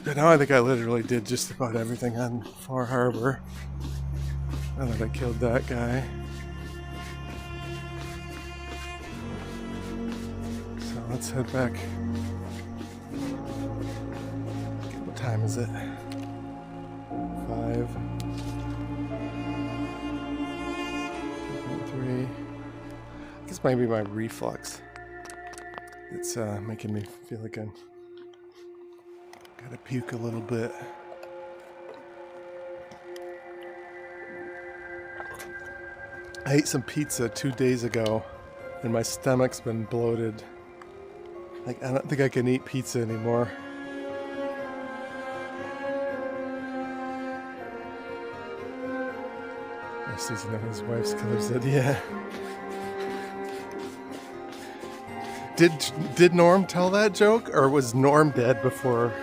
But now I think I literally did just about everything on Far Harbor. Now that I killed that guy. So let's head back. What time is it? 5. 2.3. I guess maybe my reflux. It's making me feel like I'm gotta puke a little bit. I ate some pizza 2 days ago and my stomach's been bloated. Like, I don't think I can eat pizza anymore. Susan and his wife's killer said, yeah. Did Norm tell that joke, or was Norm dead before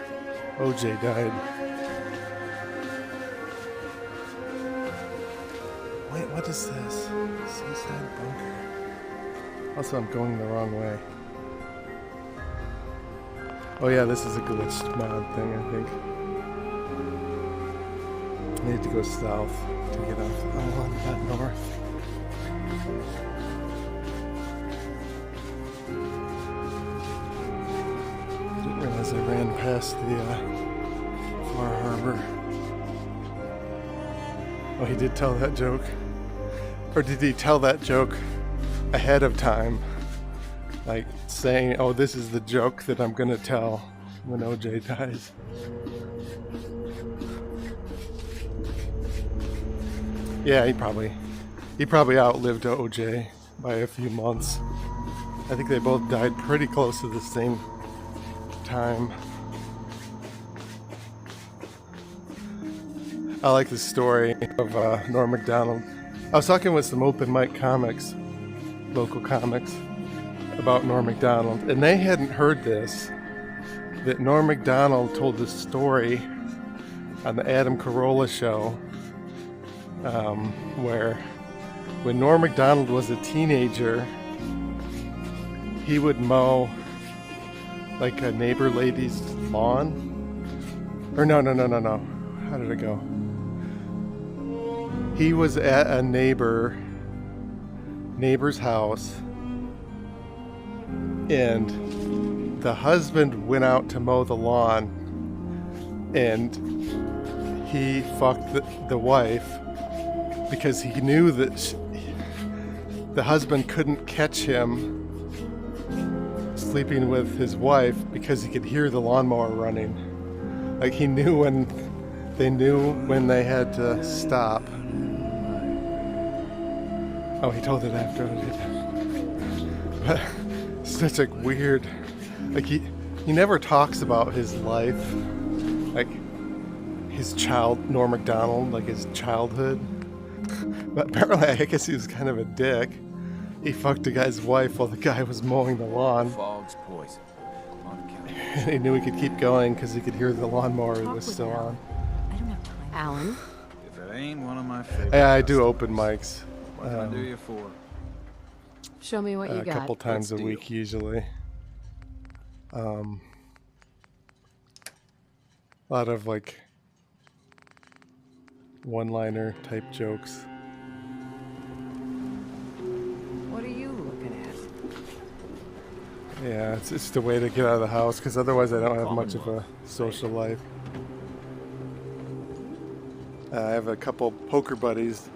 OJ died? Wait, what is this? Seaside bunker. Also, I'm going the wrong way. Oh yeah, this is a glitched mod thing, I think. I need to go south to get off the island, not north. Didn't realize I ran past the Far Harbor. Oh, he did tell that joke? Or did he tell that joke ahead of time? Like saying, oh, this is the joke that I'm gonna tell when OJ dies. Yeah, he probably outlived OJ by a few months. I think they both died pretty close to the same time. I like the story of Norm Macdonald. I was talking with some open mic comics, local comics, about Norm Macdonald, and they hadn't heard this, that Norm Macdonald told this story on the Adam Carolla show, where when Norm Macdonald was a teenager, he would mow like a neighbor lady's lawn. Or no. How did it go? He was at a neighbor's house, and the husband went out to mow the lawn, and he fucked the wife because he knew that the husband couldn't catch him sleeping with his wife because he could hear the lawnmower running. Like he knew when they had to stop. Oh, he told it after I did. But such a weird, like he never talks about his life, like his Norm Macdonald, like his childhood. But apparently, I guess he was kind of a dick. He fucked a guy's wife while the guy was mowing the lawn. Fog's poison. And he knew he could keep going because he could hear the lawnmower was still on. I don't have time. Alan? If it ain't one of my favorites. Yeah, I do open mics. What can I do you for? Show me what you A got. couple times a Let's week usually. A lot of like one-liner type jokes. What are you looking at? Yeah, it's just a way to get out of the house because otherwise I don't have much of a social life. I have a couple poker buddies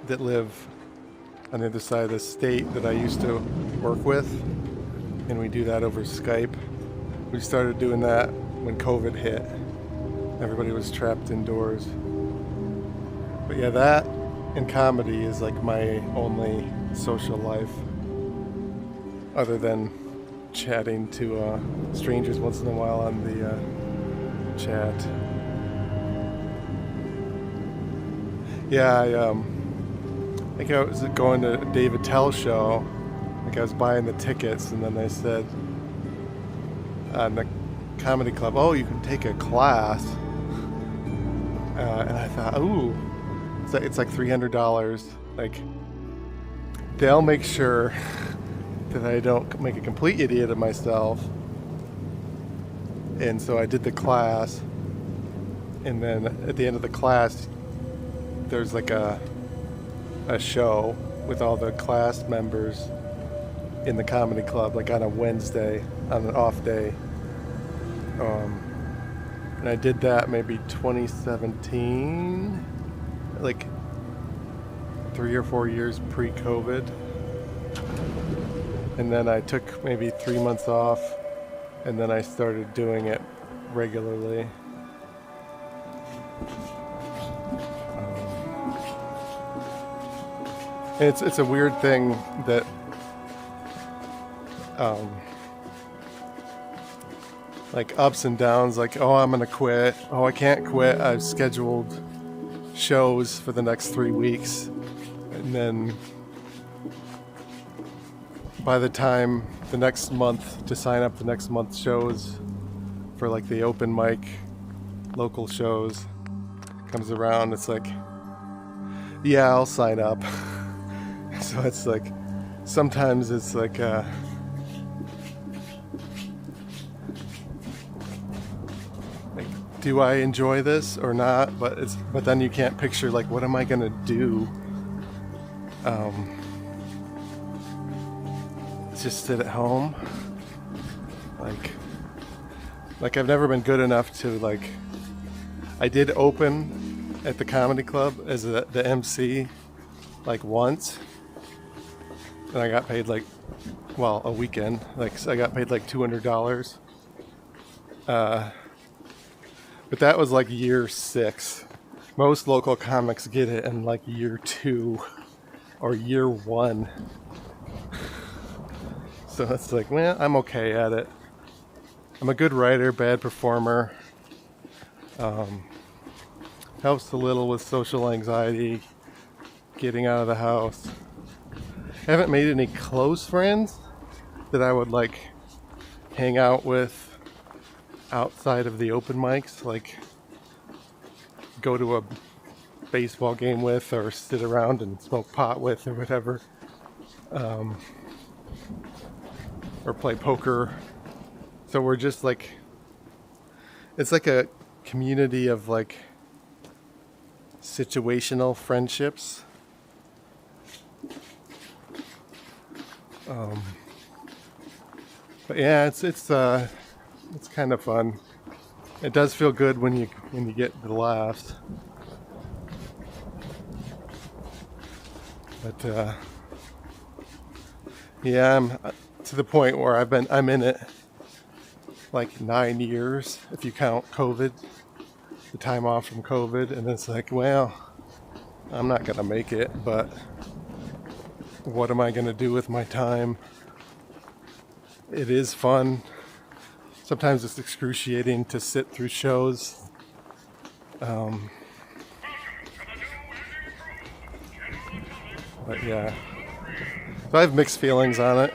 that live on the other side of the state that I used to work with, and we do that over Skype. We started doing that when COVID hit. Everybody was trapped indoors. But yeah, that and comedy is like my only social life, other than chatting to strangers once in a while on the chat. Yeah, I think I was going to a David Tell show. Like I was buying the tickets, and then they said on the comedy club, "Oh, you can take a class." And I thought, "Ooh, it's like $300." Like they'll make sure that I don't make a complete idiot of myself. And so I did the class, and then at the end of the class, there's like a show with all the class members in the comedy club, like on a Wednesday, on an off day. And I did that maybe 2017, like 3 or 4 years pre-COVID. And then I took maybe 3 months off, and then I started doing it regularly. It's a weird thing that like ups and downs, like, oh, I'm gonna quit, oh, I can't quit, I've scheduled shows for the next 3 weeks, and then by the time the next month to sign up the next month's shows for like the open mic local shows comes around, it's like, yeah, I'll sign up. So it's like, sometimes it's like, do I enjoy this or not? But then you can't picture like, what am I gonna do? Just sit at home. Like I've never been good enough to like. I did open at the comedy club as the MC, like once. And I got paid like, well, a weekend. Like, so I got paid like $200. But that was like year 6. Most local comics get it in like year 2 or year 1. So it's like, man, I'm okay at it. I'm a good writer, bad performer. Helps a little with social anxiety, getting out of the house. I haven't made any close friends that I would like hang out with outside of the open mics, like go to a baseball game with or sit around and smoke pot with or whatever, or play poker. So we're just like, it's like a community of like situational friendships. But yeah, it's kind of fun. It does feel good when you get the laughs. But yeah, I'm to the point where I'm in it like 9 years if you count COVID, the time off from COVID, and it's like, well, I'm not gonna make it, but what am I gonna do with my time? It is fun. Sometimes it's excruciating to sit through shows. But yeah, so I have mixed feelings on it.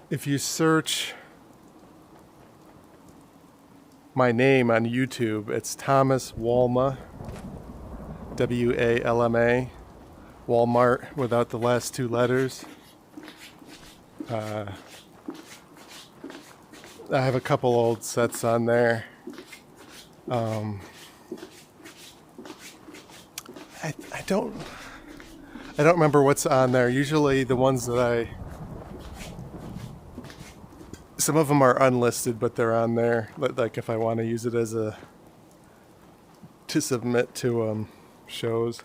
If you search my name on YouTube, it's Thomas Walma, W-A-L-M-A, Walmart without the last two letters. I have a couple old sets on there. I don't remember what's on there. Usually the ones that some of them are unlisted, but they're on there. Like if I want to use it as to submit to shows.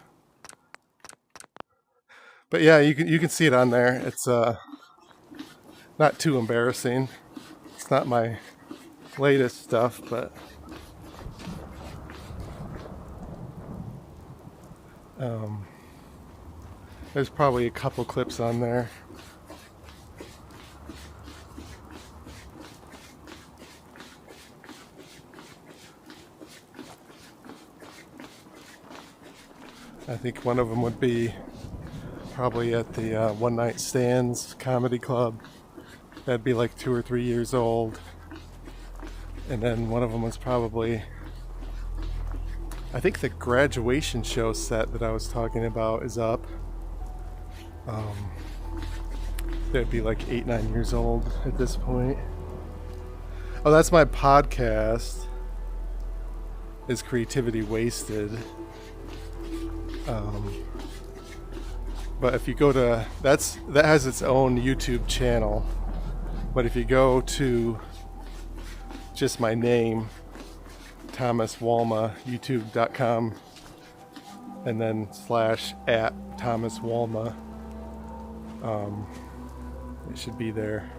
But yeah, you can see it on there. It's not too embarrassing. It's not my latest stuff, but there's probably a couple clips on there. I think one of them would be probably at the One Night Stands Comedy Club. That'd be like 2 or 3 years old. And then one of them was probably, I think the graduation show set that I was talking about is up. That'd be like 8, 9 years old at this point. Oh, that's my podcast. Is Creativity Wasted? But if you go to that has its own YouTube channel. But if you go to just my name, Thomas Walma, youtube.com, and then / Thomas Walma, it should be there.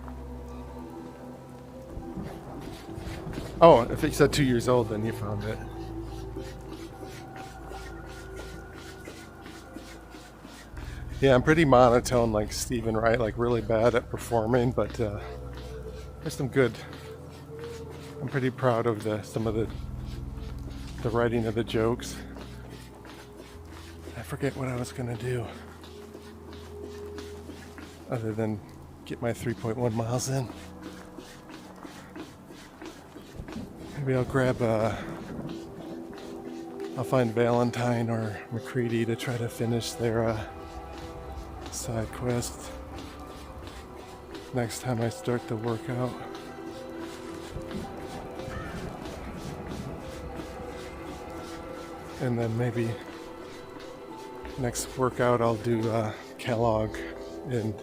Oh, if it said 2 years old, then you found it. Yeah, I'm pretty monotone like Stephen Wright, like really bad at performing, but there's some good. I'm pretty proud of some of the writing of the jokes. I forget what I was gonna do other than get my 3.1 miles in. Maybe I'll grab I'll find Valentine or McCready to try to finish their side quest next time I start the workout. And then maybe next workout I'll do Kellogg and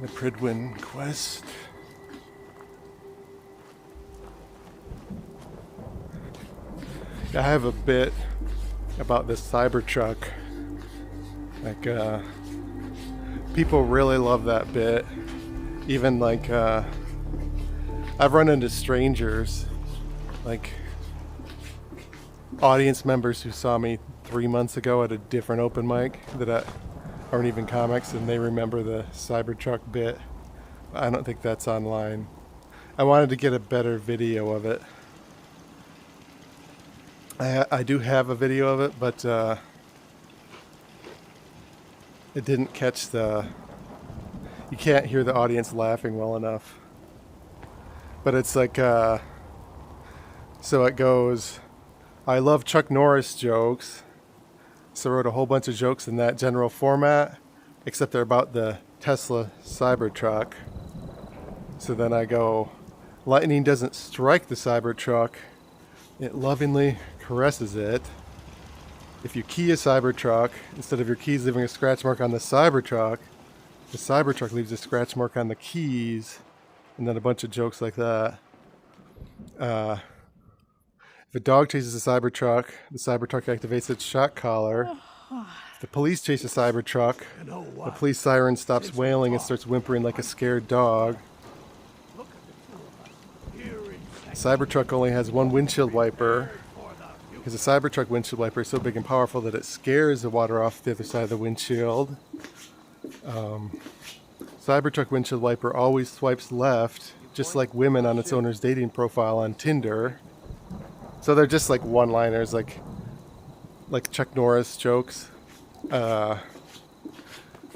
the Pridwin quest. I have a bit about this Cybertruck. Like, people really love that bit. Even like, I've run into strangers, like audience members who saw me 3 months ago at a different open mic that aren't even comics, and they remember the Cybertruck bit. I don't think that's online. I wanted to get a better video of it. I do have a video of it, but it didn't catch you can't hear the audience laughing well enough. But it's like, so it goes, I love Chuck Norris jokes, so I wrote a whole bunch of jokes in that general format, except they're about the Tesla Cybertruck. So then I go, lightning doesn't strike the Cybertruck, it lovingly caresses it. If you key a Cybertruck, instead of your keys leaving a scratch mark on the Cybertruck, the Cybertruck leaves a scratch mark on the keys, and then a bunch of jokes like that. If a dog chases a Cybertruck, the Cybertruck activates its shock collar. If the police chase a Cybertruck, the police siren stops wailing and starts whimpering like a scared dog. The Cybertruck only has one windshield wiper, because the Cybertruck windshield wiper is so big and powerful that it scares the water off the other side of the windshield. Cybertruck windshield wiper always swipes left, just like women on its owner's dating profile on Tinder. So they're just like one-liners, like Chuck Norris jokes. But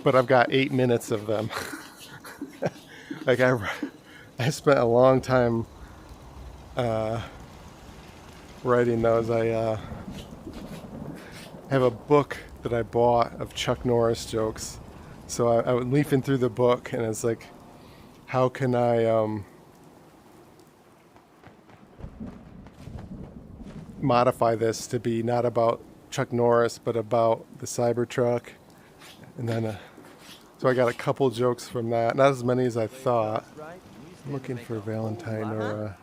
I've got 8 minutes of them. Like I spent a long time writing those. I have a book that I bought of Chuck Norris jokes. So I was leafing through the book, and it's like, how can I modify this to be not about Chuck Norris, but about the Cybertruck? And then, so I got a couple jokes from that. Not as many as I thought. I'm looking for Valentine or,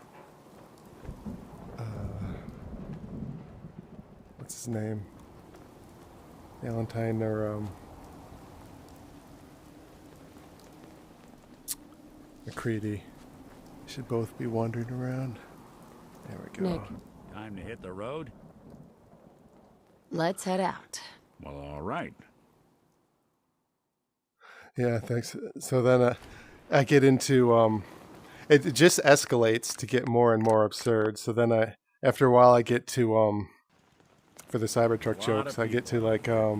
what's his name? Valentine or, McCready. Should both be wandering around. There we go. Nick. Time to hit the road? Let's head out. Well, all right. Yeah, thanks. So then I get into, it just escalates to get more and more absurd. So then after a while I get to, for the Cybertruck jokes, I get to like, Use a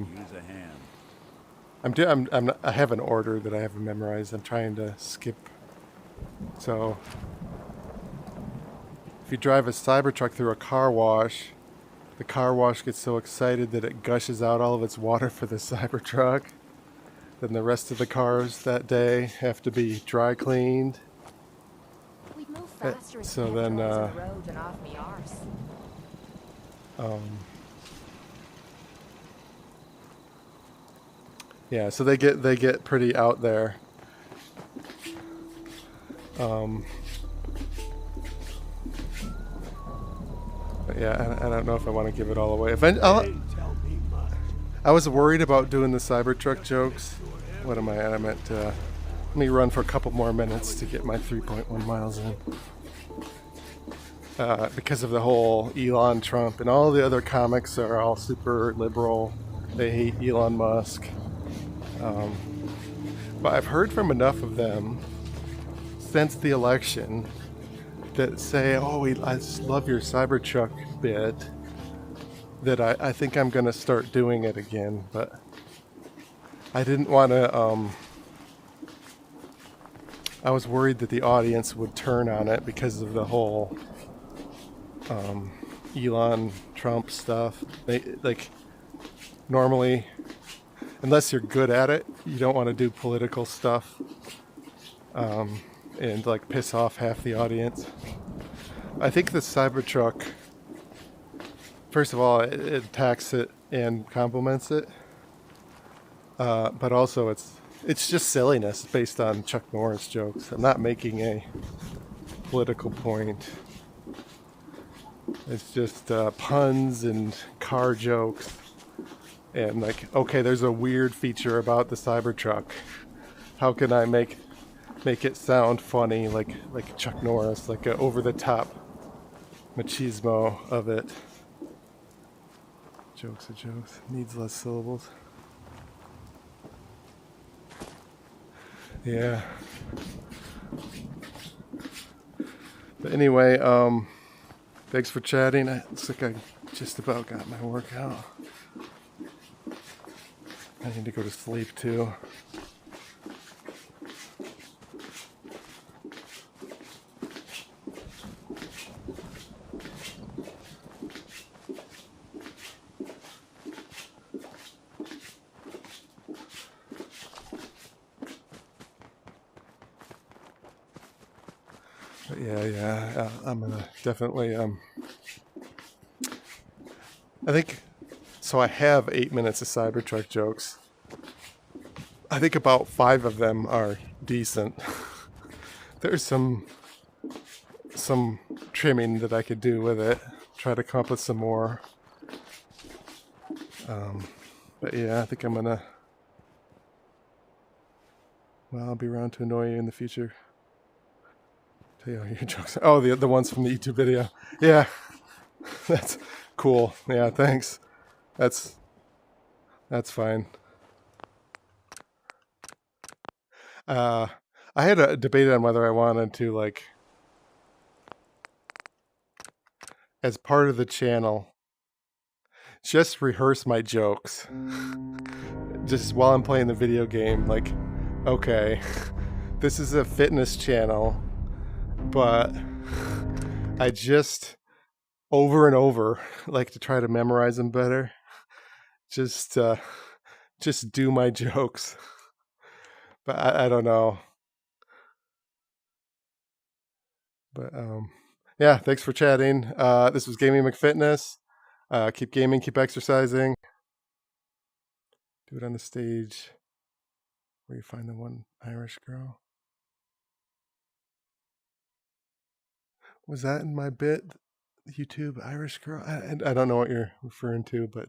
hand. I have an order that I haven't memorized. I'm trying to skip. So, if you drive a Cybertruck through a car wash, the car wash gets so excited that it gushes out all of its water for the Cybertruck. Then the rest of the cars that day have to be dry cleaned. We'd move faster if So we then, had doors in the road and off me arse. Yeah, so they get pretty out there. But yeah, I don't know if I want to give it all away. I was worried about doing the Cybertruck jokes. What am I at? I'm at, let me run for a couple more minutes to get my 3.1 miles in. Because of the whole Elon Trump, and all the other comics are all super liberal. They hate Elon Musk. But I've heard from enough of them since the election that say, oh, I just love your Cybertruck bit, that I think I'm going to start doing it again. But I didn't want to, I was worried that the audience would turn on it because of the whole Elon Trump stuff. Like, normally, unless you're good at it, you don't want to do political stuff and like piss off half the audience. I think the Cybertruck, first of all, it attacks it and compliments it, but also it's just silliness based on Chuck Norris jokes. I'm not making a political point. It's just puns and car jokes. And like, okay, there's a weird feature about the Cybertruck. How can I make it sound funny, like Chuck Norris, like a over-the-top machismo of it. Jokes are jokes. Needs less syllables. Yeah. But anyway, thanks for chatting. It looks like I just about got my workout. I need to go to sleep too. But yeah, I'm gonna definitely, I think, so I have 8 minutes of Cybertruck jokes. I think about 5 of them are decent. There's some trimming that I could do with it. Try to come up with some more. But yeah, I think I'm gonna. Well, I'll be around to annoy you in the future. Tell you all your jokes. Oh, the ones from the YouTube video. Yeah, that's cool. Yeah, thanks. That's fine. I had a debate on whether I wanted to, like, as part of the channel, just rehearse my jokes. Just while I'm playing the video game. Like, okay, this is a fitness channel, but I just, over and over, like to try to memorize them better. Just do my jokes. But I don't know. But yeah, thanks for chatting. This was Gaming McFitness. Keep gaming, keep exercising. Do it on the stage where you find the one Irish girl. Was that in my bit? YouTube Irish girl? I don't know what you're referring to, but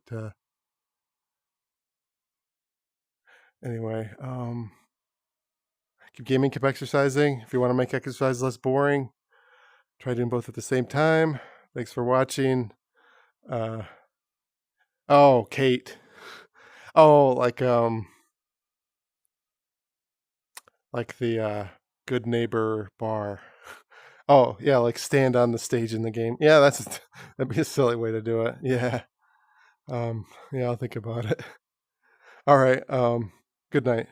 anyway, keep gaming, keep exercising. If you want to make exercise less boring, try doing both at the same time. Thanks for watching. Oh, Kate. Oh, like the Good Neighbor bar. Oh, yeah, like stand on the stage in the game. Yeah, that'd be a silly way to do it. Yeah. Yeah, I'll think about it. All right. Good night.